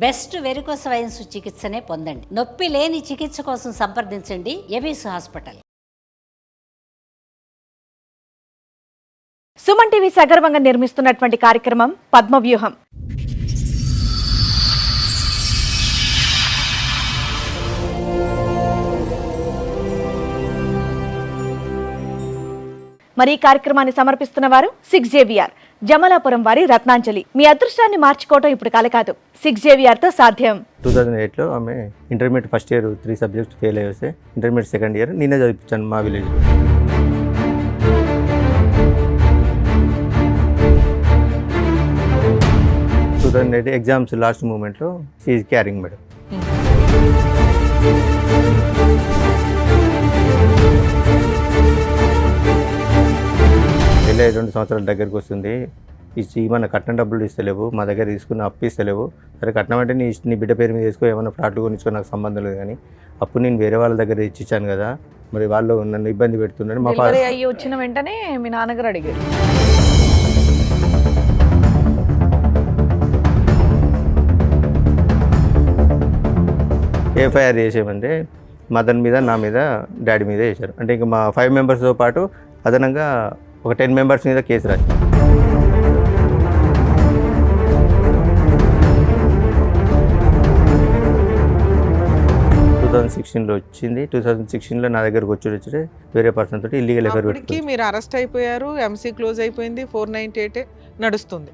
Best varicose veins చికిత్సనే పొందండి. నొప్పి లేని చికిత్స కోసం సంప్రదించండి ఎబిస్ హాస్పిటల్. సుమన్ టీవీ సగర్వంగా నిర్మిస్తున్నటువంటి కార్యక్రమం పద్మవ్యూహం. మరి ఈ కార్యక్రమాన్ని సమర్పిస్తున్న వారు 6JVR జమలాపురం వారి రత్నాంజలి. మీ అదృష్టాన్ని మార్చుకోవటం ఇప్పుడు కల కాదు, 6JVR తో సాధ్యం. 2008లో ఆమె intermediate first year 3 subjects fail అయ్యి వస్తే ఇంటర్మీడియట్ సెకండ్ ఇయర్ నేనే చదివించాను మా విలేజ్. ఎగ్జామ్స్ లాస్ట్ మూమెంట్లో షీఈ్ క్యారింగ్ మేడం. వెళ్ళే 2 సంవత్సరాల దగ్గరికి వస్తుంది. ఏమన్నా కట్నం డబ్బులు ఇస్తలేవు, మా దగ్గర తీసుకున్న అప్పు ఇస్తలేవు. సరే కట్నం అంటే నీ బిడ్డ పేరు మీద వేసుకో, ఏమన్నా ఫ్లాట్లు కొనిచ్చుకో, నాకు సంబంధం లేదు. కానీ అప్పుడు నేను వేరే వాళ్ళ దగ్గర ఇచ్చిచ్చాను కదా, మరి వాళ్ళు నన్ను ఇబ్బంది పెడుతున్నాడు. మా అయ్యి వచ్చిన వెంటనే మీ నాన్నగారు అడిగారు. ఎఫ్ఐఆర్ చేసేమంటే మదన్ మీద, నా మీద, డాడీ మీద వేశారు. అంటే ఇంకా మా 5 మెంబర్స్తో పాటు అదనంగా ఒక 10 మెంబర్స్ మీద కేసు రాశారు. లో వచ్చింది. 2016లో నా దగ్గరకు వచ్చి వేరే పర్సన్ తోటి ఇల్లీగల్ ఎఫ్ఐఆర్ పెట్టుకుని మీరు అరెస్ట్ అయిపోయారు. ఎంసీ క్లోజ్ అయిపోయింది. 498 నడుస్తుంది.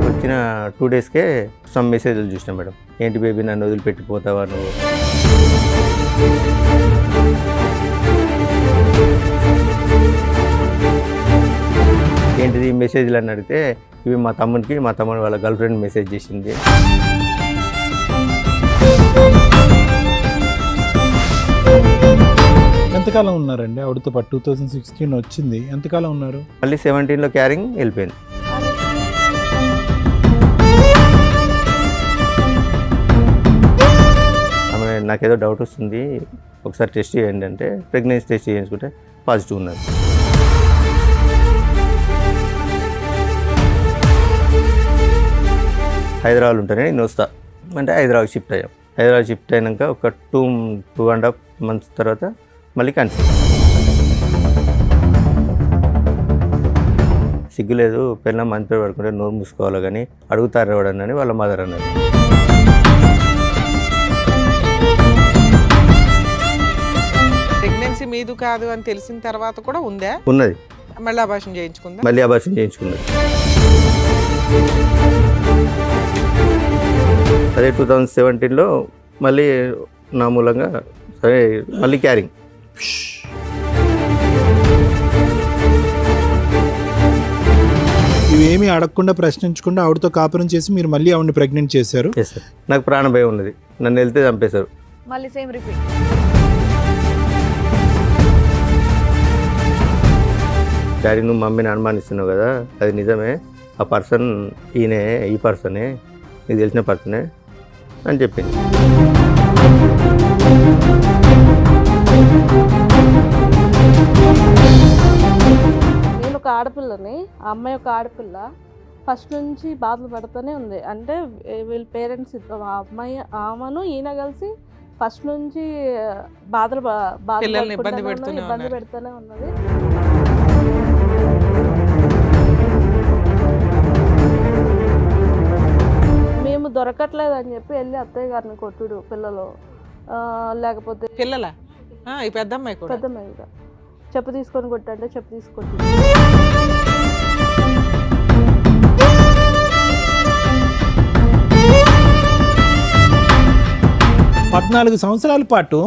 వచ్చిన 2 డేస్కే సమ్ మెసేజ్లు చూసినా మేడం. ఏంటి బేబీ నన్ను వదిలిపెట్టిపోతావా నువ్వు, ఏంటిది మెసేజ్లు అని అడిగితే ఇవి మా తమ్ముడు వాళ్ళ గర్ల్ ఫ్రెండ్ మెసేజ్ చేసింది. ఎంతకాలం ఉన్నారండి ఆవిడతో పాటు? 2016 వచ్చింది, ఎంతకాలం ఉన్నారు? మళ్ళీ 17లో క్యారింగ్ వెళ్ళిపోయింది. ఆమె నాకేదో డౌట్ వస్తుంది, ఒకసారి టెస్ట్ చేయండి అంటే ప్రెగ్నెన్సీ టెస్ట్ చేయించుకుంటే పాజిటివ్ ఉన్నది. హైదరాబాద్ ఉంటేనే నేను వస్తా అంటే హైదరాబాద్ షిఫ్ట్ అయ్యాం. హైదరాబాద్ షిఫ్ట్ అయినాక ఒక 2.5 months తర్వాత మళ్ళీ కన్సీవ్. సిగ్గులేదు, పిల్లలు మంచి పేరు పడుకుంటే నోరు మూసుకోవాలి కానీ అడుగుతారు ఎవడని వాళ్ళ మదర్ అన్నారు. ప్రెగ్నెన్సీ మీదు కాదు అని తెలిసిన తర్వాత కూడా ఉన్నది. మళ్ళీ అబార్షన్ చేయించుకుంది. అదే 2017లో మళ్ళీ నా మూలంగా సరే మళ్ళీ క్యారింగ్. ఇవేమీ అడగకుండా ప్రశ్నించకుండా ఆవిడతో కాపురం చేసి మీరు మళ్ళీ ఆవిడని ప్రెగ్నెంట్ చేశారు. నాకు ప్రాణ భయం ఉన్నది, నన్ను వెళ్తే చంపేశారు. మళ్ళీ సేమ్ రిపీట్. డాడీ నువ్వు మమ్మీని అనుమానిస్తున్నావు కదా, అది నిజమే, ఆ పర్సన్ ఈయనే, ఈ పర్సనే, నీకు తెలిసిన పర్సనే అని చెప్పింది. నేను ఒక ఆడపిల్లని, ఆ అమ్మాయి ఒక ఆడపిల్ల, ఫస్ట్ నుంచి బాధలు పడుతూనే ఉంది. అంటే వీళ్ళ పేరెంట్స్ ఆ అమ్మాయి ఆమెను ఈయన కలిసి ఫస్ట్ నుంచి ఇబ్బంది పెడుతూనే ఉన్నది. మేము దొరకట్లేదు అని చెప్పి వెళ్ళి అత్తయ్య గారిని కొట్టుడు, పిల్లలు లేకపోతే పిల్లల పెద్దమ్మాయి చెప్పు తీసుకొని కొట్టంటే చెప్పు తీసుకొట్టి 14 సంవత్సరాల పాటు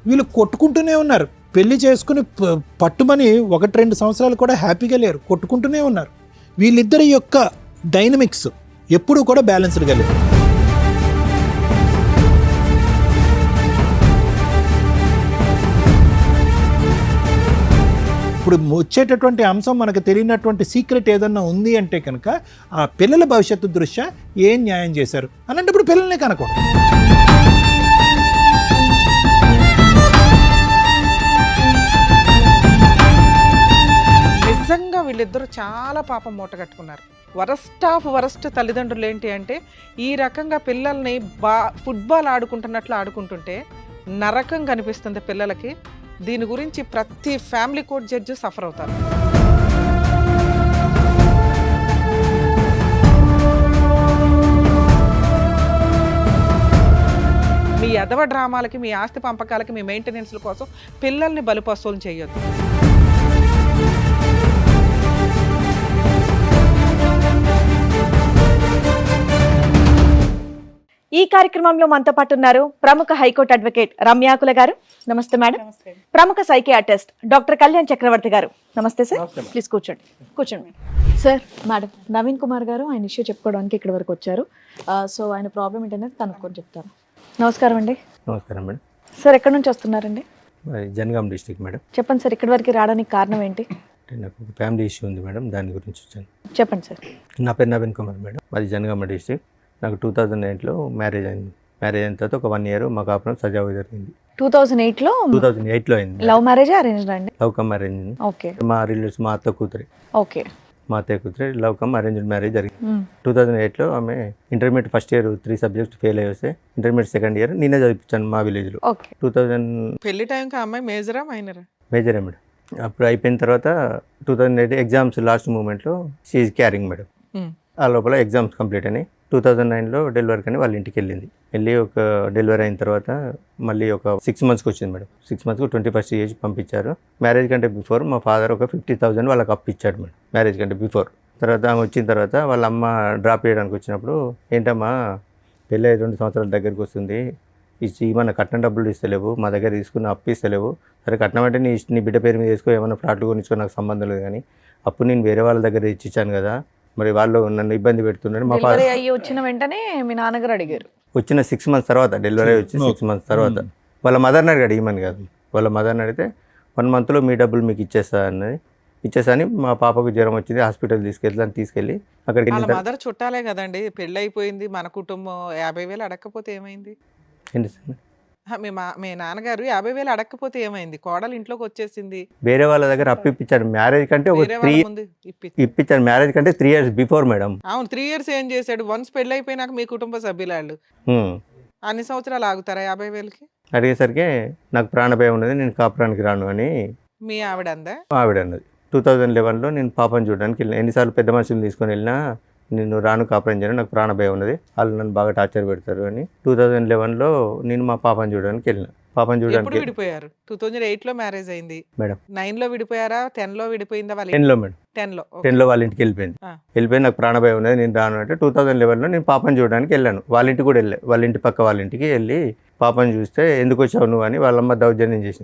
వీళ్ళు కొట్టుకుంటూనే ఉన్నారు. పెళ్లి చేసుకుని పట్టుమని 1-2 సంవత్సరాలు కూడా హ్యాపీగా లేరు, కొట్టుకుంటూనే ఉన్నారు. వీళ్ళిద్దరి యొక్క డైనమిక్స్ ఎప్పుడూ కూడా బ్యాలెన్స్డ్గా లేదు. ఇప్పుడు వచ్చేటటువంటి అంశం మనకు తెలియనటువంటి సీక్రెట్ ఏదన్నా ఉంది అంటే కనుక ఆ పిల్లల భవిష్యత్తు దృష్ట్యా ఏం న్యాయం చేశారు అన్నప్పుడు పిల్లల్ని కనకూడదు. నిజంగా వీళ్ళిద్దరూ చాలా పాపం మూట కట్టుకున్నారు. వరస్ట్ ఆఫ్ వరస్ట్ తల్లిదండ్రులు ఏంటి అంటే ఈ రకంగా పిల్లల్ని ఫుట్బాల్ ఆడుకుంటున్నట్లు ఆడుకుంటుంటే నరకం కనిపిస్తుంది పిల్లలకి. దీని గురించి ప్రతి ఫ్యామిలీ కోర్ట్ జడ్జి సఫర్ అవుతారు. మీ ఎదవ డ్రామాలకి, మీ ఆస్తి పంపకాలకి, మీ మెయింటెనెన్స్ల కోసం పిల్లల్ని బలిపశువులు చేయొద్దు. ఈ కార్యక్రమంలో మనతో పాటు ఉన్నారు ప్రముఖ హైకోర్టు అడ్వకేట్ రమ్యాకుల గారు. నమస్తే మేడం. ప్రముఖ సైకియాట్రిస్ట్ డాక్టర్ కళ్యాణ్ చక్రవర్తి గారు. నమస్తే సార్. ప్లీజ్ కూర్చోండి. కూర్చోండి సార్. మేడం, నవీన్ కుమార్ గారు ఆయన ఇష్యూ చెప్పుకోవడానికి ఇక్కడ వరకు వచ్చారు. సో ఆయన ప్రాబ్లం ఏంటనేది కనుక్కొని చెప్తారు. నమస్కారం అండి. నమస్కారం మేడం. సార్ ఎక్కడి నుంచి వస్తున్నారండి? Jangaon district madam. చెప్పండి సార్, ఇక్కడి వరకు రావడానికి కారణం ఏంటి? అంటే నాకు ఒక ఫ్యామిలీ ఇష్యూ ఉంది మేడం, దాని గురించి వచ్చాను. చెప్పండి సార్. నా పేరు నవీన్ కుమార్ మేడం, మాది జనగామ డిస్ట్రిక్ట్. నాకు 2008లో మ్యారేజ్ అయింది. మ్యారేజ్ అయిన తర్వాత ఒక 1 year మా కాపురం సజావుగా జరిగింది. 2008లో అయింది. లవ్ మ్యారేజ్ అరేంజ్డ్ అండి? Love come arrange. ఓకే. మా రిలేటివ్స్ మా అత్త కూతురి. ఓకే. మా అత్తయ్య కూతురి లవ్ కమ్ అరేంజ్డ్ మ్యారేజ్ జరిగింది. 2008లో ఆమె intermediate first year 3 subjects fail అయ్యి వస్తే ఇంటర్మీడియట్ సెకండ్ ఇయర్ నేనే చదివించాను మా విలేజ్లో. 2000 పెళ్లి టైంకి అమ్మాయి మేజరా మైనరా? మేజరే మేడం. అప్పుడు అయిపోయిన తర్వాత 2008 ఎగ్జామ్స్ లాస్ట్ మూమెంట్లో షీఈ్ క్యారింగ్ మేడం. ఆ లోపల ఎగ్జామ్స్ కంప్లీట్ అని 2009లో డెలివరీ కానీ వాళ్ళ ఇంటికి వెళ్ళి ఒక డెలివరీ అయిన తర్వాత మళ్ళీ ఒక 6 monthsకి వచ్చింది మేడం. 6 monthsకు 21st ఏజ్ పంపించారు. మ్యారేజ్ కంటే బిఫోర్ మా ఫాదర్ ఒక 50,000 వాళ్ళకి అప్పు ఇచ్చాడు మేడం, మ్యారేజ్ కంటే బిఫోర్. తర్వాత ఆమె వచ్చిన తర్వాత వాళ్ళ అమ్మ డ్రాప్ చేయడానికి వచ్చినప్పుడు, ఏంటమ్మా పెళ్ళి 2 సంవత్సరాల దగ్గరికి వస్తుంది, ఏమన్నా కట్నం డబ్బులు ఇస్తలేవు, మా దగ్గర తీసుకున్న అప్పు ఇస్తలేవు. సరే కట్నం అంటే నీ బిడ్డ పేరు మీద వేసుకో, ఏమైనా ఫ్లాట్లు కొనిచ్చుకో, నాకు సంబంధం లేదు. కానీ అప్పుడు నేను వేరే వాళ్ళ దగ్గర ఇచ్చాను కదా, మరి వాళ్ళు నన్ను ఇబ్బంది పెడుతున్నారు. మా ఫాదర్ వచ్చిన వెంటనే మీ నాన్నగారు అడిగారు. వచ్చిన 6 months తర్వాత, డెలివరీ వచ్చి 6 months తర్వాత వాళ్ళ మదర్ని అడిగాడు, ఏమని కాదు, వాళ్ళ మదర్ని అడిగితే 1 monthలో మీ డబ్బులు మీకు ఇచ్చేసాని మా పాపకు జ్వరం వచ్చింది, హాస్పిటల్ తీసుకెళ్ళి అక్కడికి వాళ్ళ మదర్ చుట్టాలే కదండి, పెళ్ళి అయిపోయింది, మన కుటుంబం 50,000 అడగకపోతే ఏమైంది? ఏంటి సార్, మీ నాన్నగారు 50,000 అడగకపోతే ఏమైంది? కోడలు ఇంట్లోకి వచ్చేసింది, వేరే వాళ్ళ దగ్గర అప్పు ఇప్పించారు. మ్యారేజ్ కంటే ఒక 3 ఇప్పించారు, మ్యారేజ్ కంటే 3 years బిఫోర్ మేడం. అవును, 3 years ఏం చేశాడు? వన్స్ పెళ్ళి అయిపోయినాక మీ కుటుంబ సభ్యులు అన్ని సంవత్సరాలు ఆగుతారా 50,000కి? అడిగేసరికి నాకు ప్రాణభయం ఉన్నది, నేను కాపురానికి రాను అని మీ ఆవిడ అందా? ఆవిడ అన్నది. 2011లో నేను పాపను చూడడానికి వెళ్ళిన. ఎన్నిసార్లు పెద్ద మనుషులు తీసుకొని వెళ్ళినా నేను రాను, కాపురం చేయను, నాకు ప్రాణభయం ఉన్నది, వాళ్ళు నన్ను బాగా టార్చర్ పెడతారు అని 2011లో నేను మా పాపను చూడడానికి వెళ్ళిన. పాపను చూడడానికి విడిపోయారు? 2008లో మ్యారేజ్ అయింది మేడం. 9లో విడిపోయారా? 10లో విడిపోయిందా? 10లో మేడం. 10లో వాళ్ళ ఇంటికి వెళ్ళిపోయి నాకు ప్రాణభయం ఉన్నది, నేను రాను అంటే 2011లో నేను పాపను చూడడానికి వెళ్ళాను. వాళ్ళ ఇంటికి కూడా వెళ్ళా, వాళ్ళ ఇంటి పక్క వాళ్ళ ఇంటికి వెళ్ళి పాపను చూస్తే ఎందుకు వచ్చావు నువ్వు అని వాళ్ళమ్మ దౌర్జన్యం చేస్తే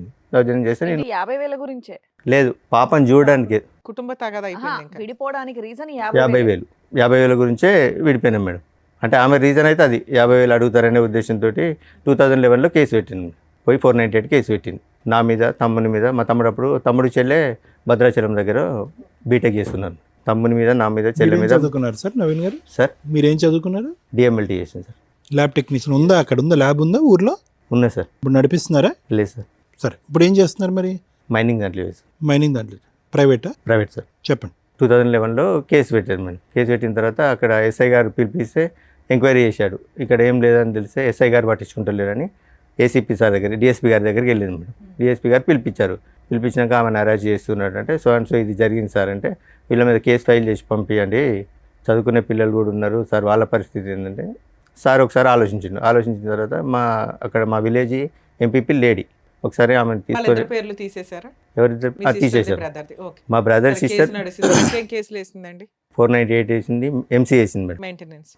నేను 50,000 గురించే లేదు, పాపను చూడడానికి, కుటుంబ తగాదా అయిపోయింది, విడిపోవడానికి రీజన్ 50,000 గురించే విడిపోయినాం మేడం. అంటే ఆమె రీజన్ అయితే అది 50,000 అడుగుతారనే ఉద్దేశంతో 2011లో కేసు పెట్టింది. పోయి 498 కేసు పెట్టింది నా మీద, తమ్ముని మీద. మా తమ్ముడు చెల్లె భద్రాచలం దగ్గర బీటెక్ చేస్తున్నాను. తమ్ముని మీద, నా మీద, చెల్లె మీద. చదువుకున్నారు సార్ నవీన్ గారు? సార్ మీరేం చదువుకున్నారు? డిఎంఎల్టీ చేసింది సార్. ల్యాబ్ టెక్నీషియన్ ఉందా? అక్కడ ఉందా ల్యాబ్? ఉందా ఊర్లో? ఉన్నా సార్. ఇప్పుడు నడిపిస్తున్నారా? లేదు సార్. సరే, ఇప్పుడు ఏం చేస్తున్నారు మరి? మైనింగ్ దాంట్లో వేసి. మైనింగ్ దాంట్లో. Private sir. చెప్పండి. 2011లో కేసు పెట్టారు మేడం. కేసు పెట్టిన తర్వాత అక్కడ ఎస్ఐ గారు పిలిపిస్తే ఎంక్వైరీ చేశాడు. ఇక్కడ ఏం లేదని తెలిస్తే ఎస్ఐ గారు పట్టించుకుంటలేరని ఏసీపీ సార్ దగ్గర, డిఎస్పీ గారి దగ్గరికి వెళ్ళింది మేడం. డిఎస్పీ గారు పిలిపించాక ఆమెను అరెస్ట్ చేస్తున్నాడు. అంటే సో అండ్ సో ఇది జరిగింది సార్ అంటే, వీళ్ళ మీద కేసు ఫైల్ చేసి పంపించండి, చదువుకునే పిల్లలు కూడా ఉన్నారు సార్, వాళ్ళ పరిస్థితి ఏంటంటే సార్ ఒకసారి ఆలోచించిన తర్వాత మా విలేజ్ ఎంపీపీ లేడీ ఒకసారి ఆమెను తీసుకొని పేర్లు తీసేశారు. తీసేశారు. మా బ్రదర్ సిస్టర్ 498 వేసింది, ఎంసీ వేసింది మేడం,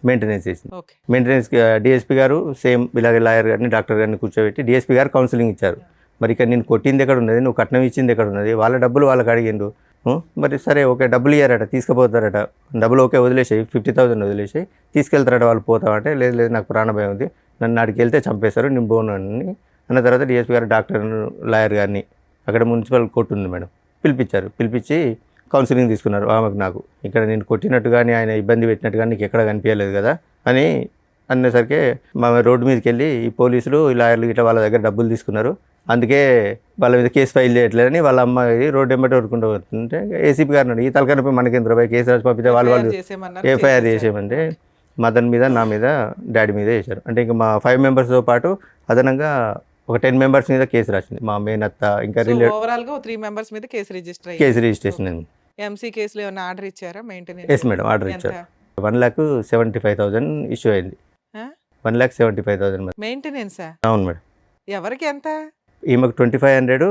మెయింటెనెన్స్ వేసింది. మెయింటెనెన్స్ డిఎస్పీ గారు సేమ్ ఇలాగ లాయర్ గారిని, డాక్టర్ గారిని కూర్చోబెట్టి డిఎస్పీ గారు కౌన్సిలింగ్ ఇచ్చారు. మరి ఇక్కడ నేను కొట్టింది ఎక్కడ ఉన్నది, నువ్వు కట్నం ఇచ్చింది ఎక్కడ ఉన్నది, వాళ్ళ డబ్బులు వాళ్ళకి అడిగిండు. మరి సరే ఓకే, డబ్బులు ఇయ్యారట, తీసుకుపోతారట, డబ్బులు ఓకే వదిలేసాయి, 50,000 వదిలేసాయి, తీసుకెళ్తారట వాళ్ళు పోతామంటే, లేదు నాకు ప్రాణభయం ఉంది, నన్ను ఆడికి వెళ్తే చంపేశారు, నేను పోను అని అన్న తర్వాత డిఎస్పీ గారు డాక్టర్ లాయర్ గారిని, అక్కడ మున్సిపల్ కోర్టు ఉంది మేడం, పిలిపించి కౌన్సిలింగ్ తీసుకున్నారు. ఆమెకు నాకు ఇక్కడ నేను కొట్టినట్టు కానీ ఆయన ఇబ్బంది పెట్టినట్టు కానీ నీకు ఎక్కడ కనిపించలేదు కదా అని అనేసరికి మా రోడ్డు మీదకి వెళ్ళి ఈ పోలీసులు, ఈ లాయర్లు ఇట్లా వాళ్ళ దగ్గర డబ్బులు తీసుకున్నారు, అందుకే వాళ్ళ మీద కేసు ఫైల్ చేయట్లేదని వాళ్ళ అమ్మాయి రోడ్డు వెంబడి ఊరుకుంటూ వస్తుంటే ఏసీపీ గారు అన్నాడు, ఈ తలకనపై మనకి ఎంత రూపాయి కేసు రాసి పంపితే వాళ్ళు ఎఫ్ఐఆర్ చేసేయమంటే మదన్ మీద నా మీద డాడీ మీద వేశారు. అంటే ఇంకా మా 5 మెంబర్స్తో పాటు అదనంగా ఒక 10 మెంబర్స్ మీద కేసు రాసింది. మా మేనత్త ఇంకా ఓవరాల్ గా 3 మెంబర్స్ మీద కేసు రిజిస్టర్ కేసు రిజిస్ట్రేషన్ అయింది. ఎంసీ కేసులో ఏమైనా ఆర్డర్ ఇచ్చారా మెయింటెనెన్స్? ఎస్ మేడం, ఆర్డర్ ఇచ్చారు. 1,75,000 ఇష్యూ అయింది. 1,75,000 మెయింటెనెన్సా? అవును మేడం. ఎవరికి ఎంత? ఈమెకు 2,500,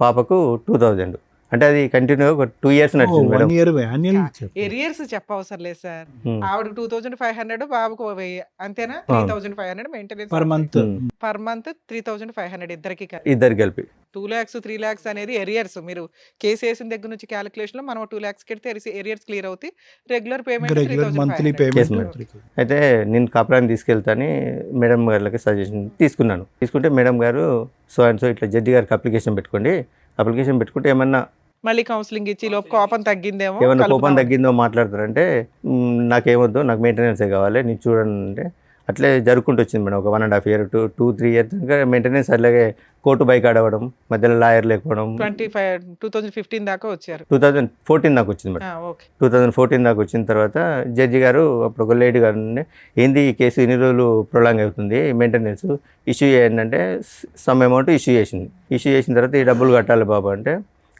పాపకు 2,000. అంటే అది కంటిన్యూ ఒక 2 years నడిచింది మేడం. 1 year యాన్యువల్ ఇచ్చారు. ఎరియర్స్ చెప్పవసరం లేదు సార్. Hmm. ఆవిడకి 2,500, బాబుకు 1,000, అంతేనా? 3,500 maintenance per month. Per month 3,500 ఇద్దరికి. ఇద్దరు కలిపి 2 lakhs 3 lakhs అనేది ఎరియర్స్. మీరు కేసు వేసిన దగ్గర నుంచి క్యాలిక్యులేషన్ లో మనం 2 lakhs కెడితే ఎరియర్స్ క్లియర్ అవుతాయి. Regular payment regular monthly 3,500. Yes, payment. madam. అయితే నేను కాపురాన్ని తీసుకెళ్తాని మేడం గారికి సజెషన్ తీసుకున్నాను. తీసుకుంటే మేడం గారు సో అండ్ సో ఇట్లా జడ్జి గారికి అప్లికేషన్ పెట్టుకోండి, అప్లికేషన్ పెట్టుకుంటే ఏమన్నా మళ్ళీ కౌన్సిలింగ్ ఇచ్చి లోపు కోపం తగ్గిందేమో, ఏమన్నా కోపం కలుపుదాం. తగ్గిందో మాట్లాడతారంటే నాకేమొద్దు, నాకు మెయింటెనెన్సే కావాలి, నేను చూడండి అంటే అట్లే జరుపుకుంటూ వచ్చింది మేడం. ఒక 1.5 year 2-3 years దాకా మెయింటెనెన్స్. అలాగే కోర్టు బైక్ ఆడవడం, మధ్యలో లాయర్ లేకపోవడం. 2015 దాకా వచ్చారు. 2014 దాకా వచ్చింది మేడం. ఓకే. 2014 దాకా వచ్చిన తర్వాత జడ్జి గారు అప్పుడు ఒక లేడీ గారు ఉండే, ఏంది ఈ కేసు ఇన్ని రోజులు ప్రొలాంగ్ అవుతుంది, మెయింటెనెన్స్ ఇష్యూ చేయండి, సమ్ అమౌంట్ ఇష్యూ చేసింది. ఇష్యూ చేసిన తర్వాత ఈ డబ్బులు కట్టాలి బాబు అంటే,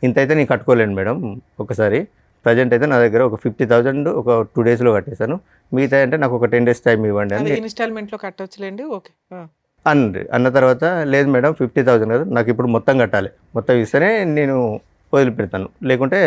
ఇంత అయితే నేను కట్టుకోలేను మేడం ఒకసారి, ప్రజెంట్ అయితే నా దగ్గర ఒక 50,000 ఒక 2 daysలో కట్టేశాను, మిగతా అంటే నాకు ఒక 10 days టైం ఇవ్వండి అని ఇన్స్టాల్మెంట్ లో కట్టొచ్చులేండి. ఓకే. అన్న తర్వాత లేదు మేడం 50,000 కదా, నాకు ఇప్పుడు మొత్తం కట్టాలి, మొత్తం ఇస్తేనే నేను వదిలిపెడతాను, లేకుంటే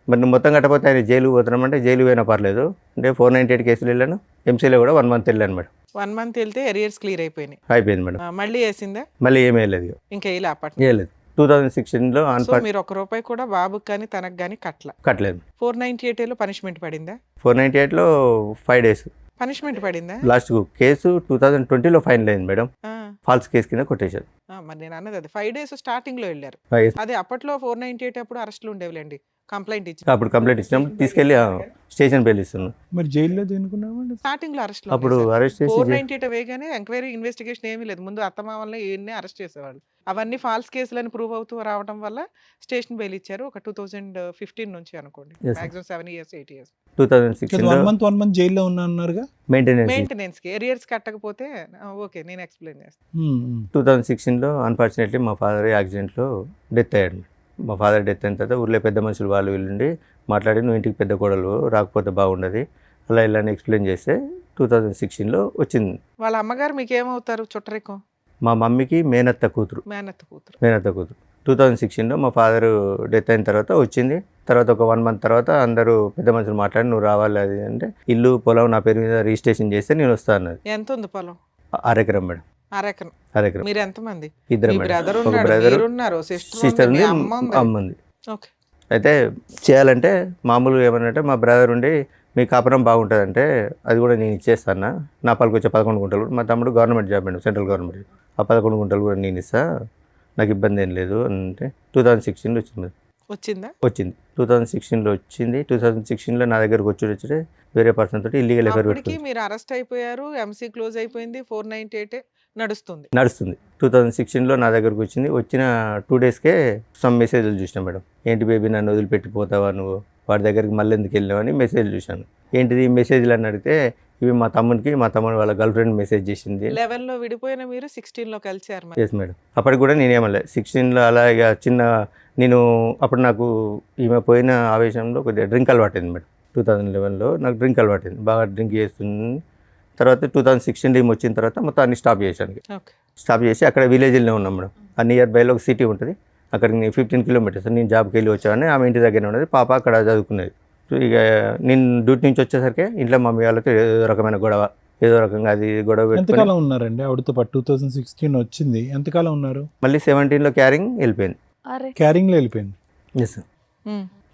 మరి నువ్వు మొత్తం కట్టకపోతే ఆయన జైలు పోతున్నామంటే జైలు పోయినా పర్లేదు అంటే 498 కేసులు వెళ్ళాను. ఎంసీలో కూడా 1 month వెళ్ళాను మేడం. 1 month వెళ్తే ఎరియర్స్ క్లియర్ అయిపోయినాయి. అయిపోయింది మేడం. మళ్ళీ వేసిందా? మళ్ళీ ఏమీ వెళ్ళలేదు, ఇంకా ఇలా అప్పటి వేయలేదు. 2016లో సో మీరు 1 రూపాయి కూడా బాబుకి కానీ తనకు కానీ కట్టలేదు. 498 లో పనిష్మెంట్ పడిందా? 498లో 5 days పనిష్మెంట్ పడిందా? లాస్ట్ కేసు 2020లో ఫైనల్ అయింది మేడం. ఆ, ఫాల్స్ కేసు కింద కొట్టేశారు. మరి నేను అన్నది అది 5 days స్టార్టింగ్ లో వెళ్ళారు. అదే అప్పట్లో 498 అప్పుడు అరెస్టులు ఉండేవిలేండి. కంప్లైంట్ ఇచ్చి అప్పుడు కంప్లైంట్ ఇచ్చినప్పుడు తీసుకెళ్ళి స్టేషన్ పిలుస్తున్నాను. మరి జైల్లో దేనుకున్నామండి. స్టార్టింగ్ లో అరెస్ట్ అప్పుడు అరెస్ట్ చేసి 498 వేగానే ఎంక్వైరీ ఇన్వెస్టిగేషన్ ఏమీ లేదు. ముందు అత్తమామల్ని ఈయన్ని అరెస్ట్ చేసేవాళ్ళు. అవన్నీ ఫాల్స్ కేసులని ప్రూవ్ అవుతూ రావడం వల్ల స్టేషన్ బెయిల్ ఇచ్చారు. ఒక 2015 నుంచి అనుకోండి. Yes, sir. Maximum 7 years 8 years 2016లో 1 month జైల్లో ఉన్నా అన్నారుగా. మెయింటెనెన్స్ మెయింటెనెన్స్ కి ఎరియర్స్ కట్టకపోతే ఓకే నేను ఎక్స్ప్లెయిన్ చేస్తాను. 2016లో అన్ఫార్చునేట్లీ మా ఫాదర్ యాక్సిడెంట్లో డెత్ అయ్యాడు. మా ఫాదర్ డెత్ అయిన తర్వాత ఊళ్ళో పెద్ద మనుషులు వాళ్ళు వీళ్ళుండి మాట్లాడి, నువ్వు ఇంటికి పెద్ద కోడలు రాకపోతే బాగుండదు అలా ఇలా అని ఎక్స్ప్లెయిన్ చేస్తే 2016లో వచ్చింది. వాళ్ళ అమ్మగారు మీకు ఏమవుతారు? చుట్టరికం. మా మమ్మీకి మేనత్త కూతురు. మేనత్త కూతురు. 2016లో మా ఫాదర్ డెత్ అయిన తర్వాత వచ్చింది. తర్వాత ఒక 1 month తర్వాత అందరూ పెద్ద మనుషులు మాట్లాడి నువ్వు రావాలి అది అంటే, ఇల్లు పొలం నా పేరు మీద రిజిస్ట్రేషన్ చేస్తే నేను వస్తాను అన్నది. ఎంత ఉంది పొలం? 6 ఎకరం మేడం. 6 ఎకరం. 6 ఎకరం. మీరు ఎంతమంది? ఇద్దరు మీ మేడం. బ్రదర్ ఒక ఉన్నాడు, బ్రదర్, మీరు ఉన్నారు, సిస్టర్ సిస్టర్ ఉంది, ఉంది, అమ్మ ఉంది. అమ్మ ఉంది. ఓకే. అయితే చేయాలంటే మామూలుగా ఏమనంటే మా బ్రదర్ ఉండి మీ కాపురం బాగుంటుందంటే అది కూడా నేను ఇచ్చేస్తాను, నా పాలకు వచ్చే 11 గుంటలు, మా తమ్ముడు government job madam, central government, ఆ 11 గుంటలు కూడా నేను ఇస్తా, నాకు ఇబ్బంది ఏం లేదు అంటే 2016లో వచ్చింది. వచ్చిందా? వచ్చింది 2016లో వచ్చింది. 2016లో నా దగ్గరకు వచ్చి వేరే పర్సన్ తోటి ఇల్లీగల్ ఎఫైర్ అప్పటికి పెట్టుకుంది. మీరు అరెస్ట్ అయిపోయారు, ఎంసీ క్లోజ్ అయిపోయింది, 498 నడుస్తుంది. 2016లో నా దగ్గరకు వచ్చింది. వచ్చిన 2 daysకే సమ్ మెసేజ్లు చూసినా మేడం. ఏంటి బేబీ నన్ను వదిలిపెట్టిపోతావా నువ్వు, వాడి దగ్గరికి మళ్ళీ ఎందుకు వెళ్ళావని మెసేజ్ చూశాను. ఏంటిది ఈ మెసేజ్లు అని అడిగితే ఇవి మా తమ్ముడికి, మా తమ్ముడు వాళ్ళ గర్ల్ ఫ్రెండ్ మెసేజ్ చేసింది. 11లో విడిపోయిన మీరు 16లో కలిసారు. Yes madam. అప్పటికి కూడా నేనేమలే 16లో అలా ఇక చిన్న నేను అప్పుడు నాకు ఈమె పోయిన ఆవేశంలో కొద్దిగా డ్రింక్ అలవాటైంది మేడం. 2011లో నాకు డ్రింక్ అలవాటైంది, బాగా డ్రింక్ చేస్తుంది. తర్వాత 2016 ఈమె వచ్చిన తర్వాత మొత్తం అన్ని స్టాప్ చేశాను. ఓకే. స్టాప్ చేసి అక్కడ విలేజ్లోనే ఉన్నాం మేడం. ఆ నియర్ బైలో ఒక సిటీ ఉంటుంది, అక్కడికి నేను 15 kilometers నేను జాబ్కి వెళ్ళి వచ్చాను. ఆమె ఇంటి దగ్గర ఉన్నది, పాప అక్కడ చదువుకునేది. సో ఇక నేను డ్యూటీ నుంచి వచ్చేసరికి ఇంట్లో మమ్మీ వాళ్ళతో ఏదో రకమైన గొడవ, ఏదో రకంగా అది గొడవ పెట్టుకొని ఎంతకాలం ఉన్నారండి ఆవిడతో పాటు? 2016 వచ్చింది, ఎంతకాలం ఉన్నారు? మళ్ళీ 17లో క్యారింగ్ వెళ్ళిపోయింది. క్యారింగ్ లో వెళ్ళిపోయింది. ఎస్.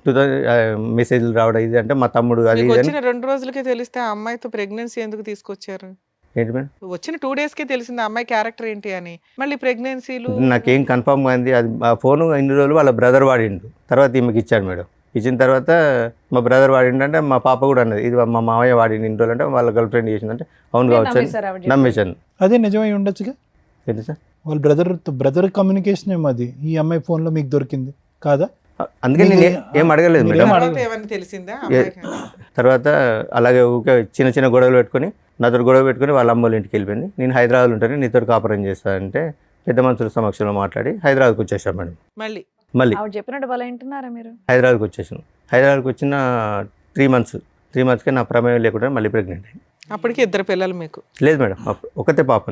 2000 మెసేజ్లు రావడం ఇది అంటే మా తమ్ముడు అది మీకు ఇది అని. వచ్చిన 2 రోజులకే తెలిస్తే ఆ అమ్మాయితో ప్రెగ్నెన్సీ ఎందుకు తీసుకొచ్చారు? ఏంటి మేడం వచ్చిన 2 daysకే తెలిసింది ఆ అమ్మాయి క్యారెక్టర్ ఏంటి అని. మళ్ళీ ప్రెగ్నెన్సీలు నాకేం కన్ఫర్మ్ అయింది అది. ఆ ఫోను ఇన్ని రోజులు వాళ్ళ బ్రదర్ వాడిండు, తర్వాత ఈమెకి ఇచ్చాడు మేడం. ఇచ్చిన తర్వాత మా బ్రదర్ వాడిండు అంటే మా పాప కూడా అన్నది ఇది మా మామయ్య వాడిండు ఇన్ని రోజులు అంటే వాళ్ళ గర్ల్ ఫ్రెండ్ చేసిందంటే అవును కావచ్చు అని నమ్మేశాను. అదే నిజమై ఉండొచ్చుగా. ఏంటి సార్ వాళ్ళ బ్రదర్ కమ్యూనికేషన్ ఏమో అది, ఈ అమ్మాయి ఫోన్లో మీకు దొరికింది కాదా? అందుకే నేను ఏం అడగలేదు మీరు మేడం. ఏం తర్వాత ఏమన్నా తెలిసిందా అమ్మాయికి? తర్వాత అలాగే ఊకే చిన్న చిన్న గొడవలు పెట్టుకొని నాతో గొడవ పెట్టుకొని వాళ్ళ అమ్మ వాళ్ళ ఇంటికి వెళ్ళిపోయింది. నేను హైదరాబాద్లో ఉంటాను, నీతో కాపురం చేస్తానంటే పెద్ద మనుషుల సమక్షంలో మాట్లాడి హైదరాబాద్కి వచ్చేసాను మేడం. మళ్ళీ ఆవిడ చెప్పినట్టు వాళ్ళు వింటున్నారా మీరు? హైదరాబాద్కి వచ్చేసాను. హైదరాబాద్కి వచ్చిన 3 మంత్స్కే నా ప్రమేయం లేకుండా మళ్ళీ ప్రెగ్నెంట్ అయింది. అప్పటికి 2 పిల్లలు మీకు? లేదు మేడం, ఒకతే పాప,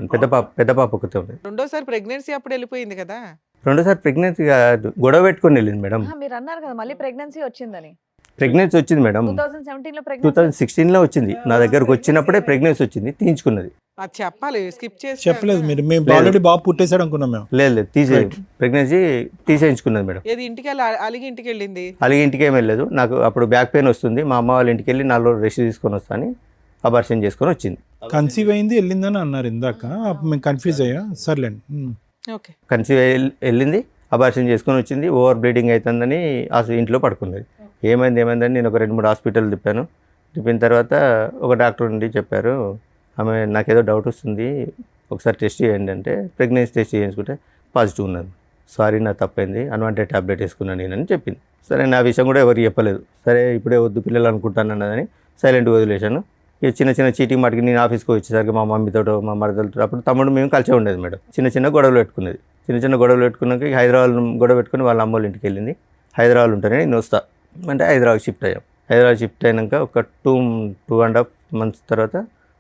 పెద్ద పాప ఒకతే ఉంది. రెండోసారి ప్రెగ్నెన్సీ అప్పుడు వెళ్ళిపోయింది కదా? రెండోసారి ప్రెగ్నెన్సీ కాదు, గొడవ పెట్టుకొని వెళ్ళింది మేడం. మీరు అన్నారు కదా మళ్ళీ ప్రెగ్నెన్సీ వచ్చిందని. ప్రెగ్నెన్సీ వచ్చింది మేడం, 2017లో 2016లో వచ్చింది. నా దగ్గరకు వచ్చినప్పుడే ప్రెగ్నెన్సీ వచ్చింది, తీయించుకున్నది. అది చెప్పాలి, స్కిప్ చేసి చెప్పలేదు మీరు, మేము ఆల్రెడీ బాబు పుట్టేశాడు అనుకున్నాం మేము. లేదు ప్రెగ్నెన్సీ తీసేయించుకున్నది మేడం. ఏది ఇంటికి వెళ్ళి అలిగి ఇంటికి వెళ్ళింది? అలాగే ఇంటికి ఏం వెళ్ళలేదు. నాకు అప్పుడు బ్యాక్ పెయిన్ వస్తుంది, మా అమ్మ వాళ్ళ ఇంటికి వెళ్ళి 4 రోజులు రెస్ట్ తీసుకొని వస్తాను, అబార్షన్ చేసుకొని వచ్చింది. కన్సీవ్ అయింది వెళ్ళిందని అన్నారు ఇందాక, మేము కన్ఫ్యూజ్ అయ్యా. సర్లేండి. ఓకే. కన్సీవ్ వెళ్ళింది, అబార్షన్ చేసుకొని వచ్చింది. ఓవర్ బ్లీడింగ్ అవుతుందని ఇంట్లో పడుకున్నది. ఏమైందని నేను ఒక 2-3 హాస్పిటల్ తిప్పిన తర్వాత ఒక డాక్టర్ నుండి చెప్పారు, ఆమె నాకేదో డౌట్ వస్తుంది, ఒకసారి టెస్ట్ చేయండి అంటే ప్రెగ్నెన్సీ టెస్ట్ చేయించుకుంటే పాజిటివ్ ఉన్నది. సారీ, నా తప్పైంది, అన్వాంటెడ్ ట్యాబ్లెట్ వేసుకున్నాను నేనని చెప్పింది. సరే, నా విషయం కూడా ఎవరికి చెప్పలేదు. సరే, ఇప్పుడే వద్దు పిల్లలు అనుకుంటాను అన్నదని సైలెంట్గా వదిలేశాను. ఇక చిన్న చీటింగ్ మాటికి నేను ఆఫీస్కి వచ్చేసరికి మా మమ్మీతో మా మరదలతో, అప్పుడు తమ్ముడు మేము కలిసే ఉండేది మేడం. చిన్న గొడవలు పెట్టుకునేది. చిన్న గొడవలు పెట్టుకున్నాక హైదరాబాద్ గొడవ పెట్టుకుని వాళ్ళ అమ్మ వాళ్ళ ఇంటికి వెళ్ళింది. హైదరాబాద్ ఉంటానే నేను వస్తా అంటే హైదరాబాద్ షిఫ్ట్ అయ్యాం. హైదరాబాద్ షిఫ్ట్ అయినాక ఒక 2.5 months తర్వాత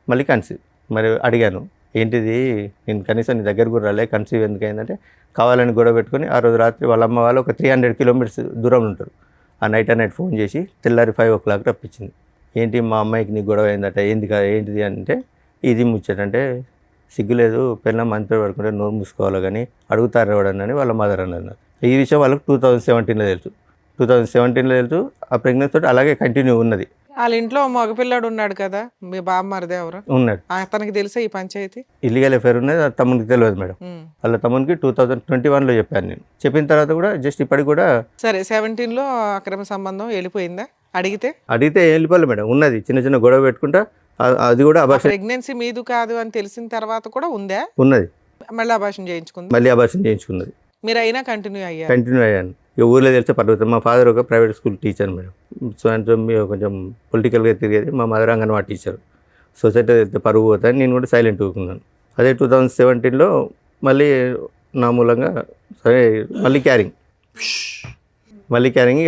మళ్ళీ కన్సీవ్. మరి అడిగాను, ఏంటిది, నేను కనీసం నీ దగ్గర కూడా రాలే, కన్సీవ్ ఎందుకు అయిందంటే కావాలని గొడవ పెట్టుకుని ఆ రోజు రాత్రి వాళ్ళ అమ్మ వాళ్ళు ఒక 300 kilometers దూరంలో ఉంటారు. ఆ నైట్ ఫోన్ చేసి తెల్లారి 5 o'clock రప్పించింది. ఏంటి మా అమ్మాయికి నీకు గొడవ అయిందట, ఏంటిది అంటే ఇది ముచ్చటంటే సిగ్గులేదు, పిల్లలు మంచి పేరు పడుకుంటే నోరు మూసుకోవాలి కానీ అడుగుతారు ఎవడని వాళ్ళ మదర్ అన్నారు. ఈ విషయం వాళ్ళకి 2017లో తెలుసు. 2017లో తెలుసు. ఆ ప్రెగ్నెన్సీ తోటి అలాగే కంటిన్యూ ఉన్నది. వాళ్ళ ఇంట్లో మగపిల్లాడు ఉన్నాడు కదా, మీ బామ్మరిది ఎవరు ఉన్నాడు, అతనికి తెలుసా ఈ పంచాయతీ? ఇల్లీగల్ అఫేర్ ఉన్నది, తమ్మునికి తెలియదు మేడం. వాళ్ళ తమ్మునికి 2021లో చెప్పాను నేను. చెప్పిన తర్వాత కూడా జస్ట్ ఇప్పటికి కూడా సరే 17లో అక్రమ సంబంధం వెళ్ళిపోయిందా? అడిగితే వెళ్ళిపోలేదు మేడం. ఉన్నది, చిన్న గొడవ పెట్టుకుంటా, అది కూడా అబార్షన్. ప్రెగ్నెన్సీ మీదు కాదు అని తెలిసిన తర్వాత కూడా ఉందా? ఉన్నది, మళ్ళీ అబార్షన్ చేయించుకుంది. మళ్ళీ అబార్షన్ చేయించుకున్నది. మీరు అయినా కంటిన్యూ అయ్యాను. ఈ ఊర్లో తెలిస్తే పర్వతం. మా ఫాదర్ ఒక private school teacher madam. So అంటే కొంచెం పొలిటికల్గా తిరిగేది. మా మదర్ అంగన్వాడీ టీచర్. సొసైటీ వెళ్తే పరుగు పోతాను, నేను కూడా సైలెంట్ ఊరుకున్నాను. అదే 2017లో మళ్ళీ నా మూలంగా సరే మళ్ళీ క్యారింగ్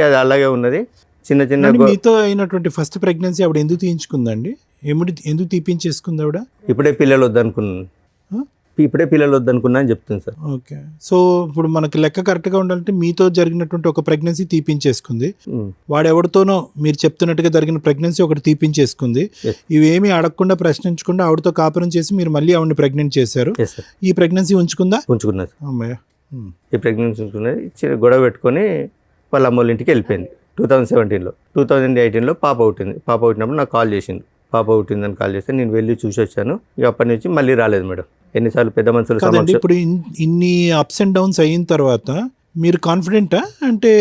అది అలాగే ఉన్నది. చిన్న మీతో అయినటువంటి ఫస్ట్ ప్రెగ్నెన్సీ ఆవిడ ఎందుకు తీయించుకుందండి? ఎందుకు తీపించేసుకుంది ఆవిడ? ఇప్పుడే పిల్లలు వద్దనుకున్నా అని చెప్తుంది సార్. ఓకే. సో ఇప్పుడు మనకి లెక్క కరెక్ట్గా ఉండాలంటే మీతో జరిగినటువంటి ఒక ప్రెగ్నెన్సీ తీపించేసుకుంది, వాడెవరితోనో మీరు చెప్తున్నట్టుగా జరిగిన ప్రెగ్నెన్సీ ఒకటి తీపించేసుకుంది. ఇవేమీ అడగకుండా ప్రశ్నించకుండా ఆవిడతో కాపురం చేసి మీరు మళ్ళీ ఆవిడని ప్రెగ్నెంట్ చేశారు. ఈ ప్రెగ్నెన్సీ ఉంచుకున్నది అమ్మాయి. ఈ ప్రెగ్నెన్సీ ఉంచుకున్నది. గొడవ పెట్టుకొని వాళ్ళ అమ్మ వాళ్ళ ఇంటికి వెళ్ళిపోయింది 2017లో. 2018లో పాప పుట్టినప్పుడు నాకు కాల్ చేసింది. పాప పుట్టిందని కాల్ చేస్తే నేను వెళ్ళి చూసి వచ్చాను. ఇక అప్పటి నుంచి మళ్ళీ రాలేదు మేడం. ఎన్నిసార్లు పెద్ద మనుషులు. ఇప్పుడు ఇన్ని అప్స్ అండ్ డౌన్స్ అయిన తర్వాత మీరు కాన్ఫిడెంటా అంటే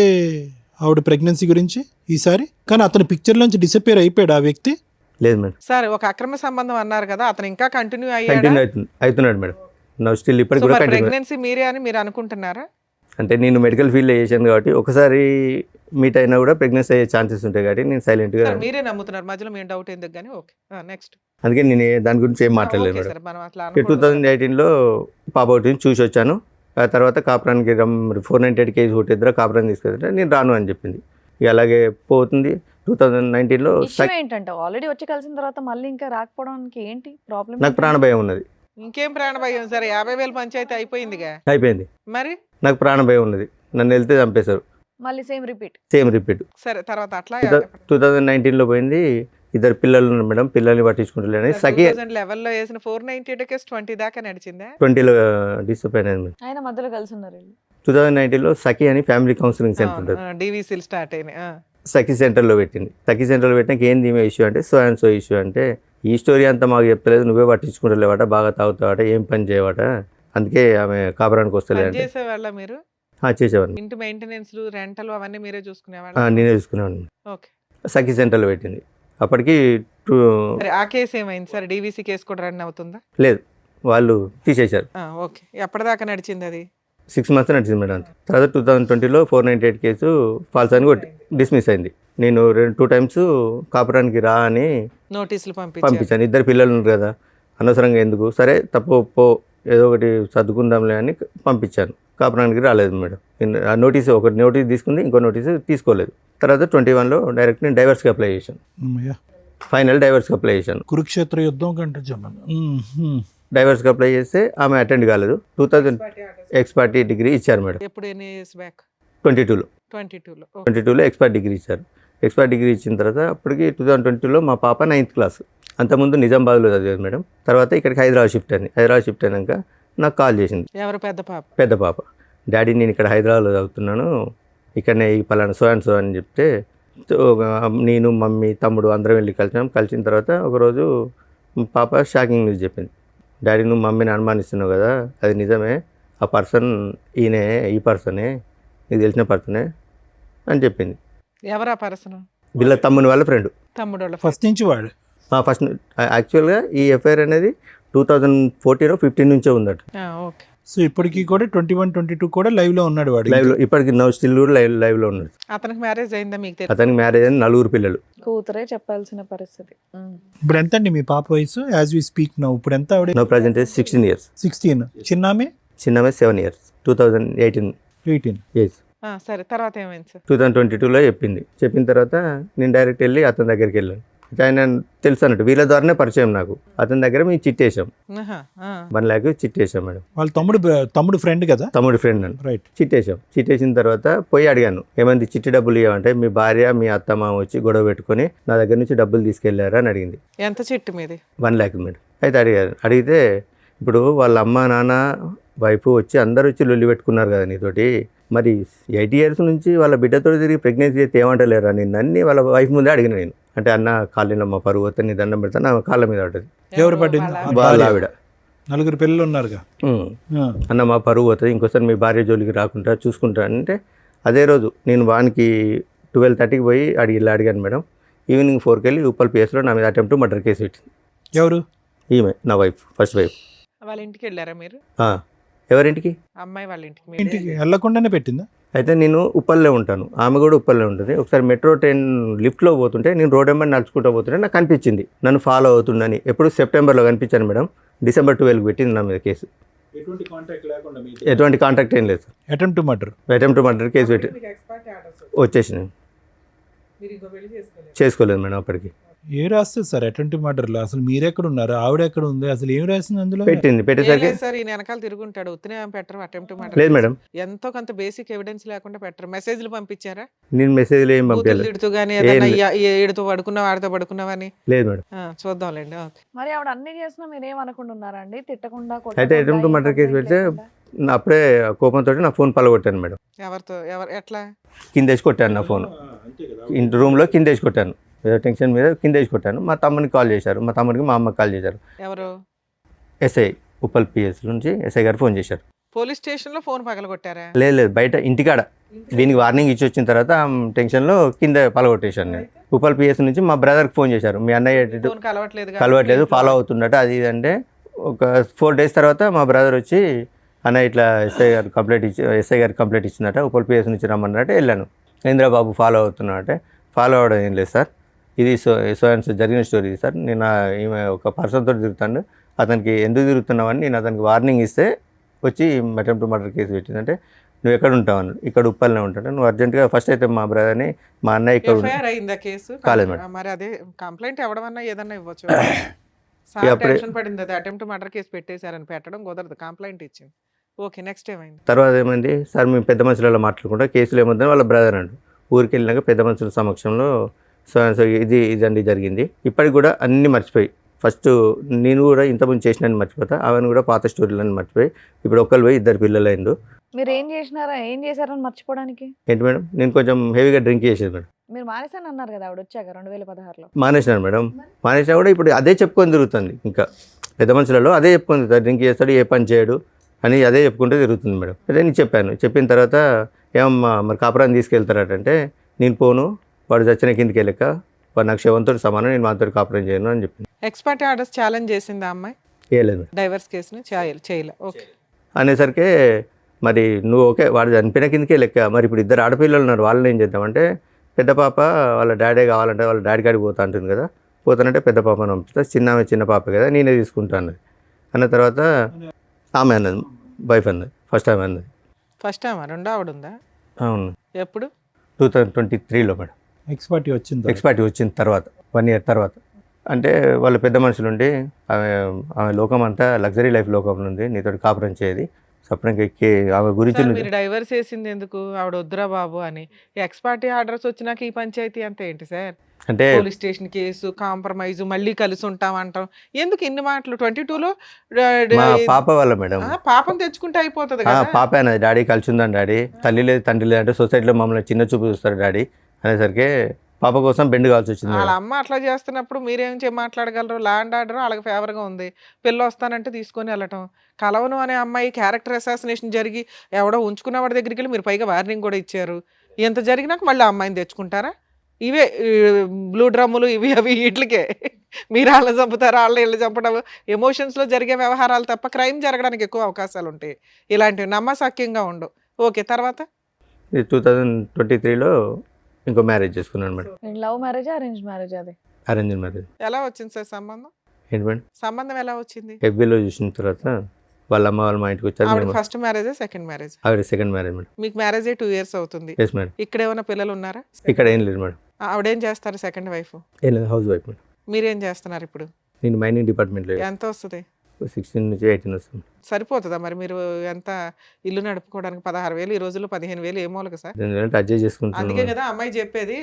ఆవిడ ప్రెగ్నెన్సీ గురించి ఈసారి? కానీ అతని పిక్చర్ నుంచి డిసపియర్ అయిపోయాడు ఆ వ్యక్తి? లేదు మేడం. సరే, ఒక అక్రమ సంబంధం అన్నారు కదా, అతను ఇంకా కంటిన్యూ అవుతున్నాడు మేడం. నా స్టిల్ ఇప్పటికి కూడా ప్రెగ్నెన్సీ మీరే అని మీరు అనుకుంటున్నారా? అంటే నేను మెడికల్ ఫీల్డ్లో చేశాను కాబట్టి ఒకసారి మీట్ అయినా కూడా ప్రెగ్నెన్సీ అయ్యే ఛాన్సెస్ ఉంటాయి కాబట్టి నేను సైలెంట్గా. మీరే నమ్ముతున్నారు, మధ్యలో మేము డౌట్ ఎందుకు కానీ. Okay, next. అందుకే నేను దాని గురించి ఏం మాట్లాడలేదు మేడం. 2018లో పాప ఒకటి చూసి వచ్చాను. ఆ తర్వాత కాపురానికి 498 kg ఒకటి కాపురాన్ని తీసుకెళ్తే నేను రాను అని చెప్పింది. ఇక అలాగే పోతుంది. 2019లో ఏంటంటే ఆల్రెడీ వచ్చి కలిసిన తర్వాత మళ్ళీ ఇంకా రాకపోవడానికి ఏంటి ప్రాబ్లం? నాకు ప్రాణభయం ఉన్నది. ఇంకేం ప్రాణభయం? సరే 50,000 పంచాయతీ అయిపోయింది. మరి నాకు ప్రాణభయం ఉన్నది. నన్ను వెళ్తే చంపేశారు. మళ్ళీ సేమ్ రిపీట్. సరే, తర్వాత అట్లా 2019లో పోయింది. 2 పిల్లలు ఉన్నారు మేడం. పిల్లల్ని పట్టించుకుంటలేని సఖి 2011లో వేసిన 498 కేసు 20 దాకా నడిచిందా? 20లో డిసప్పాయింట్ అయింది. ఆయన మధ్యలో కలిసి ఉన్నారు. 2019లో సఖి అని ఫ్యామిలీ కౌన్సిలింగ్ సెంటర్ ఉంటుంది. డివిసిల్ స్టార్ట్ అయినాయి. సఖి సెంటర్లో పెట్టింది. సఖి సెంటర్లో పెట్టినాక ఏంది ఈమె ఇష్యూ అంటే సో ఇష్యూ అంటే ఈ స్టోరీ అంతా మాకు చెప్పలేదు, నువ్వే పట్టించుకుంటలేవాట, బాగా తాగుతావాట, ఏం పని చేయవాట, అందుకే ఆమె కాపురానికి వస్తలేదు. చేసేవాళ్ళ మీరు? చేసేవాడిని. ఇంటి మెయింటెనెన్స్, రెంటలు అవన్నీ మీరే చూసుకునేవాళ్ళ? నేనే చూసుకునేవాడిని. ఓకే. సఖి సెంటర్లో పెట్టింది. అప్పటికి ఆ కేసు ఏమైంది సార్? డివిసి కేసు కూడా రన్ అవుతుందా? లేదు, వాళ్ళు తీసేశారు. ఓకే, ఎప్పటిదాకా నడిచింది అది? 6 మంత్స్ నడిచింది మేడం. తర్వాత 2020లో 498 కేసు ఫాల్స్ అని డిస్మిస్ అయింది. నేను 2 టైమ్స్ కాపురానికి రా అని నోటీసులు పంపించాను. 2 పిల్లలు ఉన్నారు కదా, అనవసరంగా ఎందుకు, సరే తప్పు పో ఏదో ఒకటి సర్దుకుందాంలే అని పంపించాను. కాపురానికి రాలేదు మేడం. ఆ నోటీస్ ఒకటి నోటీస్ తీసుకుంది, ఇంకో నోటీస్ తీసుకోలేదు. తర్వాత 21లో డైరెక్ట్ నేను డైవర్స్కి అప్లై చేశాను. అమ్మయ్య. ఫైనల్ డైవర్స్కి అప్లై చేశాను. కురుక్షేత్ర యుద్ధం కంటే జమన్. డైవర్స్కి అప్లై చేస్తే ఆమె అటెండ్ కాలేదు. 2000 ఎక్స్పర్టీ డిగ్రీ ఇచ్చారు మేడం. ఎప్పుడు ఎన్ని ఇయర్స్ బ్యాక్? 22లో 22లో ఎక్స్పర్ట్ డిగ్రీ ఇచ్చారు. ఎక్స్పర్ట్ డిగ్రీ ఇచ్చిన తర్వాత అప్పటికి 2022లో మా పాప 9th క్లాస్. అంతకుముందు నిజామాబాద్లో చదివేది మేడం. తర్వాత ఇక్కడికి హైదరాబాద్ షిఫ్ట్ అయింది. హైదరాబాద్ షిఫ్ట్ అయినాక నాకు కాల్ చేసింది. ఎవరు? పెద్ద పాప? పెద్ద పాప. డాడీ నేను ఇక్కడ హైదరాబాద్లో చదువుతున్నాను, ఇక్కడనే ఈ పలానా సో అండ్ సో అని చెప్తే నేను మమ్మీ తమ్ముడు అందరం వెళ్ళి కలిసినాం. కలిసిన తర్వాత ఒకరోజు పాప షాకింగ్ న్యూస్ చెప్పింది. డాడీ నువ్వు మమ్మీని అనుమానిస్తున్నావు కదా, అది నిజమే, ఆ పర్సన్ ఈయనే, ఈ పర్సనే, నీకు తెలిసిన పర్సనే అని చెప్పింది. ఎవరా పర్సన్? వీళ్ళ తమ్ముని వాళ్ళ ఫ్రెండ్. తమ్ముడు వాళ్ళ ఫస్ట్ నుంచి వాడు. ఫస్ట్ యాక్చువల్గా ఈ ఎఫ్ఐఆర్ అనేది 2014-15 నుంచే ఉందట. ఓకే. సో ఇప్పటికీ కూడా 21-22 కూడా లైవ్లో ఉన్నాడు వాడు. లైవ్లో ఇప్పటికి స్టిల్ కూడా లైవ్లో ఉన్నాడు. అతనికి మ్యారేజ్ అయిందా మీకు తెలుసు? అతనికి మ్యారేజ్ అయిన 4 పిల్లలు. కూతురే చెప్పాల్సిన పరిస్థితి. ఇప్పుడు ఎంత అండి మీ పాప వయసు యాజ్ వి స్పీక్ నౌ? ఇప్పుడు ఎంత ఆవిడ? No present 16 years. 16. చిన్నామే? చిన్నమే 7 years. 2018 18. years. సరే, తర్వాత ఏమైంది సార్? 2022లో చెప్పింది. చెప్పిన తర్వాత నేను డైరెక్ట్ వెళ్ళి అతని దగ్గరికి వెళ్ళాను. ఆయన తెలుసు అన్నట్టు, వీళ్ళ ద్వారానే పరిచయం నాకు. అతని దగ్గర మేము చిట్టేసాం, 1 lakh చిట్టేసాం మేడం. వాళ్ళ తమ్ముడు ఫ్రెండ్ కదా? తమ్ముడు ఫ్రెండ్ అని రైట్. చిట్టేసాం. చిట్టేసిన తర్వాత పోయి అడిగాను, ఏమంది చిట్టి డబ్బులు ఇవ్వమంటే మీ భార్య మీ అత్తమ్మ వచ్చి గొడవ పెట్టుకొని నా దగ్గర నుంచి డబ్బులు తీసుకెళ్లారా అని అడిగింది. ఎంత చిట్టు మీది? 1 lakh మేడం. అయితే అడిగితే ఇప్పుడు వాళ్ళ అమ్మ నాన్న వైఫ్ వచ్చి అందరూ వచ్చి లొల్లి పెట్టుకున్నారు కదా నీతోటి, మరి 8 years నుంచి వాళ్ళ బిడ్డతో తిరిగి ప్రెగ్నెన్సీ అయితే ఏమంటలేరా నిన్ను అన్ని వాళ్ళ వైఫ్ ముందే అడిగిన నేను. అంటే అన్న కాలనీలో మా పరువు వస్తే నీ దండం పెడతా, నా కాళ్ళ మీద పడ్డది. ఎవరు పడ్డింది? వాళ్ళ ఆవిడ. 4 పిల్లలు ఉన్నారుగా. అన్న మా పరువు పోతుంది, ఇంకోసారి మీ భార్య జోలికి రాకుండా చూసుకుంటా అంటే అదే రోజు నేను వానికి 12:30కి పోయి అడిగాను మేడం. ఈవినింగ్ 4కి వెళ్ళి ఉప్పల్ పిఎస్లో నా మీద అటెంప్ట్ మర్డర్ కేసు పెట్టింది. ఎవరు? ఈమె నా వైఫ్, ఫస్ట్ వైఫ్. వాళ్ళ ఇంటికి వెళ్ళారా మీరు? ఎవరింటికి? అమ్మాయి వాళ్ళ ఇంటికి. ఇంటికి వెళ్ళకుండానే పెట్టిందా? అయితే నేను ఉప్పల్లో ఉంటాను, ఆమె కూడా ఉప్పల్లో ఉంటుంది. ఒకసారి మెట్రో ట్రైన్ లిఫ్ట్లో పోతుంటే నేను రోడ్ వెంబడి నడుచుకుంటూ పోతుంటే నాకు కనిపించింది, నన్ను ఫాలో అవుతుందని. ఎప్పుడు సెప్టెంబర్లో కనిపించాను మేడం. December 12కి పెట్టింది నా మీద కేసు. ఎటువంటి కాంటాక్ట్ ఏం లేదు. అటెంప్ట్ టు మర్డర్ కేసు పెట్టి వచ్చేసినాను. చేసుకోలేదు మేడం అప్పటికి. ఏ రాస్తుంది సార్ అటెంప్ట్ మర్డర్లో? అసలు మీరెక్కడ ఉన్నారు, ఆవిడ ఎక్కడ ఉంది, అసలు ఏం రాసింది అందులో? పెట్టేసరికి సార్ ఈయన వెనకాల తిరుగుంటాడు, ఉత్తనే పెట్టరు అటెంప్ట్ మాట. లేదు మేడం, ఎంతో కొంత బేసిక్ ఎవిడెన్స్ లేకుండా పెట్టరు. మెసేజ్లు పంపించారా? నేను మెసేజ్లు ఏం పంపించలేదు. తిడుతూ గానీ ఏడుతూ పడుకున్నావు, ఆడితో పడుకున్నావని? లేదు మేడం. చూద్దాంలేండి. మరి ఆవిడ అన్ని చేసినా మీరేం అనుకుంటా ఉన్నారండి? తిట్టకుండా అయితే అటెంప్ట్ మర్డర్ కేసు పెడితే అప్పుడే కోపంతో నా ఫోన్ పలగొట్టాను మేడం. ఎవరితో? ఎట్లా? కిందేసి కొట్టాను నా ఫోన్, రూమ్లో కిందేసి కొట్టాను. ఏదో టెన్షన్ మీద కిందేసి కొట్టాను. మా తమ్మునికి కాల్ చేశారు, మా తమ్ముడికి మా అమ్మకి కాల్ చేశారు. ఎవరు? ఎస్ఐ, ఉప్పల్ పిఎస్ నుంచి ఎస్ఐ గారు ఫోన్ చేశారు. పోలీస్ స్టేషన్ లో ఫోన్ పగలగొట్టారా? లేదు బయట ఇంటికాడ. దీనికి వార్నింగ్ ఇచ్చి వచ్చిన తర్వాత టెన్షన్లో కింద పలగొట్టేశాను నేను. ఉప్పల్ పిఎస్ నుంచి మా బ్రదర్కి ఫోన్ చేశారు, మీ అన్నయ్య కలవట్లేదు, ఫాలో అవుతుండట అది ఇది అంటే. ఒక 4 days తర్వాత మా బ్రదర్ వచ్చి అన్న ఇట్లా ఎస్ఐ గారికి కంప్లైంట్ ఇచ్చిందట, ఉప్పల్ పిఎస్ నుంచి రమ్మన్నట్టు వెళ్ళాను. ఇంద్రబాబు ఫాలో అవుతున్నాడంటే, ఫాలో అవడం ఏం లేదు సార్, ఇది సో జరిగిన స్టోరీ సార్. నేను ఈమె ఒక పర్సన్తో తిరుగుతాను, అతనికి ఎందుకు తిరుగుతున్నావని నేను అతనికి వార్నింగ్ ఇస్తే వచ్చి అటెంప్ట్ మర్డర్ కేసు పెట్టిందంటే, నువ్వు ఎక్కడ ఉంటావు? ఇక్కడ ఉప్పల్నే ఉంటాను, నువ్వు అర్జెంటుగా ఫస్ట్ అయితే మా బ్రదర్ని మా అన్నయ్య ఇక్కడ కాలేదు మేడం. మరి అదే కంప్లైంట్ ఎవడమన్నా ఏదన్నా ఇవ్వచ్చు. టెన్షన్ పడింది, అది అటెంప్ట్ మర్డర్ కేసు పెట్టేశారని పెట్టడం కుదరదు, కంప్లైంట్ ఇచ్చింది. ఓకే, నెక్స్ట్ ఏమైంది? తర్వాత ఏమైంది సార్, మేము పెద్ద మనుషులలో మాట్లాడుకుంటా కేసులు ఏమవుతుందని వాళ్ళ బ్రదర్ అండు ఊరికి వెళ్ళినాక పెద్ద మనుషుల సమక్షంలో సో ఇదండి జరిగింది. ఇప్పటికి కూడా అన్నీ మర్చిపోయి, ఫస్ట్ నేను కూడా ఇంతకుముందు చేసినని మర్చిపోతా, ఆమెను కూడా పాత స్టోరీలని మర్చిపోయి ఇప్పుడు ఒక్కరు పోయి 2 పిల్లలు అయిండు. మీరు ఏం చేశారని మర్చిపోవడానికి? ఏంటి మేడం, నేను కొంచెం హెవీగా డ్రింక్ చేసేది మేడం. మీరు మానేసాను అన్నారు కదా ఆవిడ వచ్చాక 2016లో. మానేసినాను మేడం. మానేసినా కూడా ఇప్పుడు అదే చెప్పుకొని తిరుగుతుంది. ఇంకా పెద్ద మనుషులలో అదే చెప్పుకొని తిరుగుతాడు, డ్రింక్ చేస్తాడు, ఏ పని చేయడు అని అదే చెప్పుకుంటూ తిరుగుతుంది మేడం. అదే నేను చెప్పాను. చెప్పిన తర్వాత ఏమమ్మా మరి కాపురాన్ని తీసుకెళ్తారటంటే, నేను పోను, వాడు చచ్చిన కిందకి వెళ్ళక వాడు నాకు శవంతో సమానం, నేను మాతో కాపురం చేయను అని చెప్పింది. ఎక్స్పర్ట్ ఆర్డర్స్ ఛాలెంజ్ చేసింది ఆ అమ్మాయి. వేయలేదు. డైవర్స్ కేసుని చేయలే. ఓకే. అనేసరికి మరి నువ్వు ఓకే వాడు చనిపోయిన కిందకే లెక్క. మరి ఇప్పుడు ఇద్దరు ఆడపిల్లలు ఉన్నారు, వాళ్ళని ఏం చేద్దామంటే పెద్ద పాప వాళ్ళ డాడీ కావాలంటే వాళ్ళ డాడీ కాడికి పోతా అంటుంది కదా, పోతానంటే పెద్ద పాపను పంపిస్తా, చిన్న పాప కదా నేనే తీసుకుంటా అన్నది. అన్న తర్వాత ఆమె అన్నది, వైఫ్ అన్నది, ఫస్ట్ ఆమె అన్నది. ఫస్ట్ టైం రెండో ఆవిడ ఉందా? అవును, ఎప్పుడు? 2023లో మేడం. ఎక్స్పర్టీ వచ్చిన తర్వాత 1 year తర్వాత. అంటే వాళ్ళ పెద్ద మనుషులు ఉండి ఆమె లోకం అంతా లగ్జరీ లైఫ్ లోకంలో ఉంది, నీతో కాపురం చేయది సపరంగా ఎక్కి ఆమె గురించి. మీరు డైవర్స్ వేసింది ఎందుకు? ఆవిడ వద్దురా బాబు అని. ఎక్స్పర్టీ ఆర్డర్స్ వచ్చినాక ఈ పంచాయతీ అంతా ఏంటి సార్? అంటే పోలీస్ స్టేషన్ కేసు, కాంప్రమైజ్, మళ్ళీ కలిసి ఉంటాం అంటాం, ఎందుకు ఇన్ని మాటలు? 22లో మా పాప వాళ్ళ మేడం. పాపం తెచ్చుకుంటే అయిపోతుంది కదా. పాప అన్నది, డాడీ కలిసి ఉందని డాడీ, తల్లి లేదు తండ్రి లేదు అంటే సొసైటీలో మమ్మల్ని చిన్న చూపు చూస్తారు డాడీ అనేసరికి పాప కోసం బెండ్ కావాల్సి వచ్చింది. వాళ్ళ అమ్మ అట్లా చేస్తున్నప్పుడు మీరేం మాట్లాడగలరు? ల్యాండ్ ఆర్డర్ వాళ్ళకి ఫేవర్గా ఉంది, పిల్ల వస్తానంటే తీసుకొని వెళ్ళటం. కలవను అనే అమ్మాయి క్యారెక్టర్ అసాసినేషన్ జరిగి ఎవడో ఉంచుకున్న వాడి దగ్గరికి వెళ్ళి మీరు పైగా వార్నింగ్ కూడా ఇచ్చారు. ఎంత జరిగినాక మళ్ళీ అమ్మాయిని తెచ్చుకుంటారా? ఇవే బ్లూ డ్రమ్ములు ఇవి అవి వీటికే మీరు వాళ్ళని చంపుతారు, వాళ్ళ ఇళ్ళు చంపడం, ఎమోషన్స్లో జరిగే వ్యవహారాలు తప్ప క్రైమ్ జరగడానికి ఎక్కువ అవకాశాలు ఉంటాయి. ఇలాంటివి నమ్మసక్యంగా ఉండవు. ఓకే, తర్వాత 2023లో ఇంకో మ్యారేజ్ చేసుకున్నాను madam. Love marriage arrange marriage? అది అరేంజ్ మ్యారేజ్. ఎలా వచ్చింది సార్ సంబంధం? ఏంటి మేడం? సంబంధం ఎలా వచ్చింది? FBలో చూసిన తర్వాత వాళ్ళ అమ్మ వాళ్ళు మా ఇంటికి వచ్చారు. ఆవిడ ఫస్ట్ మ్యారేజ్, సెకండ్ మ్యారేజ్? ఆవిడ సెకండ్ మ్యారేజ్ మేడం. మీకు మ్యారేజ్ 2 years అవుతుంది. Yes madam. ఇక్కడ ఏమైనా పిల్లలు ఉన్నారా? ఇక్కడ ఏం లేదు మేడం. ఆవిడేం చేస్తారు సెకండ్ వైఫ్? ఏం లేదు, హౌస్ వైఫ్ మేడం. మీరేం చేస్తున్నారు ఇప్పుడు? నేను మైనింగ్ డిపార్ట్మెంట్లో. ఎంత వస్తుంది? 16 నుంచి 18 వస్తుంది. సరిపోతుందా మరి? మీరు ఎంత ఇల్లు నడుపుకోవడానికి 16,000 ఈ రోజుల్లో 15,000 ఏ మూలక సార్? అడ్జస్ట్ చేసుకుంటున్నాను. అందుకే కదా అమ్మాయి చెప్పేది,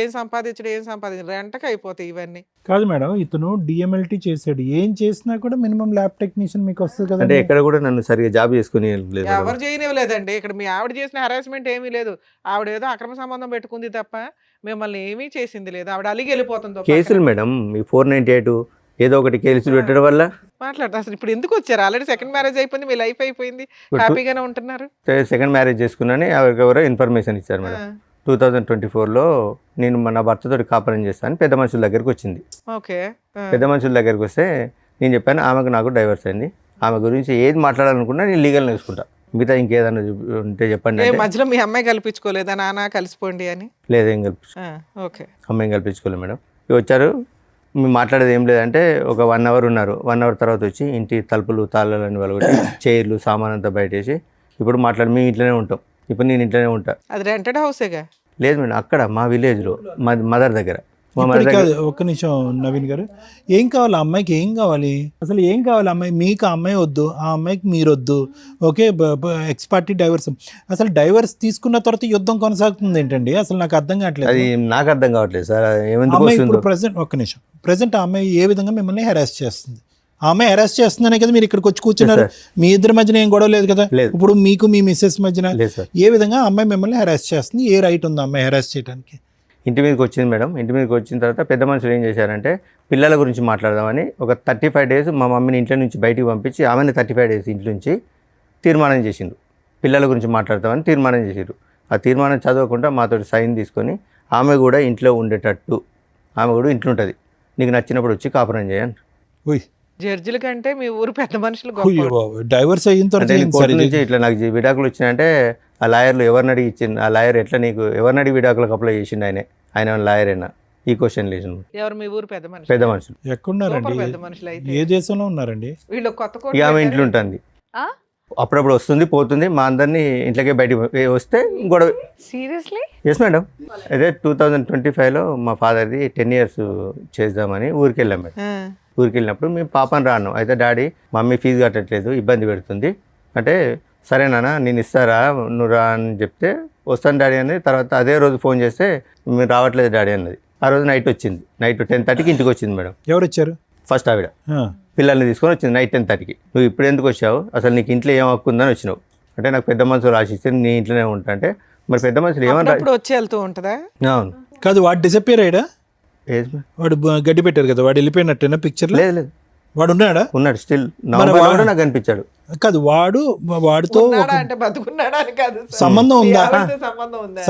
ఏం సంపాదించడం రెంటకి అయిపోతాయి ఇవన్నీ. కాదు మేడం, ఇతను డిఎంఎల్టీ చేసాడు, ఏం చేసినా కూడా మినిమం ల్యాబ్ టెక్నీషియన్ మీకు వస్తుంది కదా. అంటే ఎక్కడ కూడా నన్ను సరిగా జాబ్ చేసుకుని లేదు. ఎవరు చేయనివ్వలేదండి. ఇక్కడ మీ ఆవిడ చేసిన హెరాస్మెంట్ ఏమీ లేదు. ఆవిడ ఏదో అక్రమ సంబంధం పెట్టుకుంది తప్ప మిమ్మల్ని ఏమీ చేసింది లేదు. ఆవిడ అలిగి వెళ్ళిపోతుంది. కేసులు మేడం ఈ 498 ఏదో ఒకటి కేసులు పెట్టడం వల్ల మాట్లాడతారు. అసలు ఇప్పుడు ఎందుకు వచ్చారు? ఆల్రెడీ సెకండ్ మ్యారేజ్ అయిపోయింది, మీ లైఫ్ అయిపోయింది, హ్యాపీగానే ఉంటున్నారు. సెకండ్ మ్యారేజ్ చేసుకున్నాను. ఎవరెవరో ఇన్ఫర్మేషన్ ఇచ్చారు మేడం. 2024లో నేను నా భర్తతో కాపురం చేస్తాను, పెద్ద మనుషుల దగ్గరికి వచ్చింది. ఓకే. పెద్ద మనుషుల దగ్గరికి వస్తే నేను చెప్పాను ఆమెకు నాకు డైవర్స్ అయింది, ఆమె గురించి ఏది మాట్లాడాలనుకున్నా నేను లీగల్ చూసుకుంటా, మిగతా ఇంకేదన్నా ఉంటే చెప్పండి అంటే. మధ్యలో మీ అమ్మాయి కల్పించుకోలేదా నాన్న కలిసిపోండి అని? లేదు, ఏం ఓకే. అమ్మాయిని కల్పించుకోలేదు మేడం. ఇవి వచ్చారు, మేము మాట్లాడేది ఏం లేదంటే ఒక 1 hour ఉన్నారు. 1 hour తర్వాత వచ్చి ఇంటి తలుపులు తాళాలని వాళ్ళు చైర్లు సామాన్ అంతా బయటేసి ఇప్పుడు మాట్లాడి మేము ఇంట్లోనే ఉంటాం, ఇప్పుడు నేను ఇంట్లోనే ఉంటా. అది రెంటెడ్ హౌసేగా? లేదు మేడం, అక్కడ మా విలేజ్లో మా మదర్ దగ్గర. ఒక్క నిమిషం నవీన్ గారు, ఏం కావాలి అమ్మాయికి? ఏం కావాలి అసలు? ఏం కావాలి అమ్మాయి? మీకు ఆ అమ్మాయి వద్దు, ఆ అమ్మాయికి మీరు వద్దు. Okay, ex parte divorce. అసలు డైవర్స్ తీసుకున్న తర్వాత యుద్ధం కొనసాగుతుంది ఏంటండి? అసలు నాకు అర్థం కావట్లేదు. అది నాకు అర్థం కావట్లేదు సార్. అమ్మాయి ఇప్పుడు ప్రెసెంట్, ఒక్క నిమిషం, ప్రెసెంట్ ఆ అమ్మాయి ఏ విధంగా మిమ్మల్ని హెరాస్ చేస్తుంది? ఆ అమ్మాయి హెరాస్ చేస్తుందనే కదా మీరు ఇక్కడికి వచ్చి కూర్చున్నారు. మీ ఇద్దరి మధ్యన ఏం గొడవ లేదు కదా? ఇప్పుడు మీకు మీ మిస్సెస్ మధ్యన ఏ విధంగా అమ్మాయి మిమ్మల్ని హెరాస్ చేస్తుంది? ఏ రైట్ ఉంది అమ్మాయి హెరాస్ చేయడానికి? ఇంటి మీదకి వచ్చింది మేడం. ఇంటి మీదకి వచ్చిన తర్వాత పెద్ద మనుషులు ఏం చేశారంటే పిల్లల గురించి మాట్లాడదామని ఒక 35 days మా మమ్మీని ఇంట్లో నుంచి బయటికి పంపించి ఆమెను 35 days ఇంటి నుంచి తీర్మానం చేసిండు. పిల్లల గురించి మాట్లాడతామని తీర్మానం చేసారు. ఆ తీర్మానం చదవకుండా మాతో సైన్ తీసుకొని ఆమె కూడా ఇంట్లో ఉండేటట్టు, ఆమె కూడా ఇంట్లో ఉంటుంది, నీకు నచ్చినప్పుడు వచ్చి కాపురం చేయండి. జడ్జిల కంటే మీ ఊరు పెద్ద మనుషులు డైవర్స్ అయిన తర్వాత నుంచి ఇట్లా నాకు విడాకులు వచ్చినాయంటే ఆ లాయర్లు ఎవరిని అడిగి ఇచ్చింది, ఆ లాయర్ ఎట్లా నీకు ఎవరిని అడిగి విడాకులకు అప్లై చేసిండు, ఆయన లాయర్ అయినా ఈ క్వశ్చన్ లేదు. ఎవరు మీ ఊరు పెద్ద మనుషులు? పెద్ద మనుషులు ఎక్కడున్నారండి? పెద్ద మనుషులు అయితే ఏ దేశంలో ఉన్నారండి వీళ్ళు? కొత్త ఇక ఆమె ఇంట్లో ఉంటుంది, అప్పుడప్పుడు వస్తుంది పోతుంది, మా అందరినీ ఇంట్లోకే బయటికి వస్తే గొడవ. సీరియస్లీ? Yes madam. అదే 2025లో మా ఫాదర్ది 10 years చేద్దామని ఊరికి వెళ్ళాం మేడం. ఊరికి వెళ్ళినప్పుడు మేము పాపని రాను, అయితే డాడీ మమ్మీ ఫీజు కట్టట్లేదు ఇబ్బంది పెడుతుంది అంటే, సరేనా నేను ఇస్తారా నువ్వు రా అని చెప్తే వస్తాను డాడీ అని. తర్వాత అదే రోజు ఫోన్ చేస్తే మీరు రావట్లేదు డాడీ అన్నది. ఆ రోజు నైట్ వచ్చింది, నైట్ 10:30కి ఇంటికి వచ్చింది మేడం. ఎవరు వచ్చారు? ఫస్ట్ ఆవిడ పిల్లల్ని తీసుకొని వచ్చింది నైట్ 10:30కి. నువ్వు ఇప్పుడు ఎందుకు వచ్చావు, అసలు నీకు ఇంట్లో ఏం హక్కు ఉందని వచ్చినావు అంటే, నాకు పెద్ద మనుషులు ఆశిస్తే నీ ఇంట్లోనే ఉంటా అంటే, మరి పెద్ద మనుషులు ఏమన్నా వచ్చి వెళ్తూ ఉంటుందా? అవును. కాదు, వాడు డిసప్పియర్ అయ్యాడా? వాడు గడ్డి పెట్టారు కదా, వాడు వెళ్ళిపోయినట్టేనా పిక్చర్? లేదు లేదు, వాడు ఉన్నాడా? ఉన్నాడు స్టిల్. నవంబర్లో నాకు కనిపించాడు. కాదు, వాడితో అంటే బతుకున్నాడా అని కాదు, సంబంధం ఉందా?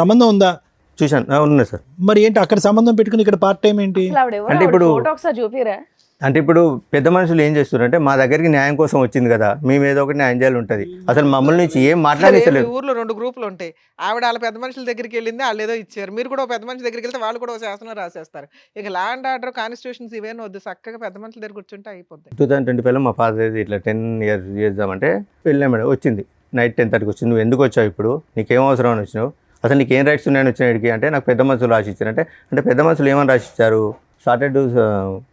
సంబంధం ఉందా? చూశాను, ఉన్నా సార్. మరి ఏంటి అక్కడ సంబంధం పెట్టుకుని ఇక్కడ పార్ట్ టైం ఏంటి? అంటే ఇప్పుడు ఒకసారి చూపిరా అంటే ఇప్పుడు పెద్ద మనుషులు ఏం చేస్తున్నారంటే మా దగ్గరికి న్యాయం కోసం వచ్చింది కదా, మేము ఏదో ఒకటి న్యాయం చేయాలి ఉంటుంది. అసలు మమ్మల్ని నుంచి ఏం సరే, మీ మాట్లాడేసలేదు. ఊర్లో 2 గ్రూపులు ఉంటాయి. ఆవిడ వాళ్ళ పెద్ద మనుషుల దగ్గరికి వెళ్ళింది, వాళ్ళు ఏదో ఇచ్చారు. మీరు కూడా ఒక పెద్ద మనిషి దగ్గరికి వెళ్తే వాళ్ళు కూడా ఒక శాసనం రాసేస్తారు. ఇక లా అండ్ ఆర్డర్, కాన్స్టిట్యూషన్స్ ఇవేం వద్దు, చక్కగా పెద్ద మనుషుల దగ్గర కూర్చుంటే అయిపోద్ది. 2025లో మా ఫాదర్ ఇట్లా 10 years చేద్దామంటే వెళ్ళాం మేడం. వచ్చింది నైట్ 10:30కి వచ్చింది. నువ్వు ఎందుకు వచ్చావు, ఇప్పుడు నీకేం అవసరం అని వచ్చినావు, అసలు నీకేం రైట్స్ ఉన్నాయని వచ్చినాడికి అంటే నాకు పెద్ద మనుషులు రాసి ఇచ్చారంటే, అంటే పెద్ద మనుషులు ఏమని రాసి ఇచ్చారు,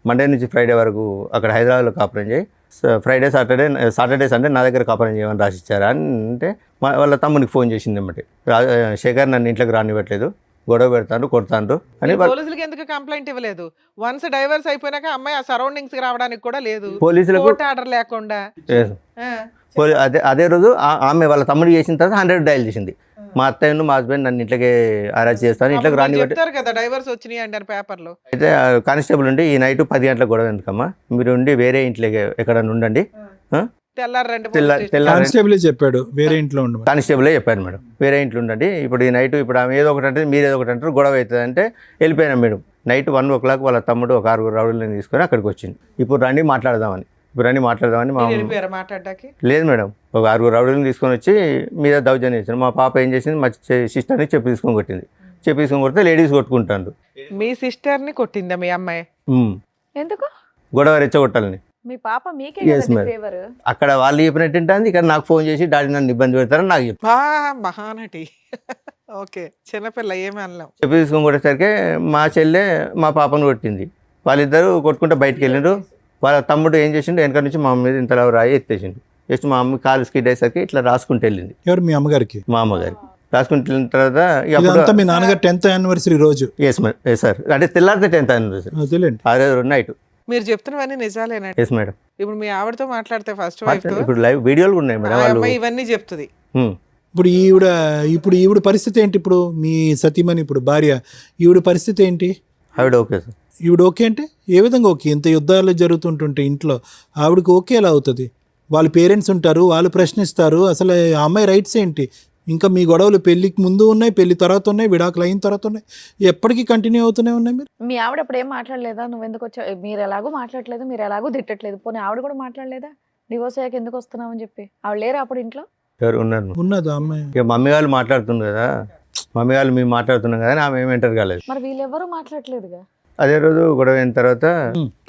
మండే నుంచి ఫ్రైడే వరకు అక్కడ హైదరాబాద్లో కాపురం చేయి, ఫ్రైడే సాటర్డే సండే నా దగ్గర కాపురం చేయమని రాసి ఇచ్చారా అని అంటే వాళ్ళ తమ్మునికి ఫోన్ చేసింది అన్నమాట. శేఖర్ నన్ను ఇంట్లోకి రానివ్వట్లేదు, గొడవ పెడతాను, కొడతాను అని. పోలీసులకి ఎందుకు కంప్లైంట్ ఇవ్వలేదు? వన్స్ డైవర్స్ అయిపోయినాక అమ్మాయి ఆ సరౌండింగ్స్ కి రావడానికి కూడా లేదు, పోలీసులకు కోర్టు ఆర్డర్ లేకుండా. అదే రోజు ఆమె వాళ్ళ తమ్ముడు చేసిన తర్వాత 100 డయల్ చేసింది. మా అత్తయ్యను మా హస్బెండ్ నన్ను ఇంట్లోకి అరెస్ట్ చేస్తాను, ఇంట్లోకి రానివ్వట్లేదు. చెప్తారు కదా డైవర్స్ వచ్చినాయి అంటారు పేపర్లో. అయితే కానిస్టేబుల్ ఉండి ఈ నైట్ 10 గంటలకు గొడవ ఎందుకమ్మా, మీరు ఉండి వేరే ఇంట్లోకి ఎక్కడ ఉండండి, తెల్లారండి కానిస్టేబుల్ చెప్పాడు వేరే ఇంట్లో ఉండమని. కానిస్టేబులే చెప్పాను మేడం, వేరే ఇంట్లో ఉండండి, ఇప్పుడు ఈ నైట్ ఇప్పుడు ఆమె ఏదో ఒకటి అంటే మీరు ఏదో ఒకటి అంటారు, గొడవ అవుతుంది అంటే వెళ్ళిపోయినాం మేడం. నైట్ 1 o'clock వాళ్ళ తమ్ముడు ఒక 6 రౌడీలను తీసుకొని అక్కడికి వచ్చింది. ఇప్పుడు రండి మాట్లాడదామని మా మాట్లాడడానికి లేదు మేడం, ఒక 6 రౌడీలను తీసుకొని వచ్చి మీద దౌర్జన్యం చేశారు. మా పాప ఏం చేసింది, మా సిస్టర్ని చెప్పి తీసుకొని కొట్టింది. చెప్పి తీసుకొని కొడితే లేడీస్ కొట్టుకుంటారు. మీ సిస్టర్ ని కొట్టిందా మీ అమ్మాయి? ఎందుకు గొడవ రెచ్చగొట్టాలని. మీ పాప మీకే Yes, madam. ఫేవర్. అక్కడ వాళ్ళు చెప్పినట్టు ఉంటుంది, ఇక్కడ నాకు ఫోన్ చేసి డాడీ నన్ను ఇబ్బంది పెడతారని నాకు చెప్పి మహానటి. ఓకే, చిన్నపిల్ల ఏమి అనలేం. చెప్పి తీసుకొని కొట్టేసరికి మా చెల్లె మా పాపను కొట్టింది. వాళ్ళిద్దరూ కొట్టుకుంటే బయటకు వెళ్ళిండ్రు. వాళ్ళ తమ్ముడు ఏం చేసిండు, వెనక నుంచి మా అమ్మ మీద ఇంతలా రాయి ఎత్తేసిండు. జస్ట్ మా అమ్మ కాలు స్కిడ్ అయ్యేసరికి ఇట్లా రాసుకుంటూ వెళ్ళింది. ఎవరు మీ అమ్మగారికి? మా అమ్మగారికి రాసుకుంటూ వెళ్ళిన తర్వాత ఇదంతా మీ నాన్నగారు 10th anniversary రోజు. ఎస్ సార్, అంటే తెల్లారితే 10th anniversary అదేలేండి. ఆ రోజు నైట్. మీరు చెప్తున్నవన్నీ నిజాలేనా? Yes madam. ఇప్పుడు మీ ఆవిడతో మాట్లాడితే ఫస్ట్ వైఫ్ తో ఇప్పుడు లైవ్ వీడియోలు ఉన్నాయి మేడం. వాళ్ళు అమ్మాయి ఇవన్నీ చెప్తుంది. ఇప్పుడు ఈవిడ పరిస్థితి ఏంటి? ఇప్పుడు మీ సతీమణి, ఇప్పుడు భార్య, ఈవిడ పరిస్థితి ఏంటి? ఆవిడ ఓకే సార్. ఈవిడ ఓకే అంటే ఏ విధంగా ఓకే? ఇంత యుద్ధాలు జరుగుతుంటుంటే ఇంట్లో ఆవిడకి ఓకే ఎలా అవుతుంది? వాళ్ళ పేరెంట్స్ ఉంటారు, వాళ్ళు ప్రశ్నిస్తారు. అసలు ఆ అమ్మాయి రైట్స్ ఏంటి? ఇంకా మీ గొడవలు పెళ్లికి ముందు ఉన్నాయి, పెళ్లి తర్వాత ఉన్నాయి, విడాకులు అయిన తర్వాత ఉన్నాయి, ఎప్పటికీ కంటిన్యూ అవుతూనే ఉన్నాయి. మీరు మీ ఆవిడ అప్పుడు ఏం మాట్లాడలేదా? నువ్వు ఎందుకు వచ్చావు, మీరు ఎలాగో మాట్లాడలేదు, మీరు ఎలాగో తిట్టట్లేదు, పోనీ ఆవిడ కూడా మాట్లాడలేదా డివోర్స్ అయ్యాక ఎందుకు వస్తున్నావు అని చెప్పి? ఆవిడ లేరా అప్పుడు ఇంట్లో? ఎవరు ఉన్నారు? ఉన్నది ఆ అమ్మాయి. ఇక మమ్మీ వాళ్ళు మాట్లాడుతున్నారు కదా, మమ్మీ వాళ్ళు మేము మాట్లాడుతున్నాం కదా, ఆమె ఏమి ఎంటర్ కాలేదు. మరి వీళ్ళెవరూ మాట్లాడలేదుగా. అదే రోజు గొడవ అయిన తర్వాత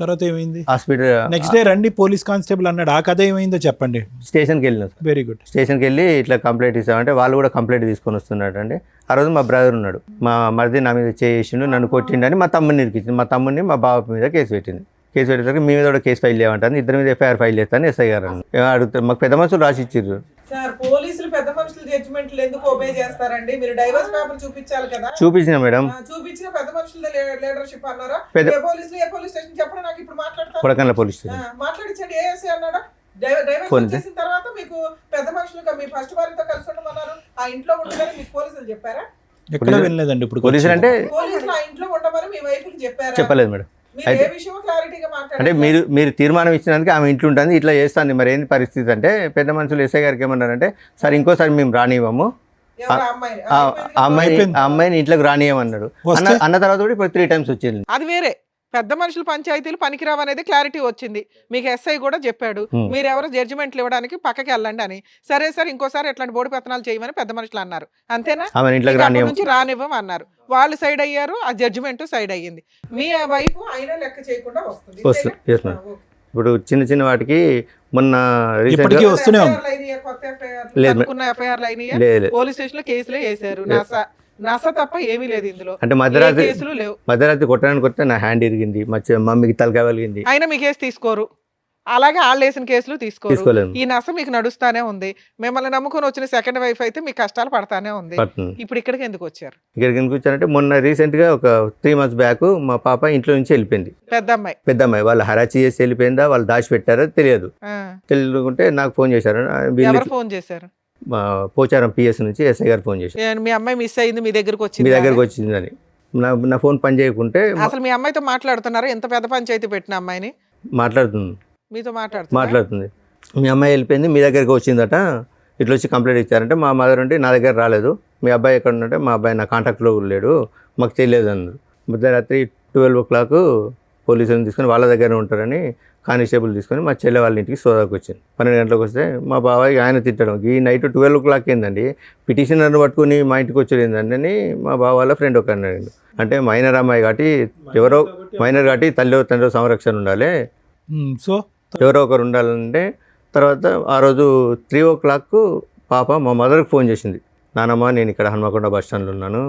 తర్వాత ఏమైంది? హాస్పిటల్ నెక్స్ట్ డే రండి పోలీస్ కానిస్టేబుల్ అన్నాడు. ఆ కథ ఏమైందో చెప్పండి. స్టేషన్కి వెళ్ళినాం సార్. Very good. స్టేషన్కి వెళ్ళి ఇట్లా కంప్లైంట్ ఇస్తామంటే వాళ్ళు కూడా కంప్లైంట్ తీసుకొని వస్తున్నాడు అండి. ఆ రోజు మా బ్రదర్ ఉన్నాడు, మా మరిది నా మీద చేసిండు, నన్ను కొట్టిండని మా తమ్ముడిని ఇరికించింది. మా తమ్ముడిని మా బాబు మీద కేసు పెట్టింది. కేసు పెట్టేసరికి మీ మీద కూడా కేసు ఫైల్ చేయమంటాను, ఇద్దరి మీద FIR ఫైల్ చేస్తాను ఎస్ఐ గారు అడుగుతారు. మాకు పెద్ద మనుషులు రాసి ఇచ్చారు సార్. పోలీసులు పెద్ద మనుషుల జడ్జిమెంట్లు ఎందుకు ఒబే చేస్తారండి? మీరు డైవర్స్ పేపర్ చూపించాలి కదా. చూపించిన మేడం, చూపించిన పెద్ద మనుషుల లీడర్షిప్ అన్నారా? పెద్ద- ఏ పోలీసులు ఏ పోలీస్ స్టేషన్ చెప్పండి నాకు, ఇప్పుడు మాట్లాడతాను. Kodakandla police station. మాట్లాడించండి. ఏఎస్ఐ అన్నాడా? డైవర్స్ ఫోన్ చేసిన తర్వాత మీకు పెద్ద మనుషులుగా మీ ఫస్ట్ వారితో కలిసి ఉండమన్నారు, ఆ ఇంట్లో ఉండమని మీకు పోలీసులు చెప్పారా? ఎక్కడ వెళ్ళలేదండి ఇప్పుడు పోలీసులు అంటే పోలీసులు ఆ ఇంట్లో ఉండమని మీ వైఫ్ కి చెప్పారా? చెప్పలేదు మేడం. మీరు ఏ విషయం క్లారిటీగా అంటే మాట్లాడారు? మీరు తీర్మానం ఇచ్చినందుకు ఆమె ఇంట్లో ఉంటుంది, ఇట్లా చేస్తాను. మరి ఏంది పరిస్థితి అంటే పెద్ద మనుషులు ఎస్ఐ గారికి ఏమన్నారంటే, సరే ఇంకోసారి మేము రానివ్వము, ఎవరు అమ్మాయి? ఆ అమ్మాయిని ఇంట్లోకి రానియమన్నాడు. అన్న తర్వాత కూడా ఇప్పుడు 3 times వచ్చింది. అది వేరే. పెద్ద మనుషులు పంచాయతీలు పనికిరావు అనేది క్లారిటీ వచ్చింది. మీకు ఎస్ఐ కూడా చెప్పాడు, మీరెవరు జడ్జిమెంట్లు ఇవ్వడానికి పక్కకి వెళ్ళండి అని. సరే సార్ ఇంకోసారి ఇట్లాంటి బోడి పెత్తనాలు చేయమని పెద్ద మనుషులు అన్నారు, అంతేనా? ఆమె ఇంట్లోకి అప్పటి నుంచి రానివ్వం అన్నారు. వాళ్ళు సైడ్ అయ్యారు, ఆ జడ్జిమెంట్ సైడ్ అయ్యింది. మీ వైఫ్ అయినా లెక్క చేయకుండా వస్తుంది. వస్తుంది. Yes madam. ఇప్పుడు చిన్న చిన్న వాటికి మొన్న ఇప్పటికీ వస్తూనే ఉంది. లేదు లేదు. పోలీస్ స్టేషన్ లో కేసులే వేసారు. నస తప్ప ఏమీ లేదు ఇందులో. అంటే మధ్యరాత్రి కొట్టడానికి వస్తే నా హ్యాండ్ ఇరిగింది, మమ్మీకి తలకాయ కలిగింది. అయినా మీ కేసు తీసుకోరు, అలాగే వాళ్ళు వేసిన కేసులు తీసుకోలేదు. ఈ నస మీకు నడుస్తానే ఉంది. మిమ్మల్ని నమ్ముకొని వచ్చిన సెకండ్ వైఫ్ అయితే మీకు కష్టాలు పడతానే ఉంది. ఇప్పుడు ఇక్కడికి ఎందుకు వచ్చారు? ఇక్కడికి ఎందుకు వచ్చారంటే మొన్న రీసెంట్ గా ఒక 3 months బ్యాక్ మా పాప ఇంట్లో నుంచి వెళ్ళిపోయింది. పెద్ద అమ్మాయి వాళ్ళు హరాచి చేసి వెళ్ళిపోయిందా, వాళ్ళు దాచి పెట్టారో తెలియదు. తెలుసుకుంటే నాకు ఫోన్ చేశారు. ఎవరు ఫోన్ చేశారు? పోచారం PS నుంచి ఎస్ఐ గారు ఫోన్ చేశారు. మీ అమ్మాయి మిస్ అయింది, మీ దగ్గరకు వచ్చిందని. నా ఫోన్ పని చేయకుంటే అసలు మీ అమ్మాయితో మాట్లాడుతున్నారు? ఎంత పెద్ద పంచాయతీ పెట్టిన అమ్మాయిని మాట్లాడుతుంది, మీతో మాట్లాడుతుంది. మీ అమ్మాయి వెళ్ళిపోయింది, మీ దగ్గరికి వచ్చిందట, ఇట్లా వచ్చి కంప్లైంట్ ఇచ్చారంటే మా మదర్ ఉండి నా దగ్గర రాలేదు, మీ అబ్బాయి ఎక్కడ ఉంటే మా అబ్బాయి నా కాంటాక్ట్లో లేడు, మాకు తెలియదు అన్నారు. మధ్యరాత్రి 12 o'clock పోలీసులను తీసుకొని వాళ్ళ దగ్గర ఉంటారని కానిస్టేబుల్ తీసుకొని మా చెల్లె వాళ్ళ ఇంటికి సోదాకు వచ్చింది. 12 గంటలకు వస్తే మా బాబాయ్ ఆయన తిట్టడం, ఈ నైట్ 12 o'clock ఏందండి పిటిషనర్ని పట్టుకుని మా ఇంటికి వచ్చేది ఏంటంటే మా బావ వాళ్ళ ఫ్రెండ్ ఒక అన్నాడు. అంటే మైనర్ అమ్మాయి కాబట్టి ఎవరో మైనర్ కాబట్టి తండ్రి సంరక్షణ ఉండాలి, సో ఎవరో ఒకరు ఉండాలంటే తర్వాత ఆ రోజు 3 o'clock పాప మా మదర్కి ఫోన్ చేసింది. నానమ్మ నేను ఇక్కడ హన్మకొండ బస్ స్టాండ్లో ఉన్నాను,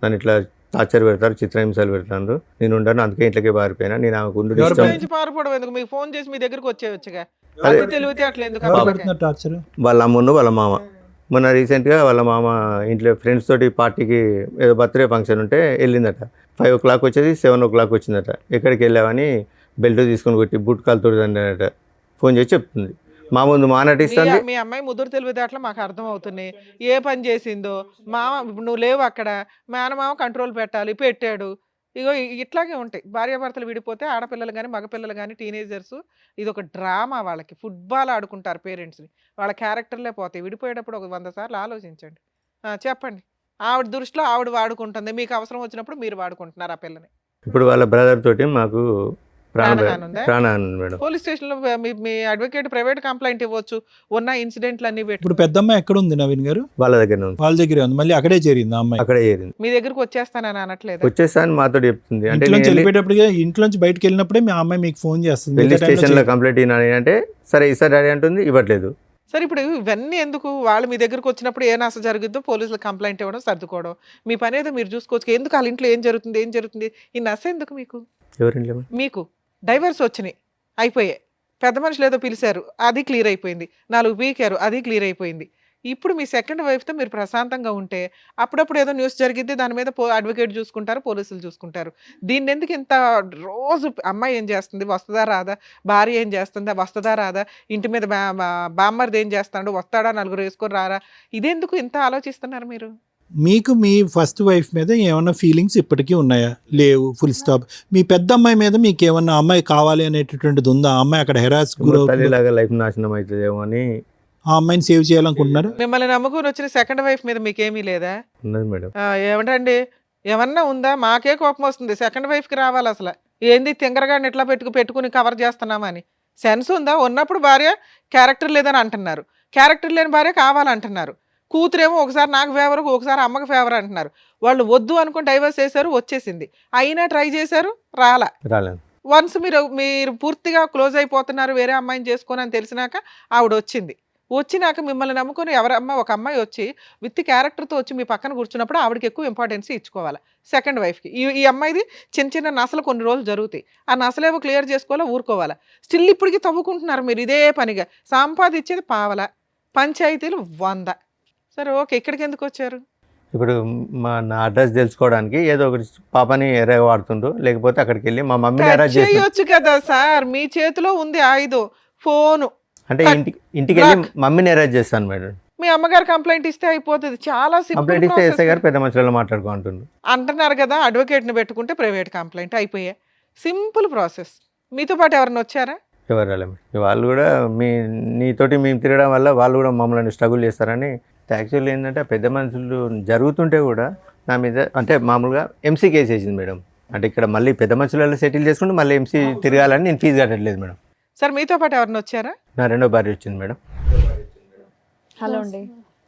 నన్ను ఇట్లా టార్చర్ పెడతారు, చిత్రహింసలు పెడతారు, నేను ఉండను, అందుకే ఇంట్లోకి పారిపోయినా, నేను ఆమెకు ఉండు ఎవరు ఇష్టం. నుంచి పారిపోవడం ఎందుకు? మీకు ఫోన్ చేసి మీ దగ్గరికి వచ్చేయచ్చుగా. అదే. అంత తెలివితే అట్లా ఎందుకు? ఎవరు అసలుకే? పెడుతున్నారు టార్చర్? వాళ్ళ అమ్మును వాళ్ళ మామ మొన్న రీసెంట్గా వాళ్ళ మామ ఇంట్లో ఫ్రెండ్స్ తోటి పార్టీకి ఏదో బర్త్డే ఫంక్షన్ ఉంటే వెళ్ళిందట. 5 o'clock వచ్చేది 7 o'clock వచ్చిందట. ఎక్కడికి వెళ్ళావని బెల్ట్ తీసుకొని కొట్టి బుట్ కాలుతో అన్నట ఫోన్ చేసి చెప్తుంది. మా ముందు మానటిస్తుంది. మీ అమ్మాయి ముదురు తెలివితే అట్లా మాకు అర్థం అవుతున్నాయి. ఏ పని చేసిందో మామ, ఇప్పుడు నువ్వు లేవు అక్కడ, మేనమామ కంట్రోల్ పెట్టాలి, పెట్టాడు. ఇగో ఇట్లాగే ఉంటాయి భార్యాభర్తలు విడిపోతే. ఆడపిల్లలు కానీ మగపిల్లలు కానీ టీనేజర్స్ ఇది ఒక డ్రామా. వాళ్ళకి ఫుట్బాల్ ఆడుకుంటారు పేరెంట్స్ని, వాళ్ళ క్యారెక్టర్లే పోతాయి. విడిపోయేటప్పుడు ఒక 100 సార్లు ఆలోచించండి. చెప్పండి. ఆవిడ దృష్టిలో ఆవిడ వాడుకుంటుంది, మీకు అవసరం వచ్చినప్పుడు మీరు వాడుకుంటున్నారు ఆ పిల్లని. ఇప్పుడు వాళ్ళ బ్రదర్ తోటి మాకు ప్రాణహాని ఉందా? ప్రాణహాని ఉంది మేడం. పోలీస్ స్టేషన్లో మీ అడ్వకేట్ ప్రైవేట్ కంప్లైంట్ ఇవ్వచ్చు. ఉన్న ఇన్సిడెంట్లు అన్ని పెట్టి. ఇప్పుడు పెద్దమ్మాయి ఎక్కడ ఉంది నవీన్ గారు? వాళ్ళ దగ్గర ఉంది, వాళ్ళ దగ్గరే ఉంది. మళ్ళీ అక్కడే చేరింది ఆ అమ్మాయి. అక్కడే చేరింది. మీ దగ్గరకు వచ్చేస్తానని అనట్లేదు? వచ్చేస్తా అని మాతో చెప్తుంది. అంటే ఇంట్లోంచి వెళ్ళిపోయేటప్పటికే, ఇంట్లోంచి బయటకు వెళ్ళినప్పుడే మీ అమ్మాయి మీకు ఫోన్ చేస్తుంది. వెళ్ళి స్టేషన్లో కంప్లైంట్ ఇవ్వాలి అంటే సరే ఇస్తా డాడీ అంటుంది, ఇవ్వట్లేదు. సరే ఇప్పుడు ఇవన్నీ ఎందుకు? వాళ్ళు మీ దగ్గరకు వచ్చినప్పుడు ఏ నష్టం జరుగుద్దో పోలీసులకు కంప్లైంట్ ఇవ్వడం, సర్దుకోవడం, మీ పని ఏదో మీరు చూసుకోవచ్చు. ఎందుకు వాళ్ళ ఇంట్లో ఏం జరుగుతుంది ఈ నష్టం ఎందుకు మీకు? ఎవరింట్లో? మీకు డైవర్స్ వచ్చినాయి, అయిపోయాయి. పెద్ద మనుషులు ఏదో పిలిచారు, అది క్లియర్ అయిపోయింది. 4 పీకారు, అది క్లియర్ అయిపోయింది. ఇప్పుడు మీ సెకండ్ వైఫ్తో మీరు ప్రశాంతంగా ఉంటే అప్పుడప్పుడు ఏదో న్యూస్ జరిగిద్ది, దాని మీద అడ్వకేట్ చూసుకుంటారు, పోలీసులు చూసుకుంటారు. దీన్ని ఎందుకు ఇంత రోజు అమ్మాయి ఏం చేస్తుంది, వస్తుందా రాదా, భార్య ఏం చేస్తుందా, వస్తుందా రాదా, ఇంటి మీద బామ్మర్ది ఏం చేస్తాడు, వస్తాడా, 4 వేసుకొని రారా, ఇదెందుకు ఇంత ఆలోచిస్తున్నారు మీరు? మీకు మీ ఫస్ట్ వైఫ్ మీద ఏమైనా ఫీలింగ్స్ ఇప్పటికీ ఉన్నాయా? లేవు, ఫుల్ స్టాప్. మీ పెద్ద అమ్మాయి మీద మీకు ఏమన్నా అమ్మాయి కావాలి అనేటటువంటిది ఉందా? ఆ అమ్మాయి అక్కడ హెరాస్ తల్లిలాగా లైఫ్ నాశనం అవుతుందేమో అని ఆ అమ్మాయిని సేవ్ చేయాలనుకుంటున్నారు. మిమ్మల్ని నమ్ముకుని వచ్చిన సెకండ్ వైఫ్ మీద మీకేమీ లేదా? ఉన్నది మేడం. ఏమిటండి, ఏమన్నా ఉందా? మాకే కోపం వస్తుంది. సెకండ్ వైఫ్కి రావాలి అసలు. ఏంది తింగరగాడిని ఇట్లా పెట్టుకుని కవర్ చేస్తున్నామని సెన్స్ ఉందా? ఉన్నప్పుడు భార్య క్యారెక్టర్ లేదని అంటున్నారు, క్యారెక్టర్ లేని భార్య కావాలంటున్నారు. కూతురేమో ఒకసారి నాకు ఫేవర్, ఒకసారి అమ్మకి ఫేవర్ అంటున్నారు. వాళ్ళు వద్దు అనుకుని డైవర్స్ చేశారు, వచ్చేసింది. అయినా ట్రై చేశారు, రాలేదు. వన్స్ మీరు పూర్తిగా క్లోజ్ అయిపోతున్నారు, వేరే అమ్మాయిని చేసుకొని అని తెలిసినాక ఆవిడ వచ్చినాక మిమ్మల్ని నమ్ముకొని ఎవరమ్మ ఒక అమ్మాయి వచ్చి విత్ క్యారెక్టర్తో వచ్చి మీ పక్కన కూర్చున్నప్పుడు ఆవిడకి ఎక్కువ ఇంపార్టెన్స్ ఇచ్చుకోవాలి సెకండ్ వైఫ్కి. ఈ అమ్మాయిది చిన్న నసలు కొన్ని రోజులు జరుగుతాయి, ఆ నసలేవో క్లియర్ చేసుకోవాలా, ఊరుకోవాలా. స్టిల్ ఇప్పటికీ తవ్వుకుంటున్నారు మీరు ఇదే పనిగా. సంపాదించేది పావల, పంచాయతీలు 100. సరే ఓకే, ఇక్కడికి ఎందుకు వచ్చారు? ఇప్పుడు నా అడ్రస్ తెలుసుకోవడానికి ఏదో ఒకటి పాపని ఎర్రగా వాడుతుండ్రు, లేకపోతే అక్కడికి వెళ్ళి మా మమ్మీని అరెస్ట్ చేసి చేయొచ్చు కదా సార్, మీ చేతిలో ఉంది ఆయుధం, ఫోను. అంటే ఇంటికి వెళ్ళి మమ్మీని అరెస్ట్ చేస్తాను మేడం. మీ అమ్మగారు కంప్లైంట్ ఇస్తే అయిపోతుంది, చాలా కంప్లైంట్ ఇస్తే ఎస్ఐ గారు సింపుల్ పెద్ద మనుషులలో మాట్లాడుకుంటుండ్రు అంటున్నారు కదా. అడ్వకేట్ని పెట్టుకుంటే ప్రైవేట్ కంప్లైంట్ అయిపోయా, సింపుల్ ప్రాసెస్. మీతో పాటు ఎవరైనా వచ్చారా? ఎవరు రాలే మేడం. వాళ్ళు కూడా నీతోటి మేము తిరగడం వల్ల వాళ్ళు కూడా మమ్మల్ని స్ట్రగుల్ చేస్తారని. యాక్చువల్లీ ఏంటంటే పెద్ద మనుషులు జరుగుతుంటే కూడా నా మీద అంటే మామూలుగా ఎంసీ కేసు వేసింది మేడం. అంటే ఇక్కడ మళ్ళీ పెద్ద మనుషులలో సెటిల్ చేసుకుంటే మళ్ళీ ఎంసీ తిరగాలని నేను ఫీజు కట్టట్లేదు మేడం. సార్ మీతో పాటు ఎవరైనా వచ్చారా? నా రెండో భార్య వచ్చింది మేడం. హలో అండి,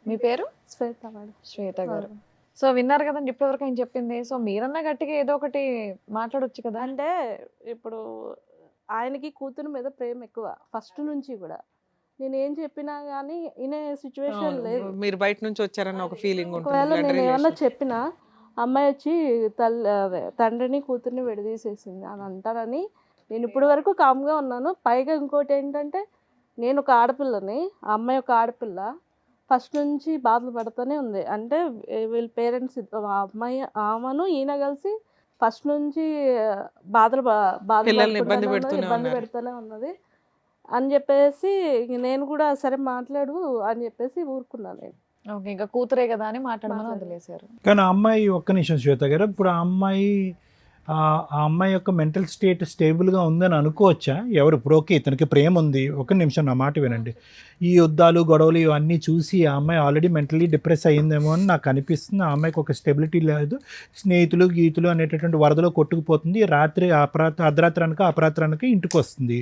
మీ పేరు? శ్వేత మేడం. శ్వేత గారు. సో విన్నారు కదండి ఇప్పటివరకు ఆయన చెప్పింది. సో మీరన్నా గట్టిగా ఏదో ఒకటి మాట్లాడొచ్చు కదా. అంటే ఇప్పుడు ఆయనకి కూతురు మీద ప్రేమ ఎక్కువ ఫస్ట్ నుంచి కూడా. నేను ఏం చెప్పినా కానీ వినే సిచ్యువేషన్ లేదు. మీరు బయట నుంచి వచ్చారన్న ఒక ఫీలింగ్ ఒకవేళ నేను ఏమన్నా చెప్పినా అమ్మాయి వచ్చి తండ్రిని కూతుర్ని విడదీసేసింది అని అంటారని నేను ఇప్పటి వరకు కామ్గా ఉన్నాను. పైగా ఇంకోటి ఏంటంటే నేను ఒక ఆడపిల్లని, ఆ అమ్మాయి ఒక ఆడపిల్ల, ఫస్ట్ నుంచి బాధలు పడుతూనే ఉంది. అంటే వీళ్ళ పేరెంట్స్ అమ్మాయి ఆమెను ఈయన కలిసి ఫస్ట్ నుంచి పిల్లల్ని ఇబ్బంది పెడుతూనే ఉన్నది అని చెప్పేసి నేను కూడా సరే మాట్లాడు అని చెప్పేసి ఊరుకున్నాను నేను. ఓకే, ఇంకా కూతురే కదా అని మాట్లాడమని వదిలేశారు. కానీ ఆ అమ్మాయి ఒక్క నిమిషం శ్వేత గారు, ఇప్పుడు ఆ అమ్మాయి ఆ అమ్మాయి యొక్క మెంటల్ స్టేట్ స్టేబుల్గా ఉందని అనుకోవచ్చా? ఎవరు ఇప్పుడు ఓకే ఇతనికి ప్రేమ ఉంది, ఒక నిమిషం నా మాట వినండి, ఈ యుద్ధాలు గొడవలు ఇవన్నీ చూసి ఆ అమ్మాయి ఆల్రెడీ మెంటలీ డిప్రెస్ అయ్యిందేమో అని నాకు అనిపిస్తుంది. ఆ అమ్మాయికి ఒక స్టెబిలిటీ లేదు, స్నేహితులు గీతులు అనేటటువంటి వరదలో కొట్టుకుపోతుంది. రాత్రి అర్ధరాత్రి అనక అపరాత్రి అనక ఇంటికి వస్తుంది.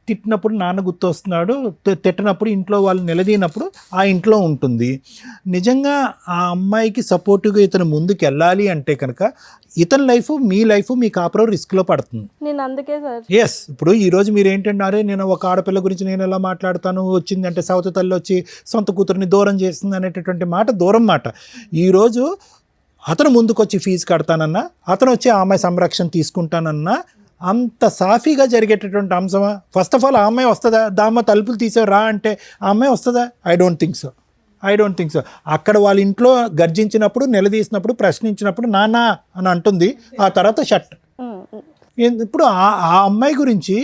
తిట్టినప్పుడు నాన్న గుర్తు వస్తున్నాడు, తిట్టినప్పుడు ఇంట్లో వాళ్ళు నిలదీనప్పుడు ఆ ఇంట్లో ఉంటుంది. నిజంగా ఆ అమ్మాయికి సపోర్టివ్గా ఇతను ముందుకు వెళ్ళాలి అంటే కనుక ఇతని లైఫ్ మీ లైఫ్ మీ కాపురం రిస్క్లో పడుతుంది. నేను అందుకే సార్ ఎస్, ఇప్పుడు ఈరోజు మీరు ఏంటంటే నేను ఒక ఆడపిల్ల గురించి నేను ఎలా మాట్లాడతాను, వచ్చింది అంటే సవతి తల్లి వచ్చి సొంత కూతురిని దూరం చేస్తుంది అనేటటువంటి మాట దూరం మాట. ఈరోజు అతను ముందుకొచ్చి ఫీజు కడతానన్నా, అతను వచ్చి ఆ అమ్మాయి సంరక్షణ తీసుకుంటానన్నా అంత సాఫీగా జరిగేటటువంటి అంశమా? ఫస్ట్ ఆఫ్ ఆల్ ఆ అమ్మాయి వస్తుందా? దామ్మ తలుపులు తీసే రా అంటే ఆ అమ్మాయి వస్తుందా? I don't think so. అక్కడ వాళ్ళ ఇంట్లో గర్జించినప్పుడు, నిలదీసినప్పుడు, ప్రశ్నించినప్పుడు నానా అని అంటుంది, ఆ తర్వాత షట్. ఇప్పుడు ఆ అమ్మాయి గురించి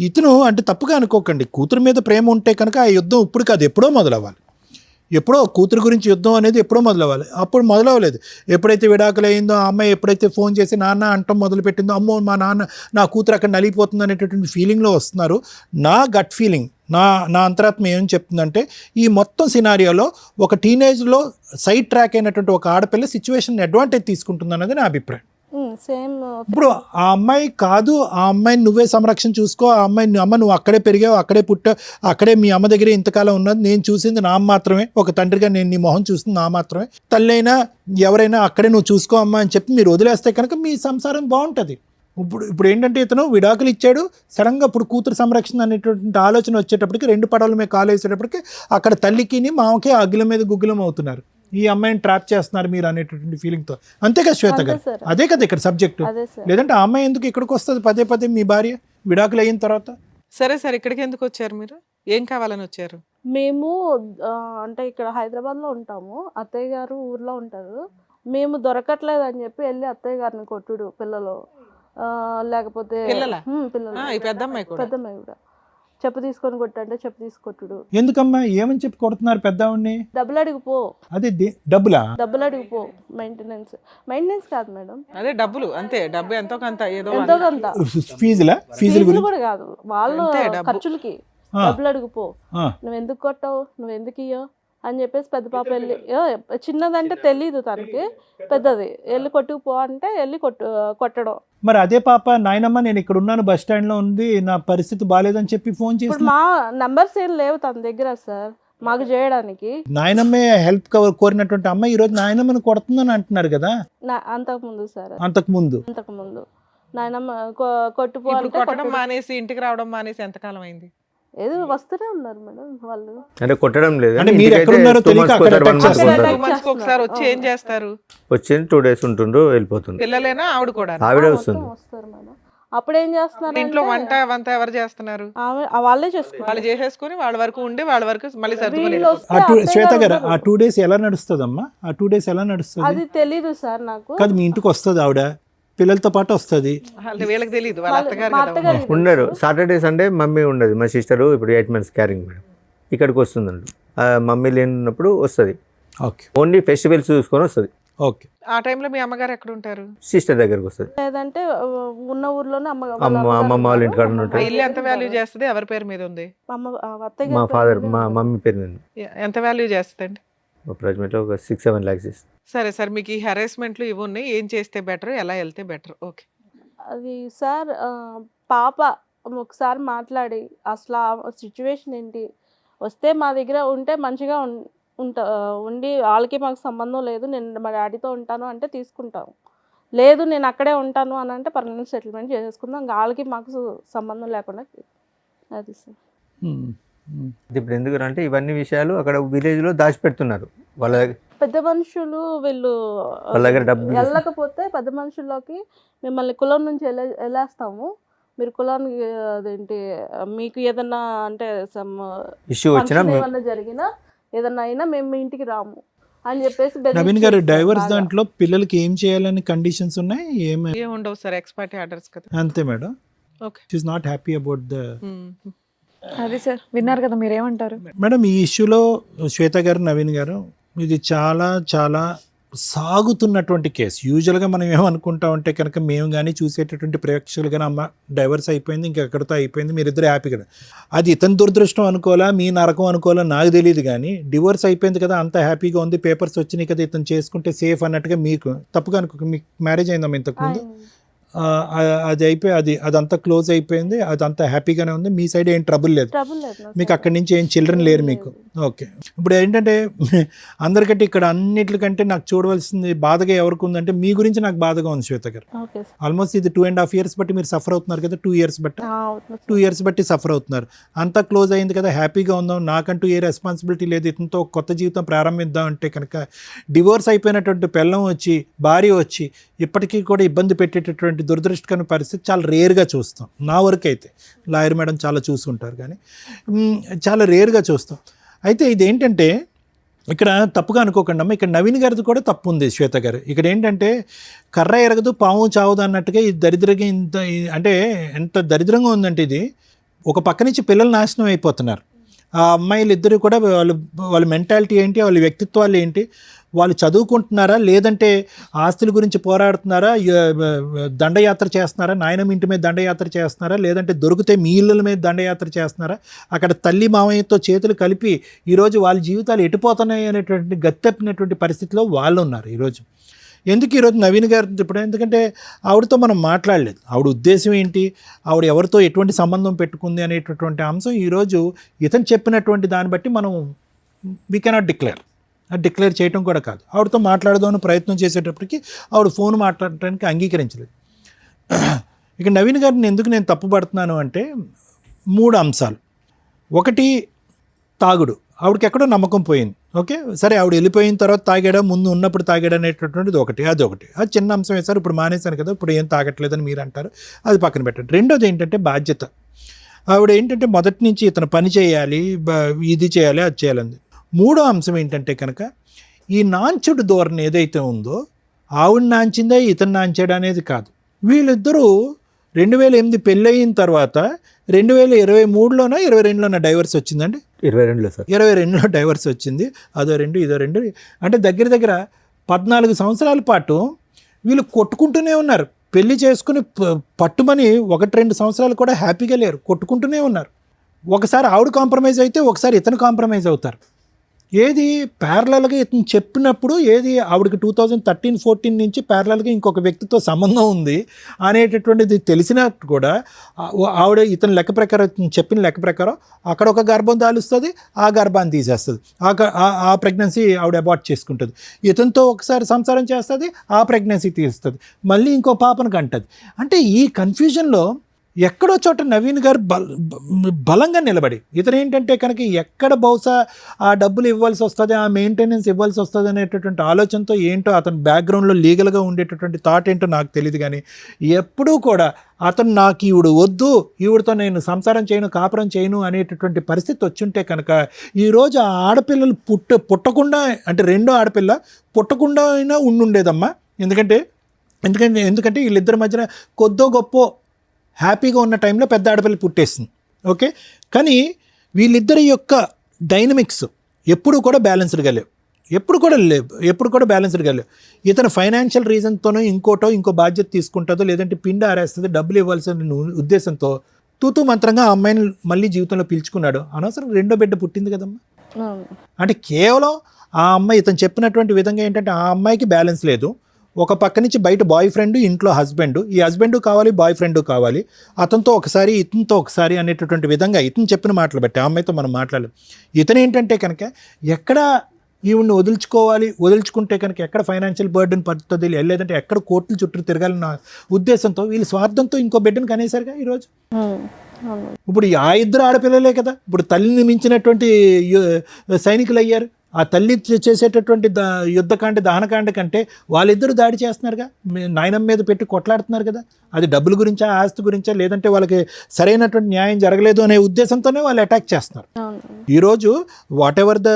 ఇతను అంటే తప్పుగా అనుకోకండి, కూతురు మీద ప్రేమ ఉంటే కనుక ఆ యుద్ధం ఇప్పుడు కాదు ఎప్పుడో మొదలవ్వాలి. ఎప్పుడో కూతురు గురించి యుద్ధం అనేది ఎప్పుడో మొదలవ్వాలి, అప్పుడు మొదలవ్వలేదు. ఎప్పుడైతే విడాకులు అయిందో ఆ అమ్మాయి ఎప్పుడైతే ఫోన్ చేసి నాన్న అంటం మొదలుపెట్టిందో, అమ్మో మా నాన్న నా కూతురు అక్కడ నలిగిపోతుంది అనేటటువంటి ఫీలింగ్లో వస్తున్నారు. నా గట్ ఫీలింగ్, నా అంతరాత్మ ఏం చెప్తుందంటే ఈ మొత్తం సినారియోలో ఒక టీనేజ్లో సైడ్ ట్రాక్ అయినటువంటి ఒక ఆడపిల్ల సిచ్యువేషన్ అడ్వాంటేజ్ తీసుకుంటుంది అన్నది నా అభిప్రాయం. సేమ్ ఇప్పుడు ఆ అమ్మాయి కాదు, ఆ అమ్మాయిని నువ్వే సంరక్షణ చూసుకో, ఆ అమ్మాయిని అమ్మ నువ్వు అక్కడే పెరిగావు, అక్కడే పుట్టావు, అక్కడే మీ అమ్మ దగ్గరే ఇంతకాలం ఉన్నది, నేను చూసింది నా మాత్రమే, ఒక తండ్రిగా నేను నీ మొహం చూసింది నా మాత్రమే, తల్లి అయినా ఎవరైనా అక్కడే నువ్వు చూసుకో అమ్మా అని చెప్పి మీరు వదిలేస్తే కనుక మీ సంసారం బాగుంటుంది. ఇప్పుడు ఏంటంటే ఇతను విడాకులు ఇచ్చాడు, సడన్గా ఇప్పుడు కూతురు సంరక్షణ అనేటువంటి ఆలోచన వచ్చేటప్పటికి 2 పడవల మీద కాలు వేసేటప్పటికి అక్కడ తల్లికి మామకే అగ్గుల మీద గుగ్గులం అవుతున్నారు, ఈ అమ్మాయిని ట్రాప్ చేస్తున్నారు మీరు అనేటటువంటి ఫీలింగ్తో. అంతే కదా శ్వేత గారు, అదే కదా ఇక్కడ సబ్జెక్టు. లేదంటే ఆ అమ్మాయి ఎందుకు ఇక్కడికి వస్తుంది పదే మీ భార్య విడాకులు అయిన తర్వాత? సరే సార్, ఇక్కడికి ఎందుకు వచ్చారు మీరు? ఏం కావాలని వచ్చారు? మేము అంటే ఇక్కడ హైదరాబాద్లో ఉంటాము, అత్తయ్య గారు ఊర్లో ఉంటారు. మేము దొరకట్లేదు అని చెప్పి వెళ్ళి అత్తయ్య గారిని కొట్టుడు, పిల్లలు లేకపోతే పెద్దమ్మాయి కూడా చెప్పు తీసుకొని కొట్టంటే చెప్పు తీసుకొట్టుడు. ఎందుకమ్మా ఏమని చెప్పి కొడుతున్నారు పెద్దవాడిని? డబ్బులు అడిగిపో. అదే డబ్బులు అడిగిపో. మెయింటెనెన్స్ కాదు మేడం, అదే డబ్బులు అంతే. డబ్బు ఎంతో కొంత ఫీజులు కూడా కాదు, వాళ్ళు ఖర్చులకి డబ్బులు అడిగిపో. నువ్వు ఎందుకు కొట్టావు, నువ్వు ఎందుకు ఇయ్యో అని చెప్పేసి పెద్ద పాప వెళ్ళి, చిన్నదంటే తెలీదు తనకి, పెద్దది వెళ్ళి కొట్టుకుపో అంటే వెళ్ళి కొట్టడం. మరి అదే పాప నాయనమ్మ నేను ఇక్కడ ఉన్నాను, బస్ స్టాండ్ లో ఉంది, నా పరిస్థితి బాగాలేదని చెప్పి ఫోన్ చేసి, ఇప్పుడు మా నంబర్స్ ఏం లేవు తన దగ్గర సార్ మాకు చేయడానికి. నాయనమ్మే హెల్ప్ కోరినటువంటి అమ్మ ఈ రోజు నాయనమ్మని కొడుతుందని అంటున్నారు కదా. అంతకుముందు సార్ అంతకుముందు నాయనమ్మ కొట్టుపో అంటే కొట్టడం మానేసి ఇంటికి రావడం మానేసి ఎంతకాలం అయింది? ఏదో వస్తూనే ఉన్నారు మేడం వాళ్ళు. అంటే కొట్టడం లేదు, అంటే మీరు ఎక్కడ ఉన్నారో తెలియక అక్కడ attack చేస్తారు. ఒకసారి వచ్చి ఏం చేస్తారు? వచ్చింది 2 days ఉంటుండ్రు వెళ్ళిపోతుంది. పిల్లలేనా ఆవిడ కూడా? ఆవిడే వస్తుంది. వస్తారు మేడం. అప్పుడు ఏం చేస్తున్నారు ఇంట్లో వంట ఎవరు చేస్తున్నారు? వాళ్ళే చేసుకుంటారు. వాళ్ళు చేసేసుకుని వాళ్ళ వరకు ఉండి వాళ్ళ వరకు మళ్ళీ సర్దుకొని శ్వేత గారు ఆ 2 days ఎలా నడుస్తుందమ్మా? ఆ 2 days ఎలా నడుస్తుంది? అది తెలీదు సార్ నాకు. కాదు మీ ఇంటికి వస్తుంది ఆవిడ, పిల్లలతో పాటు వస్తుంది, వీళ్ళకి తెలియదు, వాళ్ళ అత్తగారు ఉండరు. సాటర్డే సండే మమ్మీ ఉండదు, మా సిస్టర్ ఇప్పుడు 8 months క్యారింగ్ మేడం, ఇక్కడికి వస్తుందండి. మమ్మీ లేనప్పుడు వస్తుంది, ఓకే ఓన్లీ ఫెస్టివల్స్ చూసుకొని వస్తుంది. ఓకే, ఆ టైంలో మీ అమ్మగారు ఎక్కడ ఉంటారు? సిస్టర్ దగ్గరకు వస్తుంది, లేదంటే ఉన్న ఊర్లోనే అమ్మమ్మ వాళ్ళ ఇంటికాడ ఉంటుంది. ఇల్లు ఎంత వాల్యూ చేస్తుంది? ఎవరి పేరు మీద ఉంది? మా ఫాదర్ మా మమ్మీ పేరు మీద. ఎంత వాల్యూ చేస్తుందండి? అప్రాక్సిమేట్లీ ఒక 6-7 lakhs. సరే సార్, మీకు ఈ హెరాస్మెంట్లు ఇవి ఉన్నాయి, ఏం చేస్తే బెటర్, ఎలా వెళ్తే బెటర్? ఓకే అది సార్ పాప ఒకసారి మాట్లాడి అసలు ఆ సిచ్యువేషన్ ఏంటి, వస్తే మా దగ్గర ఉంటే మంచిగా ఉండి వాళ్ళకి మాకు సంబంధం లేదు, నేను మా డాడీతో ఉంటాను అంటే తీసుకుంటాం, లేదు నేను అక్కడే ఉంటాను అని అంటే పర్మనెంట్ సెటిల్మెంట్ చేసేసుకుందాం, వాళ్ళకి మాకు సంబంధం లేకుండా. అది సార్ ఇప్పుడు ఎందుకంటే ఇవన్నీ విషయాలు అక్కడ విలేజ్లో దాచిపెడుతున్నారు. వాళ్ళ పెద్ద మనుషులు వీళ్ళు వాళ్ళ దగ్గర డబ్బులు వెళ్ళకపోతే పెద్ద మనుషుల్లోకి మిమ్మల్ని కులం నుంచి వెళ్ళేస్తాము, మీరు కులానికి అదేంటి మీకు ఏదన్నా అంటే ఇష్యూ వచ్చినా ఏమన్నా జరిగినా ఏదన్నా అయినా మేము మీ ఇంటికి రాము అని చెప్పేసి. నవీన్ గారు డైవర్స్ దాంట్లో పిల్లలకి ఏం చేయాలని కండిషన్స్ ఉన్నాయి? ఏం ఉండవు సార్, ఎక్స్పర్ట్ ఆర్డర్స్ కదా. అంతే madam. Okay, she is not happy about the. అది సార్ విన్నారు కదా, మీరేమంటారు మేడం? ఈ ఇష్యూలో శ్వేత గారు, నవీన్ గారు, ఇది చాలా చాలా సాగుతున్నటువంటి కేసు. యూజువల్గా మనం ఏమనుకుంటామంటే కనుక మేము కానీ చూసేటటువంటి ప్రేక్షకులు కానీ అమ్మ డైవర్స్ అయిపోయింది ఇంకెక్కడితో అయిపోయింది మీరిద్దరు హ్యాపీగా, అది ఇతని దురదృష్టం అనుకోవాలా మీ నరకం అనుకోవాలా నాకు తెలియదు, కానీ డివోర్స్ అయిపోయింది కదా అంత హ్యాపీగా ఉంది పేపర్స్ వచ్చినాయి కదా ఇతను చేసుకుంటే సేఫ్ అన్నట్టుగా మీకు తప్పుగా అనుకో. మీకు మ్యారేజ్ అయిందమ్మా ఇంతకుముందు? అది అయిపోయి అదంతా క్లోజ్ అయిపోయింది, అదంతా హ్యాపీగానే ఉంది, మీ సైడ్ ఏం ట్రబుల్ లేదు, మీకు అక్కడి నుంచి ఏం చిల్డ్రన్ లేరు మీకు. ఓకే, ఇప్పుడు ఏంటంటే అందరికంటే ఇక్కడ అన్నిటికంటే నాకు చూడవలసింది బాధగా ఎవరికి ఉందంటే మీ గురించి నాకు బాధగా ఉంది శ్వేత గారు. ఆల్మోస్ట్ ఇది 2.5 years బట్టి మీరు సఫర్ అవుతున్నారు కదా, 2 years బట్టి 2 years బట్టి సఫర్ అవుతున్నారు. అంతా క్లోజ్ అయింది కదా హ్యాపీగా ఉందాం, నాకంటూ ఏ రెస్పాన్సిబిలిటీ లేదు, ఇతనితో కొత్త జీవితం ప్రారంభిద్దాం అంటే కనుక డివోర్స్ అయిపోయినటువంటి పెళ్ళం వచ్చి భార్య వచ్చి ఇప్పటికీ కూడా ఇబ్బంది పెట్టేటటువంటి దురదృష్టకరమైన పరిస్థితి చాలా రేర్గా చూస్తాం. నా వరకు అయితే లాయర్ మేడం చాలా చూస్తుంటారు కానీ చాలా రేర్గా చూస్తాం. అయితే ఇదేంటంటే ఇక్కడ తప్పుగా అనుకోకండి అమ్మ, ఇక్కడ నవీన్ గారిది కూడా తప్పు ఉంది శ్వేత గారు. ఇక్కడ ఏంటంటే కర్ర ఎరగదు పాము చావదు అన్నట్టుగా ఈ దరిద్రంగా అంటే ఎంత దరిద్రంగా ఉందంటే ఇది ఒక పక్క నుంచి పిల్లలు నాశనం అయిపోతున్నారు. ఆ అమ్మాయిలు ఇద్దరు కూడా వాళ్ళ మెంటాలిటీ ఏంటి, వాళ్ళ వ్యక్తిత్వాలు ఏంటి, వాళ్ళు చదువుకుంటున్నారా లేదంటే ఆస్తుల గురించి పోరాడుతున్నారా, దండయాత్ర చేస్తున్నారా, నాయనమ్మ ఇంటి మీద దండయాత్ర చేస్తున్నారా, లేదంటే దొరికితే మీ ఇళ్ళ మీద దండయాత్ర చేస్తున్నారా, అక్కడ తల్లి మామయ్యతో చేతులు కలిపి ఈరోజు వాళ్ళ జీవితాలు ఎటుపోతున్నాయి అనేటువంటి గత్తెప్పినటువంటి పరిస్థితిలో వాళ్ళు ఉన్నారు ఈరోజు. ఎందుకు ఈరోజు నవీన్ గారు ఇప్పుడు ఎందుకంటే ఆవిడతో మనం మాట్లాడలేదు, ఆవిడ ఉద్దేశం ఏంటి, ఆవిడ ఎవరితో ఎటువంటి సంబంధం పెట్టుకుంది అనేటటువంటి అంశం ఈరోజు ఇతను చెప్పినటువంటి దాన్ని బట్టి మనం వీ కెనాట్ డిక్లేర్ చేయటం కూడా కాదు. ఆవిడతో మాట్లాడదామని ప్రయత్నం చేసేటప్పటికి ఆవిడ ఫోన్ మాట్లాడటానికి అంగీకరించలేదు. ఇక నవీన్ గారిని ఎందుకు నేను తప్పుపడుతున్నాను అంటే 3 అంశాలు. ఒకటి తాగుడు, ఆవిడకి ఎక్కడో నమ్మకం పోయింది. ఓకే సరే, ఆవిడ వెళ్ళిపోయిన తర్వాత తాగాడా ముందు ఉన్నప్పుడు తాగాడా అనేటటువంటిది ఒకటి, అదొకటి. అది చిన్న అంశం వేశారు, ఇప్పుడు మానేశాను కదా ఇప్పుడు ఏం తాగట్లేదని మీరు అంటారు, అది పక్కన పెట్టండి. రెండోది ఏంటంటే బాధ్యత. ఆవిడ ఏంటంటే మొదటి నుంచి ఇతను పని చేయాలి, ఇది చేయాలి, అది చేయాలంది. మూడో అంశం ఏంటంటే కనుక ఈ నాంచుడు ధోరణి ఏదైతే ఉందో ఆవిడ నాంచిందా ఇతను నాంచాడు అనేది కాదు. వీళ్ళిద్దరూ 2008 పెళ్ళయిన తర్వాత 2023లోనో 22లోనో డైవర్స్ వచ్చిందండి. 22లో సార్, 22లో డైవర్స్ వచ్చింది. అదో 2 ఇదో 2 అంటే దగ్గర 14 సంవత్సరాల పాటు వీళ్ళు కొట్టుకుంటూనే ఉన్నారు. పెళ్లి చేసుకుని పట్టుమని 1-2 సంవత్సరాలు కూడా హ్యాపీగా లేరు, కొట్టుకుంటూనే ఉన్నారు. ఒకసారి ఆవిడ కాంప్రమైజ్ అయితే ఒకసారి ఇతను కాంప్రమైజ్ అవుతారు. ఏది ప్యారలల్గా ఇతను చెప్పినప్పుడు ఏది ఆవిడకి 2013-14 నుంచి ప్యారలల్గా ఇంకొక వ్యక్తితో సంబంధం ఉంది అనేటటువంటిది తెలిసినట్టు కూడా ఆవిడ ఇతను లెక్క ప్రకారం చెప్పిన లెక్క ప్రకారం అక్కడ ఒక గర్భం దాలుస్తుంది, ఆ గర్భాన్ని తీసేస్తుంది, ఆ ప్రెగ్నెన్సీ ఆవిడ అబార్ట్ చేసుకుంటుంది. ఇతనితో ఒకసారి సంసారం చేస్తుంది, ఆ ప్రెగ్నెన్సీ తీస్తుంది, మళ్ళీ ఇంకో పాపను కంటుంది. అంటే ఈ కన్ఫ్యూజన్లో ఎక్కడో చోట నవీన్ గారు బలంగా నిలబడి ఇతను ఏంటంటే కనుక ఎక్కడ బహుశా ఆ డబ్బులు ఇవ్వాల్సి వస్తుంది, ఆ మెయింటెనెన్స్ ఇవ్వాల్సి వస్తుంది అనేటటువంటి ఆలోచనతో ఏంటో అతని బ్యాక్గ్రౌండ్లో లీగల్గా ఉండేటటువంటి థాట్ ఏంటో నాకు తెలియదు, కానీ ఎప్పుడూ కూడా అతను నాకు ఈవిడ వద్దు, ఈవిడతో నేను సంసారం చేయను, కాపురం చేయను అనేటటువంటి పరిస్థితి వచ్చుంటే కనుక ఈరోజు ఆ ఆడపిల్లలు పుట్టకుండా అంటే రెండో ఆడపిల్ల పుట్టకుండా అయినా ఉండుండేదమ్మా. ఎందుకంటే వీళ్ళిద్దరి మధ్యన కొద్దో గొప్ప హ్యాపీగా ఉన్న టైంలో పెద్ద ఆడపిల్ల పుట్టేస్తుంది. ఓకే, కానీ వీళ్ళిద్దరి యొక్క డైనమిక్స్ ఎప్పుడు కూడా బ్యాలెన్స్డ్గా లేవు, ఎప్పుడు కూడా బ్యాలెన్స్డ్గా లేవు. ఇతను ఫైనాన్షియల్ రీజన్తోనో ఇంకో బాధ్యత తీసుకుంటుందో లేదంటే పిండి ఆరేస్తుంది డబ్బులు ఇవ్వాల్సిన ఉద్దేశంతో తూతూ మంత్రంగా ఆ అమ్మాయిని మళ్ళీ జీవితంలో పిలుచుకున్నాడు. అనవసరం రెండో బిడ్డ పుట్టింది కదమ్మా. అంటే కేవలం ఆ అమ్మాయి ఇతను చెప్పినటువంటి విధంగా ఏంటంటే ఆ అమ్మాయికి బ్యాలెన్స్ లేదు. ఒక పక్క నుంచి బయట బాయ్ ఫ్రెండ్, ఇంట్లో హస్బెండ్, ఈ హస్బెండ్ కావాలి, బాయ్ ఫ్రెండ్ కావాలి, అతనితో ఒకసారి ఇతనితో ఒకసారి అనేటటువంటి విధంగా ఇతను చెప్పిన మాటలు బట్టి ఆ అమ్మాయితో మనం మాట్లాడలేం. ఇతను ఏంటంటే కనుక ఎక్కడ ఈవిడ్ని వదులుచుకుంటే కనుక ఎక్కడ ఫైనాన్షియల్ బర్డెన్ పడుతుంది, లేదంటే ఎక్కడ కోర్టుల చుట్టూ తిరగాలన్న ఉద్దేశంతో వీళ్ళు స్వార్థంతో ఇంకో బిడ్డను కనేసరిగా ఈరోజు. ఇప్పుడు ఆ ఇద్దరు ఆడపిల్లలే కదా ఇప్పుడు తల్లిని మించినటువంటి సైనికులు అయ్యారు. ఆ తల్లి చేసేటటువంటి యుద్ధకాండ దహనకాండ కంటే వాళ్ళిద్దరూ దాడి చేస్తున్నారుగా, నాయనమ్మ మీద పెట్టి కొట్లాడుతున్నారు కదా. అది డబ్బుల గురించా, ఆస్తి గురించా, లేదంటే వాళ్ళకి సరైనటువంటి న్యాయం జరగలేదు అనే ఉద్దేశంతోనే వాళ్ళు అటాక్ చేస్తున్నారు. అవును. ఈరోజు వాట్ ఎవర్ ద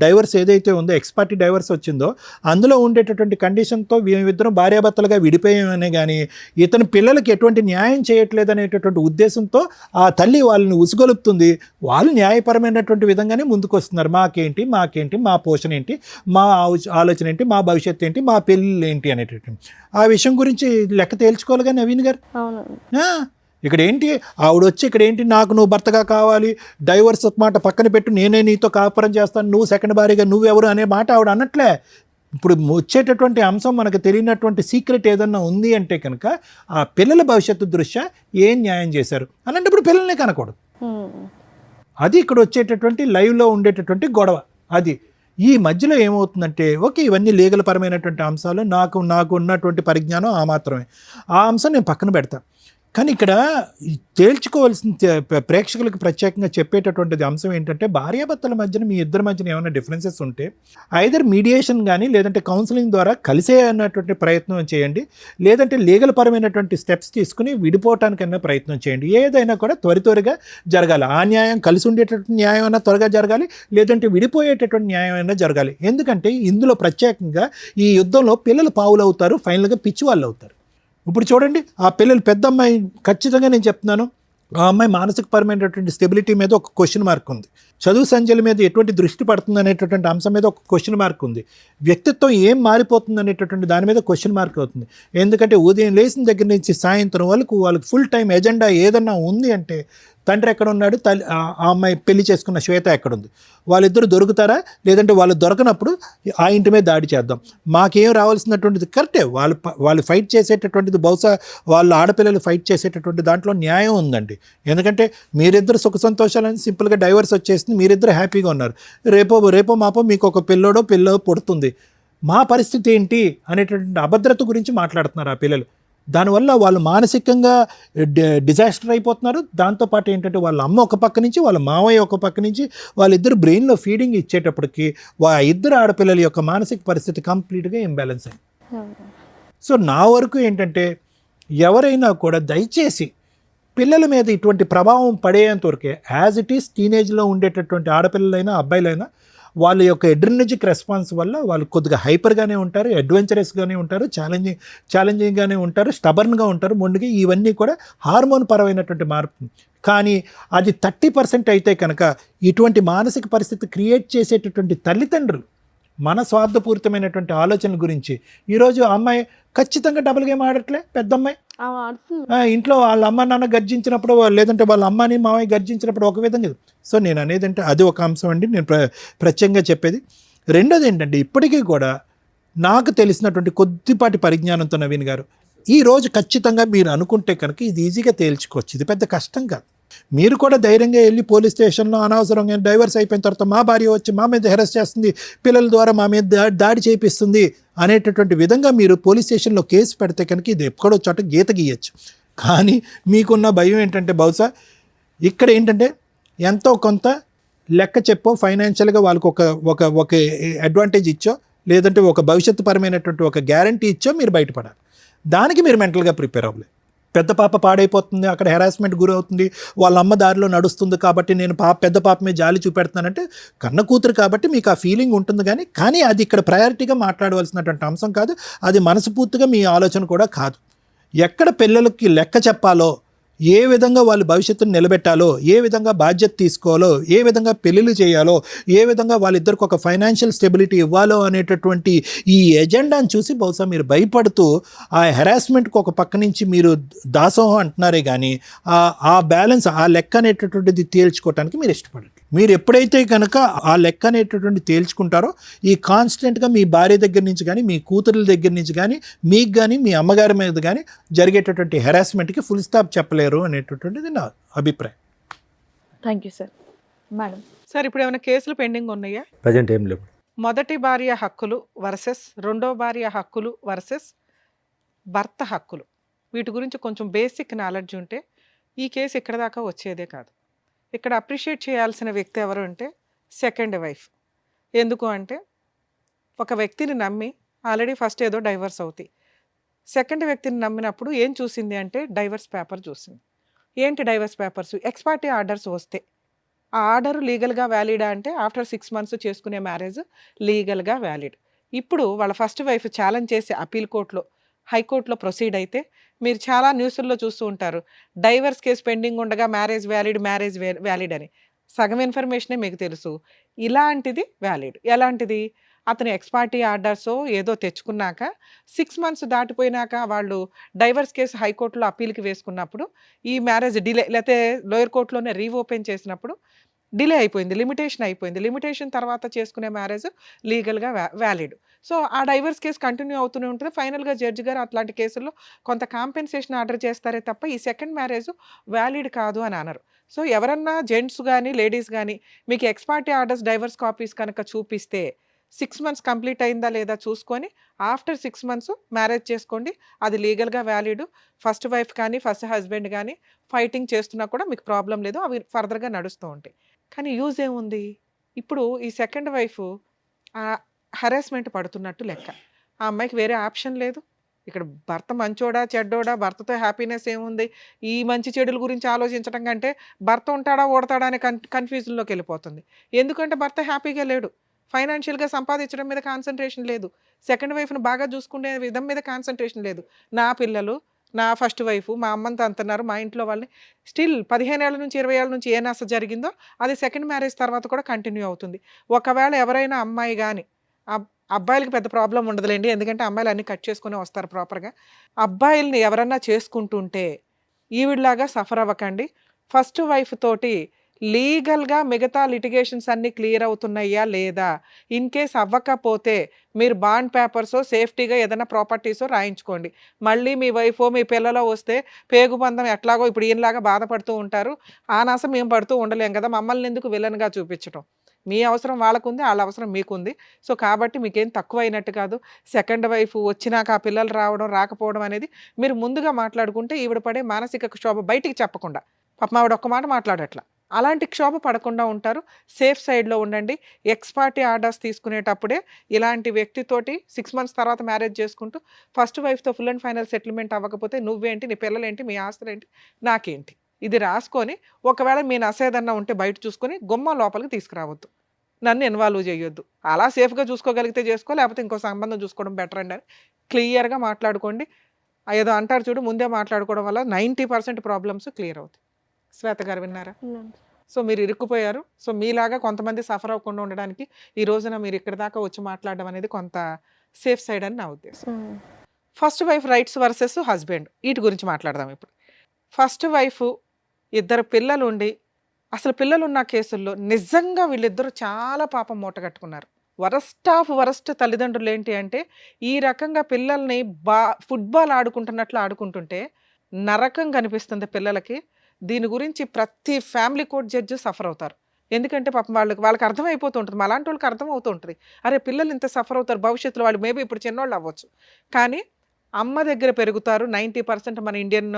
డైవర్స్ ఏదైతే ఉందో, ఎక్స్పార్టీ డైవర్స్ వచ్చిందో, అందులో ఉండేటటువంటి కండిషన్తో మేమిద్దరం భార్యాభర్తలుగా విడిపోయామనే కానీ ఇతని పిల్లలకి ఎటువంటి న్యాయం చేయట్లేదు అనేటటువంటి ఉద్దేశంతో ఆ తల్లి వాళ్ళని ఉసుగొలుపుతుంది. వాళ్ళు న్యాయపరమైనటువంటి విధంగానే ముందుకు వస్తున్నారు. మాకేంటి, మా పోషణ ఏంటి, మా ఆలోచన ఏంటి, మా భవిష్యత్తు ఏంటి, మా పెళ్ళి ఏంటి అనేటటువంటి ఆ విషయం గురించి లెక్క తేల్చుకోవాలి కానీ నవీన్ గారు. అవును. ఇక్కడ ఏంటి ఆవిడ వచ్చి ఇక్కడ ఏంటి నాకు నువ్వు భర్తగా కావాలి, డైవర్స్ మాట పక్కన పెట్టు, నేనే నీతో కాపురం చేస్తాను, నువ్వు సెకండ్ భార్యగా నువ్వెవరు అనే మాట ఆవిడ అన్నట్లే. ఇప్పుడు వచ్చేటటువంటి అంశం మనకు తెలియనటువంటి సీక్రెట్ ఏదన్నా ఉంది అంటే కనుక ఆ పిల్లల భవిష్యత్తు దృష్ట్యా ఏం న్యాయం చేశారు అలాంటప్పుడు పిల్లల్ని కనకూడదు. అది ఇక్కడ వచ్చేటటువంటి లైవ్లో ఉండేటటువంటి గొడవ. అది ఈ మధ్యలో ఏమవుతుందంటే ఓకే ఇవన్నీ లీగల్ పరమైనటువంటి అంశాలు, నాకు ఉన్నటువంటి పరిజ్ఞానం ఆ మాత్రమే, ఆ అంశం నేను పక్కన పెడతాను. కానీ ఇక్కడ తేల్చుకోవాల్సిన ప్రేక్షకులకు ప్రత్యేకంగా చెప్పేటటువంటిది అంశం ఏంటంటే భార్యాభర్తల మధ్యన మీ ఇద్దరి మధ్యన ఏమైనా డిఫరెన్సెస్ ఉంటే ఐదర్ మీడియేషన్ కానీ లేదంటే కౌన్సిలింగ్ ద్వారా కలిసే అన్నటువంటి ప్రయత్నం చేయండి, లేదంటే లీగల్ పరమైనటువంటి స్టెప్స్ తీసుకుని విడిపోవటానికైనా ప్రయత్నం చేయండి. ఏదైనా కూడా త్వరగా జరగాలి. ఆ న్యాయం కలిసి ఉండేటటువంటి న్యాయం అయినా త్వరగా జరగాలి, లేదంటే విడిపోయేటటువంటి న్యాయం అయినా జరగాలి. ఎందుకంటే ఇందులో ప్రత్యేకంగా ఈ యుద్ధంలో పిల్లలు పావులు అవుతారు, ఫైనల్గా పిచ్చి వాళ్ళు అవుతారు. ఇప్పుడు చూడండి ఆ పిల్లలు, పెద్ద అమ్మాయి ఖచ్చితంగా నేను చెప్తున్నాను, ఆ అమ్మాయి మానసికపరమైనటువంటి స్టెబిలిటీ మీద ఒక క్వశ్చన్ మార్క్ ఉంది, చదువు సంధ్యల మీద ఎటువంటి దృష్టి పడుతుంది అనేటటువంటి అంశం మీద ఒక క్వశ్చన్ మార్క్ ఉంది, వ్యక్తిత్వం ఏం మారిపోతుంది అనేటటువంటి దాని మీద క్వశ్చన్ మార్క్ అవుతుంది. ఎందుకంటే ఉదయం లేచిన దగ్గర నుంచి సాయంత్రం వరకు వాళ్ళకి ఫుల్ టైం ఎజెండా ఏదన్నా ఉంది అంటే తండ్రి ఎక్కడ ఉన్నాడు, ఆ అమ్మాయి పెళ్లి చేసుకున్న శ్వేత ఎక్కడుంది, వాళ్ళిద్దరు దొరుకుతారా, లేదంటే వాళ్ళు దొరకనప్పుడు ఆ ఇంటి మీద దాడి చేద్దాం, మాకేం రావాల్సినటువంటిది కరెక్టే, వాళ్ళు ఫైట్ చేసేటటువంటిది బహుశా వాళ్ళు ఆడపిల్లలు ఫైట్ చేసేటటువంటి దాంట్లో న్యాయం ఉందండి. ఎందుకంటే మీరిద్దరు సుఖ సంతోషాలని సింపుల్గా డైవర్స్ వచ్చేసింది, మీరిద్దరు హ్యాపీగా ఉన్నారు, రేపో మాపో మీకు ఒక పిల్లో పుడుతుంది, మా పరిస్థితి ఏంటి అనేటటువంటి అభద్రత గురించి మాట్లాడుతున్నారు ఆ పిల్లలు. దానివల్ల వాళ్ళు మానసికంగా డిజాస్టర్ అయిపోతున్నారు. దాంతోపాటు ఏంటంటే వాళ్ళ అమ్మ ఒక పక్క నుంచి, వాళ్ళ మావయ్య ఒక పక్క నుంచి, వాళ్ళిద్దరు బ్రెయిన్లో ఫీడింగ్ ఇచ్చేటప్పటికి ఇద్దరు ఆడపిల్లల యొక్క మానసిక పరిస్థితి కంప్లీట్గా ఇంబ్యాలెన్స్ అయింది. సో నా వరకు ఏంటంటే ఎవరైనా కూడా దయచేసి పిల్లల మీద ఇటువంటి ప్రభావం పడేంత వరకే, యాజ్ ఇట్ ఈస్ టీనేజ్లో ఉండేటటువంటి ఆడపిల్లలైనా అబ్బాయిలైనా వాళ్ళ యొక్క ఎడ్రినర్జిక్ రెస్పాన్స్ వల్ల వాళ్ళు కొద్దిగా హైపర్గానే ఉంటారు, అడ్వెంచరస్గానే ఉంటారు, ఛాలెంజింగ్గానే ఉంటారు, స్టబర్న్గా ఉంటారు, మొండిగా. ఇవన్నీ కూడా హార్మోన్ పరమైనటువంటి మార్పు. కానీ అది 30% అయితే కనుక ఇటువంటి మానసిక పరిస్థితి క్రియేట్ చేసేటటువంటి తల్లిదండ్రులు మన స్వార్థపూరితమైనటువంటి ఆలోచనల గురించి ఈరోజు అమ్మాయి ఖచ్చితంగా డబుల్ గేమ్ ఆడట్లే. పెద్ద అమ్మాయి ఇంట్లో వాళ్ళ అమ్మ నాన్న గర్జించినప్పుడు, లేదంటే వాళ్ళ అమ్మని మామయ్య గర్జించినప్పుడు ఒక విధంగా. సో నేను అనేది అంటే అది ఒక అంశం అండి నేను ప్రత్యేకంగా చెప్పేది. రెండోది ఏంటంటే ఇప్పటికీ కూడా నాకు తెలిసినటువంటి కొద్దిపాటి పరిజ్ఞానంతో నవీన్ గారు, ఈరోజు ఖచ్చితంగా మీరు అనుకుంటే కనుక ఇది ఈజీగా తేల్చుకోవచ్చు, ఇది పెద్ద కష్టం కాదు. మీరు కూడా ధైర్యంగా వెళ్ళి పోలీస్ స్టేషన్లో అనవసరంగా డైవర్స్ అయిపోయిన తర్వాత మా భార్య వచ్చి మా మీద హెరాస్ చేస్తుంది, పిల్లల ద్వారా మా మీద దాడి చేపిస్తుంది అనేటటువంటి విధంగా మీరు పోలీస్ స్టేషన్లో కేసు పెడితే కనుక ఇది ఎక్కడో చోట గీత గీయచ్చు. కానీ మీకున్న భయం ఏంటంటే బహుశా ఇక్కడ ఏంటంటే ఎంతో కొంత లెక్క చెప్పో, ఫైనాన్షియల్గా వాళ్ళకి ఒక అడ్వాంటేజ్ ఇచ్చో, లేదంటే ఒక భవిష్యత్తు పరమైనటువంటి ఒక గ్యారంటీ ఇచ్చో మీరు బయటపడాలి. దానికి మీరు మెంటల్గా ప్రిపేర్ అవ్వలేదు. పెద్ద పాప పాడైపోతుంది, అక్కడ హెరాస్మెంట్ గురవుతుంది, వాళ్ళ అమ్మ దారిలో నడుస్తుంది కాబట్టి నేను పెద్ద పాప మీద జాలి చూపెడుతున్నానంటే కన్న కూతురు కాబట్టి మీకు ఆ ఫీలింగ్ ఉంటుంది. కానీ అది ఇక్కడ ప్రయారిటీగా మాట్లాడవలసినటువంటి అంశం కాదు, అది మనస్ఫూర్తిగా మీ ఆలోచన కూడా కాదు. ఎక్కడ పిల్లలకి లెక్క చెప్పాలో, ఏ విధంగా వాళ్ళు భవిష్యత్తును నిలబెట్టాలో, ఏ విధంగా బాధ్యత తీసుకోవాలో, ఏ విధంగా పెళ్ళిళ్ళు చేయాలో, ఏ విధంగా వాళ్ళిద్దరికి ఒక ఫైనాన్షియల్ స్టెబిలిటీ ఇవ్వాలో అనేటటువంటి ఈ ఎజెండాను చూసి బహుశా మీరు ఆ హెరాస్మెంట్కి ఒక పక్క నుంచి మీరు దాసోహం అంటున్నారే కానీ ఆ బ్యాలెన్స్, ఆ లెక్క అనేటటువంటిది తేల్చుకోవటానికి మీరు ఇష్టపడండి. మీరు ఎప్పుడైతే కనుక ఆ లెక్క అనేటటువంటి తేల్చుకుంటారో ఈ కాన్స్టెంట్గా మీ భార్య దగ్గర నుంచి కానీ, మీ కూతురుల దగ్గర నుంచి కానీ, మీకు కానీ, మీ అమ్మగారి మీద కానీ జరిగేటటువంటి హెరాస్మెంట్కి ఫుల్ స్టాప్ చెప్పలేరు అనేటటువంటిది నా అభిప్రాయం. Thank you sir. Madam sir ఇప్పుడు ఏమైనా కేసులు పెండింగ్ ఉన్నాయా? ప్రజెంట్ ఏం లేవు. మొదటి భార్య హక్కులు వర్సెస్ రెండో భార్య హక్కులు వర్సెస్ భర్త హక్కులు, వీటి గురించి కొంచెం బేసిక్ నాలెడ్జ్ ఉంటే ఈ కేసు ఇక్కడ దాకా వచ్చేదే కాదు. ఇక్కడ అప్రిషియేట్ చేయాల్సిన వ్యక్తి ఎవరు అంటే సెకండ్ వైఫ్. ఎందుకు అంటే ఒక వ్యక్తిని నమ్మి ఆల్రెడీ ఫస్ట్ ఏదో డైవర్స్ అవుతాయి, సెకండ్ వ్యక్తిని నమ్మినప్పుడు ఏం చూసింది అంటే డైవర్స్ పేపర్ చూసింది. ఏంటి డైవర్స్ పేపర్స్? ఎక్స్పార్టీ ఆర్డర్స్ వస్తే ఆ ఆర్డర్ లీగల్గా వ్యాలిడా అంటే ఆఫ్టర్ 6 మంత్స్ చేసుకునే మ్యారేజ్ లీగల్గా వ్యాలిడ్. ఇప్పుడు వాళ్ళ ఫస్ట్ వైఫ్ ఛాలెంజ్ చేసి అప్పీల్ కోర్టులో హైకోర్టులో ప్రొసీడ్ అయితే మీరు చాలా న్యూస్ల్లో చూస్తూ ఉంటారు, డైవర్స్ కేసు పెండింగ్ ఉండగా మ్యారేజ్ వ్యాలిడ్ అని. సగం ఇన్ఫర్మేషనే మీకు తెలుసు. ఇలాంటిది వ్యాలిడ్. ఎలాంటిది? అతను ఎక్స్పార్టీ ఆర్డర్సో ఏదో తెచ్చుకున్నాక 6 మంత్స్ దాటిపోయినాక వాళ్ళు డైవర్స్ కేసు హైకోర్టులో అప్పీల్కి వేసుకున్నప్పుడు ఈ మ్యారేజ్ డిలే, లేకపోతే లోయర్ కోర్టులోనే రీఓపెన్ చేసినప్పుడు డిలే అయిపోయింది, లిమిటేషన్ అయిపోయింది. లిమిటేషన్ తర్వాత చేసుకునే మ్యారేజ్ లీగల్గా వ్యాలిడ్. సో ఆ డైవర్స్ కేసు కంటిన్యూ అవుతూనే ఉంటుంది. ఫైనల్గా జడ్జి గారు అట్లాంటి కేసుల్లో కొంత కాంపెన్సేషన్ ఆర్డర్ చేస్తారే తప్ప ఈ సెకండ్ మ్యారేజ్ వ్యాలిడ్ కాదు అని అనరు. సో ఎవరన్నా జెంట్స్ కానీ లేడీస్ కానీ మీకు ఎక్స్పార్టీ ఆర్డర్స్ డైవర్స్ కాపీస్ కనుక చూపిస్తే 6 మంత్స్ కంప్లీట్ అయిందా లేదా చూసుకొని ఆఫ్టర్ 6 మంత్స్ మ్యారేజ్ చేసుకోండి. అది లీగల్గా వ్యాలిడ్. ఫస్ట్ వైఫ్ కానీ ఫస్ట్ హస్బెండ్ కానీ ఫైటింగ్ చేస్తున్నా కూడా మీకు ప్రాబ్లం లేదు, అవి ఫర్దర్గా నడుస్తూ ఉంటాయి. కానీ యూజ్ ఏముంది? ఇప్పుడు ఈ సెకండ్ వైఫ్ హెరాస్మెంట్ పడుతున్నట్టు లెక్క. ఆ అమ్మాయికి వేరే ఆప్షన్ లేదు. ఇక్కడ భర్త మంచోడా చెడ్డోడా, భర్తతో హ్యాపీనెస్ ఏముంది, ఈ మంచి చెడుల గురించి ఆలోచించడం కంటే భర్త ఉంటాడా ఓడతాడా అనే కన్ఫ్యూజన్లోకి వెళ్ళిపోతుంది. ఎందుకంటే భర్త హ్యాపీగా లేడు, ఫైనాన్షియల్గా సంపాదించడం మీద కాన్సన్ట్రేషన్ లేదు, సెకండ్ వైఫ్ను బాగా చూసుకునే విధం మీద కాన్సన్ట్రేషన్ లేదు. నా పిల్లలు, నా ఫస్ట్ వైఫ్, మా అమ్మంతా అంటున్నారు, మా ఇంట్లో వాళ్ళని స్టిల్ 15 ఏళ్ళ నుంచి 20 ఏళ్ళ నుంచి ఏ నష్టం జరిగిందో అది సెకండ్ మ్యారేజ్ తర్వాత కూడా కంటిన్యూ అవుతుంది. ఒకవేళ ఎవరైనా అమ్మాయి కానీ, అబ్బాయిలకి పెద్ద ప్రాబ్లం ఉండదులేండి, ఎందుకంటే అమ్మాయిలు అన్నీ కట్ చేసుకుని వస్తారు ప్రాపర్గా. అబ్బాయిల్ని ఎవరన్నా చేసుకుంటుంటే ఈవిడలాగా సఫర్ అవ్వకండి. ఫస్ట్ వైఫ్ తోటి లీగల్గా మిగతా లిటిగేషన్స్ అన్నీ క్లియర్ అవుతున్నాయా లేదా, ఇన్ కేస్ అవ్వకపోతే మీరు బాండ్ పేపర్సో సేఫ్టీగా ఏదైనా ప్రాపర్టీసో రాయించుకోండి. మళ్ళీ మీ వైఫో మీ పిల్లలో వస్తే పేగుబంధం ఎట్లాగో ఇప్పుడు ఈయనలాగా బాధపడుతూ ఉంటారు, ఆ నాశ మేము పడుతూ ఉండలేం కదా, మమ్మల్ని ఎందుకు విలన్గా చూపించడం. మీ అవసరం వాళ్ళకుంది, వాళ్ళ అవసరం మీకుంది. సో కాబట్టి మీకేం తక్కువ అయినట్టు కాదు. సెకండ్ వైఫ్ వచ్చినాక ఆ పిల్లలు రావడం రాకపోవడం అనేది మీరు ముందుగా మాట్లాడుకుంటే ఈవిడ పడే మానసిక క్షోభ బయటికి చెప్పకుండా, పాపం ఆవిడ ఒక్క మాట మాట్లాడట్లా, అలాంటి క్షోభ పడకుండా ఉంటారు. సేఫ్ సైడ్లో ఉండండి. ఎక్స్పార్టీ ఆర్డర్స్ తీసుకునేటప్పుడే ఇలాంటి వ్యక్తితోటి 6 మంత్స్ తర్వాత మ్యారేజ్ చేసుకుంటూ ఫస్ట్ వైఫ్తో ఫుల్ అండ్ ఫైనల్ సెటిల్మెంట్ అవ్వకపోతే నువ్వేంటి, నీ పిల్లలేంటి, మీ ఆస్తులేంటి, నాకేంటి, ఇది రాసుకొని ఒకవేళ మీ నసేదన్నా ఉంటే బయట చూసుకొని గుమ్మం లోపలికి తీసుకురావద్దు, నన్ను ఇన్వాల్వ్ చేయొద్దు. అలా సేఫ్గా చూసుకోగలిగితే చేసుకో, లేకపోతే ఇంకో సంబంధం చూసుకోవడం బెటర్ అండి అని క్లియర్గా మాట్లాడుకోండి. ఏదో అంటారు చూడు, ముందే మాట్లాడుకోవడం వల్ల 90% ప్రాబ్లమ్స్ క్లియర్ అవుతాయి. శ్వేత గారు విన్నారా? సో మీరు ఇరుక్కుపోయారు. సో మీలాగా కొంతమంది సఫర్ అవ్వకుండా ఉండడానికి ఈ రోజున మీరు ఇక్కడ దాకా వచ్చి మాట్లాడడం అనేది కొంత సేఫ్ సైడ్ అని నా ఉద్దేశం. First wife rights versus husband, వీటి గురించి మాట్లాడదాం ఇప్పుడు. ఫస్ట్ వైఫ్ 2 పిల్లలు ఉండి, అసలు పిల్లలు ఉన్న కేసుల్లో నిజంగా వీళ్ళిద్దరూ చాలా పాపం మూటగట్టుకున్నారు. వరస్ట్ తల్లిదండ్రులు ఏంటి అంటే ఈ రకంగా పిల్లల్ని ఫుట్బాల్ ఆడుకుంటున్నట్లు ఆడుకుంటుంటే నరకం కనిపిస్తుంది పిల్లలకి. దీని గురించి ప్రతి ఫ్యామిలీ కోర్ట్ జడ్జి సఫర్ అవుతారు. ఎందుకంటే పాపం వాళ్ళకి అర్థమైపోతూ ఉంటుంది, అలాంటి వాళ్ళకి అర్థం అవుతూ ఉంటుంది, అరే పిల్లలు ఇంత సఫర్ అవుతారు, భవిష్యత్తులో వాళ్ళు మేబీ ఇప్పుడు చిన్నోళ్ళు అవ్వచ్చు కానీ అమ్మ దగ్గర పెరుగుతారు 90% మన ఇండియన్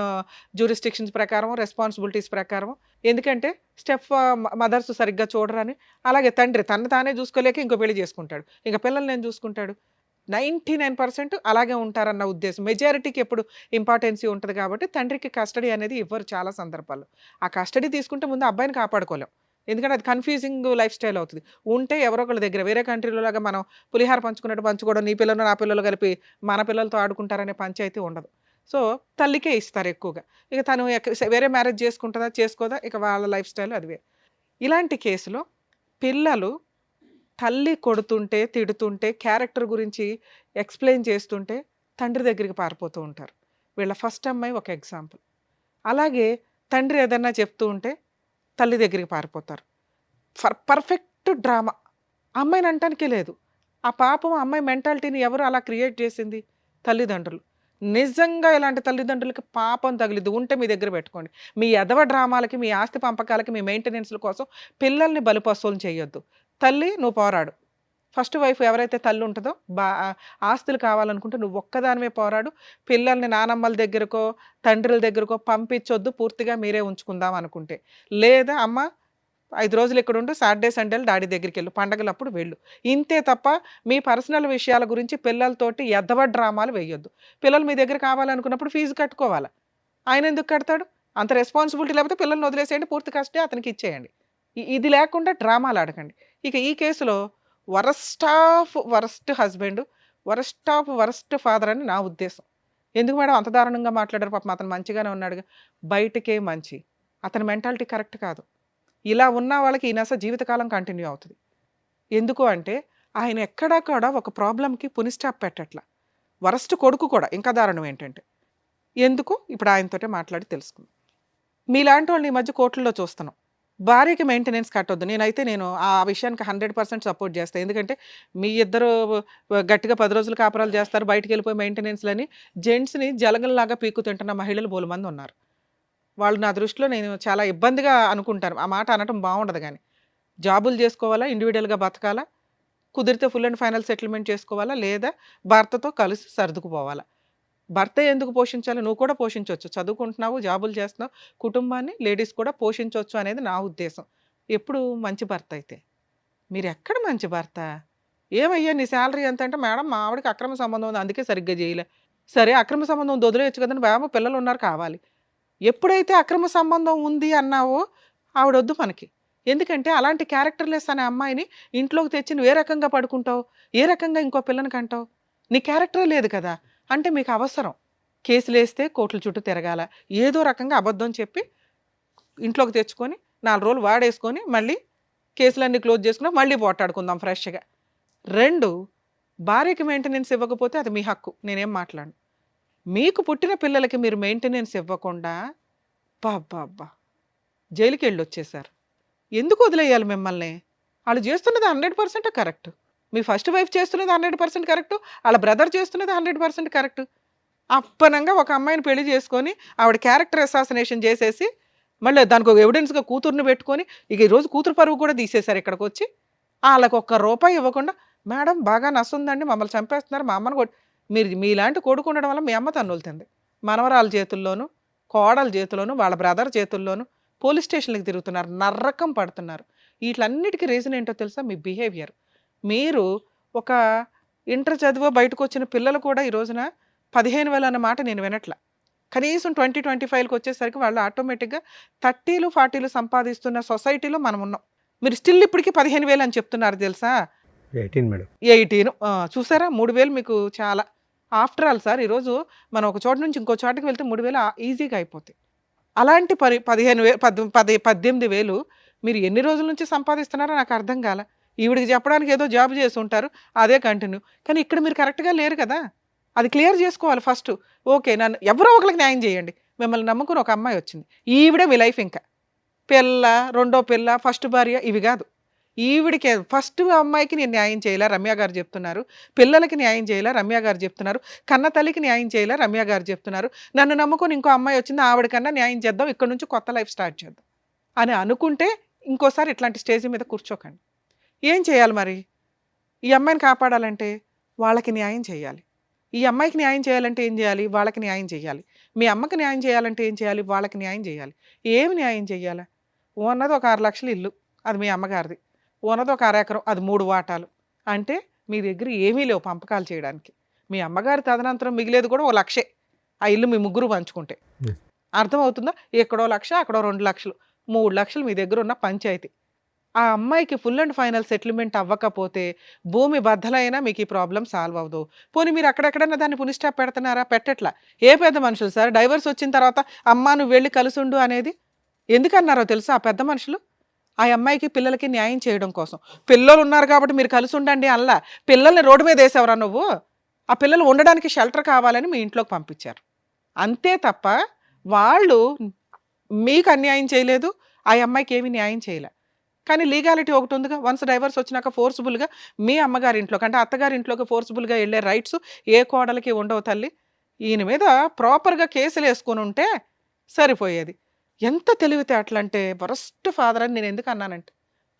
జ్యూరిస్టిక్షన్స్ ప్రకారం, రెస్పాన్సిబిలిటీస్ ప్రకారం. ఎందుకంటే స్టెప్ మదర్స్ సరిగ్గా చూడరని. అలాగే తండ్రి తను తానే చూసుకోలేక ఇంకో పెళ్లి చేసుకుంటాడు, ఇంకా పిల్లల్ని నేను చూసుకుంటాడు. 99% అలాగే ఉంటారన్న ఉద్దేశం. మెజారిటీకి ఎప్పుడు ఇంపార్టెన్సీ ఉంటుంది కాబట్టి తండ్రికి కస్టడీ అనేది ఇవ్వరు చాలా సందర్భాల్లో. ఆ కస్టడీ తీసుకుంటే ముందు అబ్బాయిని కాపాడుకోలేం, ఎందుకంటే అది కన్ఫ్యూజింగ్ లైఫ్ స్టైల్ అవుతుంది. ఉంటే ఎవరో ఒకళ్ళ దగ్గర, వేరే కంట్రీలో లాగా మనం పులిహార పంచుకున్నట్టు పంచుకోవడం, నీ పిల్లలు నా పిల్లలు కలిపి మన పిల్లలతో ఆడుకుంటారనే పంచాయతీ ఉండదు. సో తల్లికే ఇస్తారు ఎక్కువగా. ఇక తను వేరే మ్యారేజ్ చేసుకుంటుందా చేసుకోదా, ఇక వాళ్ళ లైఫ్ స్టైల్ అది వేరే. ఇలాంటి కేసులో పిల్లలు తల్లి కొడుతుంటే తిడుతుంటే క్యారెక్టర్ గురించి ఎక్స్ప్లెయిన్ చేస్తుంటే తండ్రి దగ్గరికి పారిపోతూ ఉంటారు. వీళ్ళ ఫస్ట్ అమ్మాయి ఒక ఎగ్జాంపుల్. అలాగే తండ్రి ఏదన్నా చెప్తూ ఉంటే తల్లి దగ్గరికి పారిపోతారు. Perfect drama. అమ్మాయిని అంటానికే లేదు. ఆ పాపం అమ్మాయి మెంటాలిటీని ఎవరు అలా క్రియేట్ చేసింది? తల్లిదండ్రులు. నిజంగా ఇలాంటి తల్లిదండ్రులకి పాపం తగిలిద్ది. ఉంటే మీ దగ్గర పెట్టుకోండి. మీ ఎదవ డ్రామాలకి, మీ ఆస్తి పంపకాలకి, మీ మెయింటెనెన్స్ల కోసం పిల్లల్ని బలిపశువులు చేయొద్దు. తల్లి నువ్వు పోరాడు. ఫస్ట్ వైఫ్ ఎవరైతే తల్లి ఉంటుందో ఆస్తులు కావాలనుకుంటే నువ్వు ఒక్కదానివే పోరాడు. పిల్లల్ని నానమ్మల దగ్గరకో తండ్రుల దగ్గరకో పంపించొద్దు, పూర్తిగా మీరే ఉంచుకుందాం అనుకుంటే. లేదా అమ్మ 5 రోజులు ఇక్కడ ఉండు, సాటర్డే సండేలు డాడీ దగ్గరికి వెళ్ళు, పండగలప్పుడు వెళ్ళు. ఇంతే తప్ప మీ పర్సనల్ విషయాల గురించి పిల్లలతోటి ఎద్దవ డ్రామాలు వేయొద్దు. పిల్లలు మీ దగ్గర కావాలనుకున్నప్పుడు ఫీజు కట్టుకోవాలి. ఆయన ఎందుకు కడతాడు? అంత రెస్పాన్సిబిలిటీ లేకపోతే పిల్లల్ని వదిలేసేయండి, పూర్తి కష్టే అతనికి ఇచ్చేయండి. ఇది లేకుండా డ్రామాలు ఆడకండి. ఇక ఈ కేసులో వరస్ట్ హస్బెండ్, వరస్ట్ ఫాదర్ అని నా ఉద్దేశం. ఎందుకు మేడం అంత దారుణంగా మాట్లాడారు? పాపం అతను మంచిగానే ఉన్నాడుగా. బయటకే మంచి. అతని మెంటాలిటీ కరెక్ట్ కాదు. ఇలా ఉన్న వాళ్ళకి ఈ నస జీవితకాలం కంటిన్యూ అవుతుంది. ఎందుకు అంటే ఆయన ఎక్కడా కూడా ఒక ప్రాబ్లంకి పుని స్టాప్ పెట్టట్ల. వరస్ట్ కొడుకు కూడా. ఇంకా దారుణం ఏంటంటే ఎందుకు ఇప్పుడు ఆయనతోటే మాట్లాడి తెలుసుకుందాం. మీలాంటి వాళ్ళని ఈ మధ్య కోర్టుల్లో చూస్తున్నాం. భార్యకి మెయింటెనెన్స్ కట్టొద్దు. నేను ఆ విషయానికి 100% సపోర్ట్ చేస్తాను. ఎందుకంటే మీ ఇద్దరు గట్టిగా 10 రోజులు కాపురాలు చేస్తారు, బయటికి వెళ్ళిపోయి మెయింటెనెన్స్లని జెంట్స్ని జలగల్లాగా పీక్కు తింటున్న మహిళలు బోలమంది ఉన్నారు. వాళ్ళు నా దృష్టిలో నేను చాలా ఇబ్బందిగా అనుకుంటాను. ఆ మాట అనటం బాగుండదు. కానీ జాబులు చేసుకోవాలా, ఇండివిజువల్గా బతకాలా, కుదిరితే ఫుల్ అండ్ ఫైనల్ సెటిల్మెంట్ చేసుకోవాలా, లేదా భర్తతో కలిసి సర్దుకుపోవాలా. భర్త ఎందుకు పోషించాలి? నువ్వు కూడా పోషించవచ్చు. చదువుకుంటున్నావు, జాబులు చేస్తున్నావు, కుటుంబాన్ని లేడీస్ కూడా పోషించవచ్చు అనేది నా ఉద్దేశం. ఎప్పుడు మంచి భర్త అయితే. మీరు ఎక్కడ మంచి భర్త? ఏమయ్యా నీ శాలరీ ఎంత అంటే, మేడం మా ఆవిడకి అక్రమ సంబంధం ఉంది అందుకే సరిగ్గా చేయలే. సరే అక్రమ సంబంధం వదిలేయచ్చు కదండి, బాబు పిల్లలు ఉన్నారు కావాలి. ఎప్పుడైతే అక్రమ సంబంధం ఉంది అన్నావో ఆవిడొద్దు మనకి. ఎందుకంటే అలాంటి క్యారెక్టర్లెస్ అనే అమ్మాయిని ఇంట్లోకి తెచ్చి నువ్వు ఏ రకంగా పడుకుంటావు, ఏ రకంగా ఇంకో పిల్లని కంటావు? నీ క్యారెక్టరే లేదు కదా. అంటే మీకు అవసరం కేసులు వేస్తే కోర్టుల చుట్టూ తిరగాల, ఏదో రకంగా అబద్ధం చెప్పి ఇంట్లోకి తెచ్చుకొని 4 రోజులు వాడేసుకొని మళ్ళీ కేసులన్నీ క్లోజ్ చేసుకున్నా మళ్ళీ పోటాడుకుందాం ఫ్రెష్గా. 2, భార్యకి మెయింటెనెన్స్ ఇవ్వకపోతే అది మీ హక్కు, నేనేం మాట్లాడను. మీకు పుట్టిన పిల్లలకి మీరు మెయింటెనెన్స్ ఇవ్వకుండా బాబ్బా జైలుకి వెళ్ళి వచ్చేసారు. ఎందుకు వదిలేయాలి మిమ్మల్ని? వాళ్ళు చేస్తున్నది 100% కరెక్ట్. మీ ఫస్ట్ వైఫ్ చేస్తున్నది 100% కరెక్ట్, వాళ్ళ బ్రదర్ చేస్తున్నది 100% కరెక్ట్. అప్పనంగా ఒక అమ్మాయిని పెళ్లి చేసుకొని ఆవిడ క్యారెక్టర్ అసాసినేషన్ చేసేసి మళ్ళీ దానికి ఒక ఎవిడెన్స్గా కూతుర్ని పెట్టుకొని ఇక ఈరోజు కూతురు పరువు కూడా తీసేశారు. ఇక్కడికి వచ్చి వాళ్ళకి ₹1 ఇవ్వకుండా, మేడం బాగా నస్తుందండి, మమ్మల్ని చంపేస్తున్నారు, మా అమ్మని మీరు మీలాంటి కొడుకు ఉండడం వల్ల మీ అమ్మ తన్నులుతుంది. మనవరాల చేతుల్లోనూ, కోడల చేతుల్లోనూ, వాళ్ళ బ్రదర్ చేతుల్లోనూ పోలీస్ స్టేషన్లకు తిరుగుతున్నారు, నర్రకం పడుతున్నారు. వీటన్నిటికీ రీజన్ ఏంటో తెలుసా? మీ బిహేవియర్. మీరు ఒక ఇంటర్ చదివో బయటకు వచ్చిన పిల్లలు కూడా ఈ రోజున 15,000 అన్న మాట నేను వినట్ల. కనీసం 20-25కి వచ్చేసరికి వాళ్ళు ఆటోమేటిక్గా 30లు 40లు సంపాదిస్తున్న సొసైటీలో మనం ఉన్నాం. మీరు స్టిల్ ఇప్పటికీ 15,000 అని చెప్తున్నారు తెలుసా? 18 మేడం. 18 చూసారా? 3,000 మీకు చాలా. ఆఫ్టర్ ఆల్ సార్ ఈరోజు మనం ఒక చోట నుంచి ఇంకో చోటకి వెళ్తే 3,000 ఈజీగా అయిపోతాయి. అలాంటి 18,000 మీరు ఎన్ని రోజుల నుంచి సంపాదిస్తున్నారో నాకు అర్థం కాల. ఈవిడికి చెప్పడానికి ఏదో జాబ్ చేసి ఉంటారు, అదే కంటిన్యూ. కానీ ఇక్కడ మీరు కరెక్ట్గా లేరు కదా. అది క్లియర్ చేసుకోవాలి ఫస్ట్. ఓకే, నన్ను ఎవరో ఒకరికి న్యాయం చేయండి. మిమ్మల్ని నమ్ముకుని ఒక అమ్మాయి వచ్చింది, ఈవిడే మీ లైఫ్. ఇంకా పిల్ల, రెండో పిల్ల, ఫస్ట్ భార్య ఇవి కాదు. ఈవిడికి ఫస్ట్ అమ్మాయికి నేను న్యాయం చేయాలా, రమ్య గారు చెప్తున్నారు. పిల్లలకి న్యాయం చేయాలా, రమ్య గారు చెప్తున్నారు. కన్న తల్లికి న్యాయం చేయాలా, రమ్య గారు చెప్తున్నారు. నన్ను నమ్ముకొని ఇంకో అమ్మాయి వచ్చింది, ఆవిడకన్నా న్యాయం చేద్దాం, ఇక్కడ నుంచి కొత్త లైఫ్ స్టార్ట్ చేద్దాం అని అనుకుంటే ఇంకోసారి ఇట్లాంటి స్టేజ్ మీద కూర్చోకండి. ఏం చేయాలి మరి? ఈ అమ్మాయిని కాపాడాలంటే వాళ్ళకి న్యాయం చేయాలి. ఈ అమ్మాయికి న్యాయం చేయాలంటే ఏం చేయాలి? వాళ్ళకి న్యాయం చేయాలి. మీ అమ్మకి న్యాయం చేయాలంటే ఏం చేయాలి? వాళ్ళకి న్యాయం చేయాలి. ఏమి న్యాయం చేయాలి? ఉన్నది ఒక 6 లక్షల ఇల్లు, అది మీ అమ్మగారిది. ఉన్నది ఒక 1/2 ఎకరం, అది 3 వాటాలు. అంటే మీ దగ్గర ఏమీ లేవు పంపకాలు చేయడానికి. మీ అమ్మగారి తదనంతరం మిగిలేదు కూడా 1 లక్షే, ఆ ఇల్లు మీ ముగ్గురు పంచుకుంటే. అర్థమవుతుందా? ఎక్కడో 1 లక్ష, అక్కడో 2 లక్షలు, 3 లక్షలు మీ దగ్గర ఉన్న పంచాయతీ. ఆ అమ్మాయికి ఫుల్ అండ్ ఫైనల్ సెటిల్మెంట్ అవ్వకపోతే భూమి బద్దలైనా మీకు ఈ ప్రాబ్లం సాల్వ్ అవ్వదు. పోనీ మీరు అక్కడెక్కడన్నా దాన్ని పుని స్టాప్ పెడుతున్నారా? పెట్టట్లా. ఏ పెద్ద మనుషులు సార్ డైవర్స్ వచ్చిన తర్వాత అమ్మా నువ్వు వెళ్ళి కలుసుండు అనేది ఎందుకన్నారో తెలుసా? ఆ పెద్ద మనుషులు ఆ అమ్మాయికి పిల్లలకి న్యాయం చేయడం కోసం. పిల్లలు ఉన్నారు కాబట్టి మీరు కలిసి ఉండండి అల్లా. పిల్లల్ని రోడ్డు మీద వేసేవరా నువ్వు? ఆ పిల్లలు ఉండడానికి షెల్టర్ కావాలని మీ ఇంట్లోకి పంపించారు అంతే తప్ప వాళ్ళు మీకు అన్యాయం చేయలేదు, ఆ అమ్మాయికి ఏమీ న్యాయం చేయలే. కానీ లీగాలిటీ ఒకటి ఉందిగా. వన్స్ డైవర్స్ వచ్చినాక ఫోర్స్ఫుల్గా మీ అమ్మగారి ఇంట్లోకి అంటే అత్తగారి ఇంట్లోకి ఫోర్స్ఫుల్గా వెళ్ళే రైట్స్ ఏ కోడలికి ఉండవు తల్లి. ఈయన మీద ప్రాపర్గా కేసులు వేసుకొని ఉంటే సరిపోయేది. ఎంత తెలివితే అట్లంటే వరస్ట్ ఫాదర్ అని నేను ఎందుకు అన్నానంటే,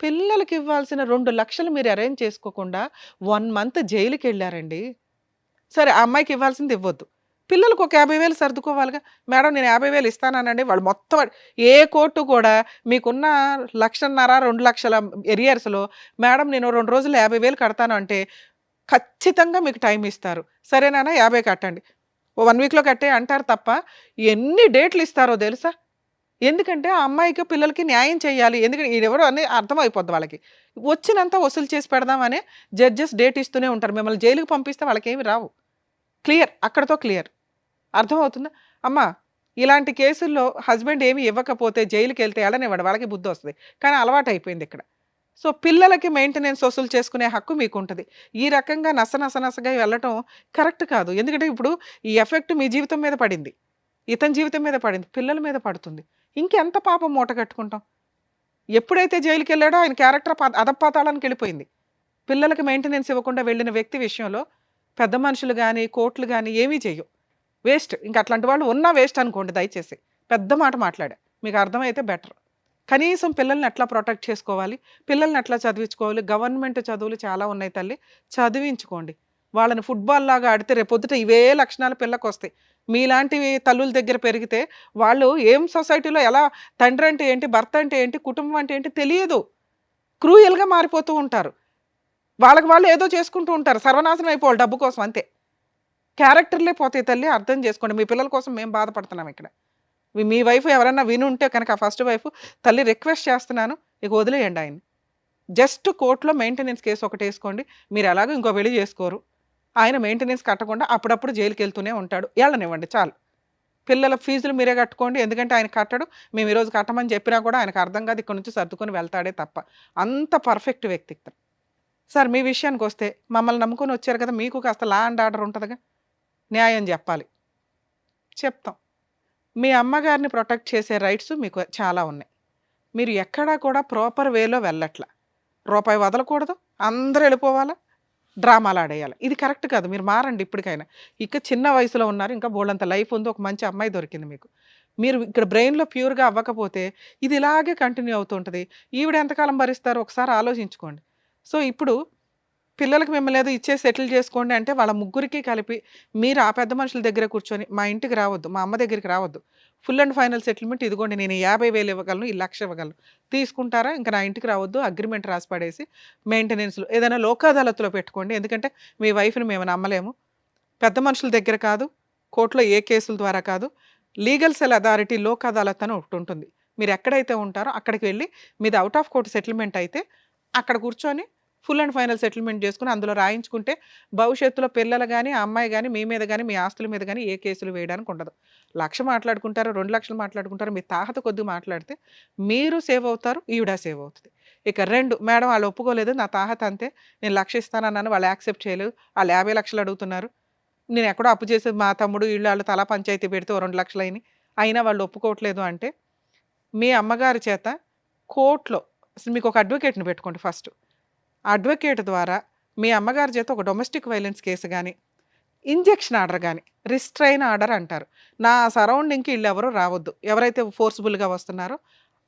పిల్లలకి ఇవ్వాల్సిన 2 లక్షలు మీరు అరేంజ్ చేసుకోకుండా 1 మంత్ జైలుకి వెళ్ళారండి. సరే ఆ అమ్మాయికి ఇవ్వాల్సింది ఇవ్వద్దు, పిల్లలకు ఒక 50,000 సర్దుకోవాలిగా. మేడం నేను 50,000 ఇస్తానండి. వాళ్ళు మొత్తం ఏ కోర్టు కూడా మీకున్న 1,50,000 2 లక్షల ఎరియర్స్లో మేడం నేను 2 రోజులు 50,000 కడతాను అంటే ఖచ్చితంగా మీకు టైం ఇస్తారు. సరేనా 50 కట్టండి, 1 వీక్లో కట్టే అంటారు తప్ప ఎన్ని డేట్లు ఇస్తారో తెలుసా? ఎందుకంటే ఆ అమ్మాయికి పిల్లలకి న్యాయం చేయాలి, ఎందుకంటే ఈడెవరో అని అర్థమైపోద్ది వాళ్ళకి. వచ్చినంత వసూలు చేసి పెడదామని జడ్జెస్ డేట్ ఇస్తూనే ఉంటారు. మిమ్మల్ని జైలుకి పంపిస్తే వాళ్ళకేమి రావు. క్లియర్, అక్కడతో క్లియర్. అర్థమవుతుందా? అమ్మా ఇలాంటి కేసుల్లో హస్బెండ్ ఏమి ఇవ్వకపోతే జైలుకి వెళ్తే ఎడనివ్వడు, వాళ్ళకి బుద్ధి వస్తుంది. కానీ అలవాటు అయిపోయింది ఇక్కడ. సో పిల్లలకి మెయింటెనెన్స్ వసూలు చేసుకునే హక్కు మీకు ఉంటుంది. ఈ రకంగా నసగా వెళ్ళటం కరెక్ట్ కాదు. ఎందుకంటే ఇప్పుడు ఈ ఎఫెక్ట్ మీ జీవితం మీద పడింది, ఇతని జీవితం మీద పడింది, పిల్లల మీద పడుతుంది. ఇంకెంత పాపం మూట కట్టుకుంటాం? ఎప్పుడైతే జైలుకి వెళ్ళాడో ఆయన క్యారెక్టర్ అధపాతాళానికి వెళ్ళిపోయింది. పిల్లలకి మెయింటెనెన్స్ ఇవ్వకుండా వెళ్ళిన వ్యక్తి విషయంలో పెద్ద మనుషులు కానీ కోర్టులు కానీ ఏమీ చెయ్యవు. వేస్ట్. ఇంకా అట్లాంటి వాళ్ళు ఉన్నా వేస్ట్ అనుకోండి దయచేసి. పెద్ద మాట మాట్లాడా, మీకు అర్థమైతే బెటర్. కనీసం పిల్లల్ని ఎట్లా ప్రొటెక్ట్ చేసుకోవాలి, పిల్లల్ని ఎట్లా చదివించుకోవాలి. గవర్నమెంట్ చదువులు చాలా ఉన్నాయి తల్లి, చదివించుకోండి. వాళ్ళని ఫుట్బాల్ లాగా ఆడితే రేపొద్దుట ఇవే లక్షణాలు పిల్లకి వస్తాయి. మీలాంటి తల్లుల దగ్గర పెరిగితే వాళ్ళు ఏం సొసైటీలో ఎలా తండ్రి అంటే ఏంటి, భర్త అంటే ఏంటి, కుటుంబం అంటే ఏంటి తెలియదు. క్రూయల్గా మారిపోతూ ఉంటారు. వాళ్ళకి వాళ్ళు ఏదో చేసుకుంటూ ఉంటారు, సర్వనాశనం అయిపోవాలి డబ్బు కోసం, అంతే. క్యారెక్టర్లే పోతాయి తల్లి, అర్థం చేసుకోండి. మీ పిల్లల కోసం మేము బాధపడుతున్నాం ఇక్కడ. మీ వైఫ్ ఎవరన్నా విని ఉంటే కనుక, ఫస్ట్ వైఫ్ తల్లి రిక్వెస్ట్ చేస్తున్నాను, ఇక వదిలేయండి ఆయన్ని. జస్ట్ కోర్టులో మెయింటెనెన్స్ కేసు ఒకటి వేసుకోండి. మీరు ఎలాగో ఇంకో పెళ్లి చేసుకోరు, ఆయన మెయింటెనెన్స్ కట్టకుండా అప్పుడప్పుడు జైలుకి వెళ్తూనే ఉంటాడు, వెళ్ళనివ్వండి చాలు. పిల్లల ఫీజులు మీరే కట్టుకోండి, ఎందుకంటే ఆయన కట్టడు. మేము ఈరోజు కట్టమని చెప్పినా కూడా ఆయనకు అర్థం కాదు, ఇక్కడ నుంచి సర్దుకొని వెళ్తాడే తప్ప. అంత పర్ఫెక్ట్ వ్యక్తి. సార్ మీ విషయానికి వస్తే, మమ్మల్ని నమ్ముకొని వచ్చారు కదా, మీకు కాస్త లా అండ్ ఆర్డర్ ఉంటుందిగా, న్యాయం చెప్పాలి, చెప్తాం. మీ అమ్మగారిని ప్రొటెక్ట్ చేసే రైట్స్ మీకు చాలా ఉన్నాయి. మీరు ఎక్కడా కూడా ప్రాపర్ వేలో వెళ్ళట్లా. రూపాయి వదలకూడదు, అందరూ వెళ్ళిపోవాలా, డ్రామాలు ఆడేయాలి. ఇది కరెక్ట్ కాదు. మీరు మారండి ఇప్పటికైనా. ఇక చిన్న వయసులో ఉన్నారు, ఇంకా బోల్డంత లైఫ్ ఉంది, ఒక మంచి అమ్మాయి దొరికింది మీకు. మీరు ఇక్కడ బ్రెయిన్లో ప్యూర్గా అవ్వకపోతే ఇది ఇలాగే కంటిన్యూ అవుతుంటుంది. ఈవిడ ఎంతకాలం భరిస్తారో ఒకసారి ఆలోచించుకోండి. సో ఇప్పుడు పిల్లలకి మిమ్మల్ని ఏదో ఇచ్చే సెటిల్ చేసుకోండి అంటే వాళ్ళ ముగ్గురికి కలిపి మీరు ఆ పెద్ద మనుషుల దగ్గర కూర్చొని, మా ఇంటికి రావద్దు, మా అమ్మ దగ్గరికి రావద్దు, ఫుల్ అండ్ ఫైనల్ సెటిల్మెంట్ ఇదిగోండి, నేను 50,000 ఇవ్వగలను, 1,00,000 ఇవ్వగలను, తీసుకుంటారా, ఇంకా నా ఇంటికి రావద్దు, అగ్రిమెంట్ రాసి పడేసి మెయింటెనెన్స్లో ఏదైనా లోక్ అదాలత్లో పెట్టుకోండి. ఎందుకంటే మీ వైఫ్ని మేము నమ్మలేము. పెద్ద మనుషుల దగ్గర కాదు, కోర్టులో ఏ కేసుల ద్వారా కాదు, legal cell authority Lok Adalat అని ఒకటి ఉంటుంది. మీరు ఎక్కడైతే ఉంటారో అక్కడికి వెళ్ళి మీది అవుట్ ఆఫ్ కోర్టు సెటిల్మెంట్ అయితే అక్కడ కూర్చొని ఫుల్ అండ్ ఫైనల్ సెటిల్మెంట్ చేసుకుని అందులో రాయించుకుంటే భవిష్యత్తులో పిల్లలు కానీ, ఆ అమ్మాయి కానీ, మీ మీద కానీ, మీ ఆస్తుల మీద కానీ ఏ కేసులు వేయడానికి ఉండదు. 1,00,000 మాట్లాడుకుంటారు, 2,00,000 మాట్లాడుకుంటారు, మీ తాహత కొద్దిగా మాట్లాడితే మీరు సేవ్ అవుతారు, ఈవిడ సేవ్ అవుతుంది. ఇక 2, మేడం వాళ్ళు ఒప్పుకోలేదు, నా తాహత అంతే, నేను 1,00,000 ఇస్తానన్నాను, వాళ్ళు యాక్సెప్ట్ చేయలేదు, వాళ్ళు 50,00,000 అడుగుతున్నారు, నేను ఎక్కడో అప్పు చేసి మా తమ్ముడు వీళ్ళు వాళ్ళు తలా పంచాయతీ పెడితే 2,00,000 అయినాయి, అయినా వాళ్ళు ఒప్పుకోవట్లేదు అంటే మీ అమ్మగారి చేత కోర్టులో మీకు ఒక అడ్వకేట్ని పెట్టుకోండి. ఫస్ట్ అడ్వకేట్ ద్వారా మీ అమ్మగారి చేత ఒక డొమెస్టిక్ వైలెన్స్ కేసు కానీ, ఇంజెక్షన్ ఆర్డర్ కానీ, రిస్ట్రైన్ ఆర్డర్ అంటారు, నా సరౌండింగ్కి వీళ్ళు ఎవరు రావద్దు, ఎవరైతే ఫోర్స్ఫుల్గా వస్తున్నారో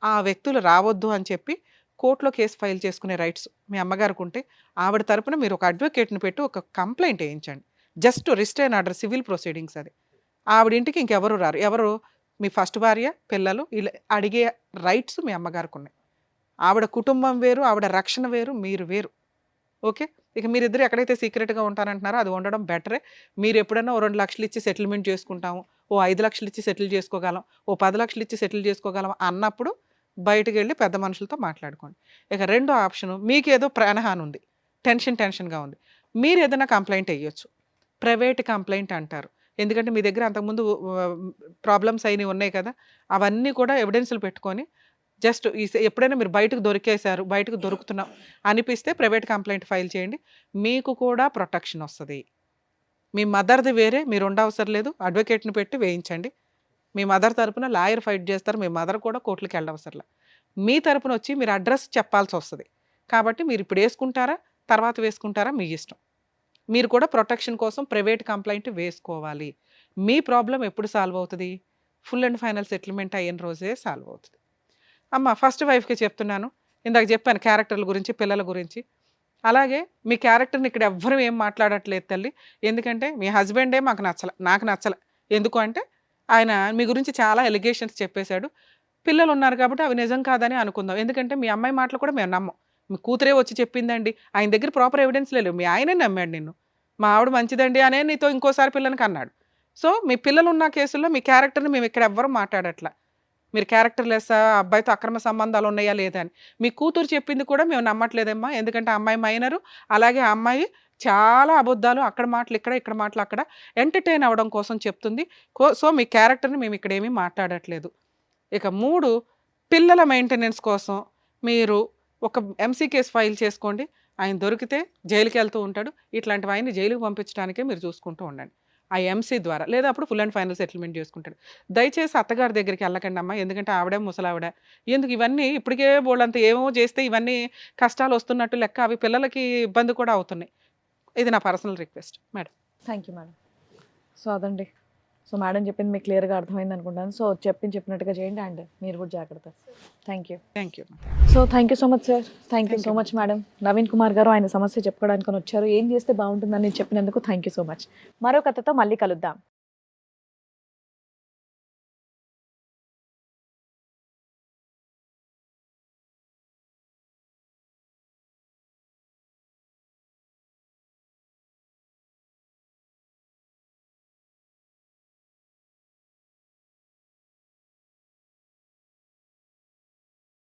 ఆ వ్యక్తులు రావద్దు అని చెప్పి కోర్టులో కేసు ఫైల్ చేసుకునే రైట్స్ మీ అమ్మగారికి ఉంటే ఆవిడ తరపున మీరు ఒక అడ్వకేట్ని పెట్టి ఒక కంప్లైంట్ వేయించండి. Just restrain order, civil proceedings. అది ఆవిడ ఇంటికి ఇంకెవరు రారు. ఎవరు? మీ ఫస్ట్ భార్య, పిల్లలు, వీళ్ళు అడిగే రైట్స్ మీ అమ్మగారికి ఉన్నాయి. ఆవిడ కుటుంబం వేరు, ఆవిడ రక్షణ వేరు, మీరు వేరు. ఓకే, ఇక మీరిద్దరు ఎక్కడైతే సీక్రెట్గా ఉంటారంటున్నారో అది ఉండడం బెటరే. మీరు ఎప్పుడైనా ఓ 2,00,000 ఇచ్చి సెటిల్మెంట్ చేసుకుంటాము, ఓ 5,00,000 ఇచ్చి సెటిల్ చేసుకోగలం, ఓ 10,00,000 ఇచ్చి సెటిల్ చేసుకోగలం అన్నప్పుడు బయటకు వెళ్ళి పెద్ద మనుషులతో మాట్లాడుకోండి. ఇక 2వ ఆప్షను, మీకు ఏదో ప్రాణహాని ఉంది, టెన్షన్గా ఉంది, మీరు ఏదైనా కంప్లైంట్ వేయొచ్చు. ప్రైవేట్ కంప్లైంట్ అంటారు. ఎందుకంటే మీ దగ్గర అంతకుముందు ప్రాబ్లమ్స్ అయినవి ఉన్నాయి కదా, అవన్నీ కూడా ఎవిడెన్స్లు పెట్టుకొని జస్ట్ ఎప్పుడైనా మీరు బయటకు దొరికేశారు, బయటకు దొరుకుతున్నాం అనిపిస్తే ప్రైవేట్ కంప్లైంట్ ఫైల్ చేయండి. మీకు కూడా ప్రొటెక్షన్ వస్తుంది. మీ మదర్ది వేరే, మీరు ఉండవసరం లేదు, అడ్వకేట్ని పెట్టి వేయించండి. మీ మదర్ తరపున లాయర్ ఫైట్ చేస్తారు, మీ మదర్ కూడా కోర్టులకు వెళ్ళవసరం లేదు. మీ తరపున వచ్చి మీరు అడ్రస్ చెప్పాల్సి వస్తుంది. కాబట్టి మీరు ఇప్పుడు వేసుకుంటారా, తర్వాత వేసుకుంటారా, మీ ఇష్టం. మీరు కూడా ప్రొటెక్షన్ కోసం ప్రైవేట్ కంప్లైంట్ వేసుకోవాలి. మీ ప్రాబ్లం ఎప్పుడు సాల్వ్ అవుతుంది? ఫుల్ అండ్ ఫైనల్ సెటిల్మెంట్ అయిన రోజే సాల్వ్ అవుతుంది. అమ్మ ఫస్ట్ వైఫ్కి చెప్తున్నాను, ఇందాక చెప్పాను క్యారెక్టర్ల గురించి, పిల్లల గురించి. అలాగే మీ క్యారెక్టర్ని ఇక్కడ ఎవ్వరూ ఏం మాట్లాడట్లేదు తల్లి. ఎందుకంటే మీ హస్బెండే నాకు నచ్చల. ఎందుకు అంటే ఆయన మీ గురించి చాలా ఎలిగేషన్స్ చెప్పేశాడు. పిల్లలు ఉన్నారు కాబట్టి అవి నిజం కాదని అనుకుందాం. ఎందుకంటే మీ అమ్మాయి మాటలు కూడా మేము నమ్మం. మీ కూతురే వచ్చి చెప్పిందండి, ఆయన దగ్గర ప్రాపర్ ఎవిడెన్స్ లేవు, మీ ఆయనే నమ్మాడు నిన్ను. మా ఆవిడ మంచిదండి అనే నీతో ఇంకోసారి పిల్లలకి అన్నాడు. సో మీ పిల్లలు ఉన్న కేసుల్లో మీ క్యారెక్టర్ని మేము ఇక్కడ ఎవ్వరూ మాట్లాడట్లా. మీరు క్యారెక్టర్ లెస్, అబ్బాయితో అక్రమ సంబంధాలు ఉన్నాయా లేదా అని. మీ కూతురు చెప్పింది కూడా మేము నమ్మట్లేదమ్మా, ఎందుకంటే ఆ అమ్మాయి మైనరు, అలాగే ఆ అమ్మాయి చాలా అబద్ధాలు, అక్కడ మాటలు ఇక్కడ, ఇక్కడ మాటలు అక్కడ, ఎంటర్టైన్ అవ్వడం కోసం చెప్తుంది. సో మీ క్యారెక్టర్ని మేము ఇక్కడ ఏమీ మాట్లాడట్లేదు. ఇక 3, పిల్లల మెయింటెనెన్స్ కోసం మీరు ఒక ఎంసీ కేసు ఫైల్ చేసుకోండి. ఆయన దొరికితే జైలుకి వెళ్తూ ఉంటాడు. ఇట్లాంటివి ఆయన్ని జైలుకి పంపించడానికే మీరు చూసుకుంటూ ఉండండి ఆ ఎంసీ ద్వారా, లేదా అప్పుడు ఫుల్ అండ్ ఫైనల్ సెటిల్మెంట్ చేసుకుంటాడు. దయచేసి అత్తగారి దగ్గరికి వెళ్ళకండి అమ్మా, ఎందుకంటే ఆవిడే ముసలావిడ. ఎందుకు ఇవన్నీ ఇప్పటికే బోళ్ళంత ఏమో చేస్తే ఇవన్నీ కష్టాలు వస్తున్నట్టు లెక్క, అవి పిల్లలకి ఇబ్బంది కూడా అవుతున్నాయి. ఇది నా personal request madam. Thank you madam. So అదండి, సో మేడం చెప్పింది మీకు క్లియర్గా అర్థమైంది అనుకుంటాను. సో చెప్పినట్టుగా చేయండి అండ్ మీరు కూడా జాగ్రత్త. Thank you. Thank you. So thank you so much sir. Thank you so much madam. Naveen Kumar గారు ఆయన సమస్య చెప్పుకోవడానికి వచ్చారు. ఏం చేస్తే బాగుంటుందని చెప్పినందుకు థ్యాంక్ యూ సో మచ్. మరో కథతో మళ్ళీ కలుద్దాం.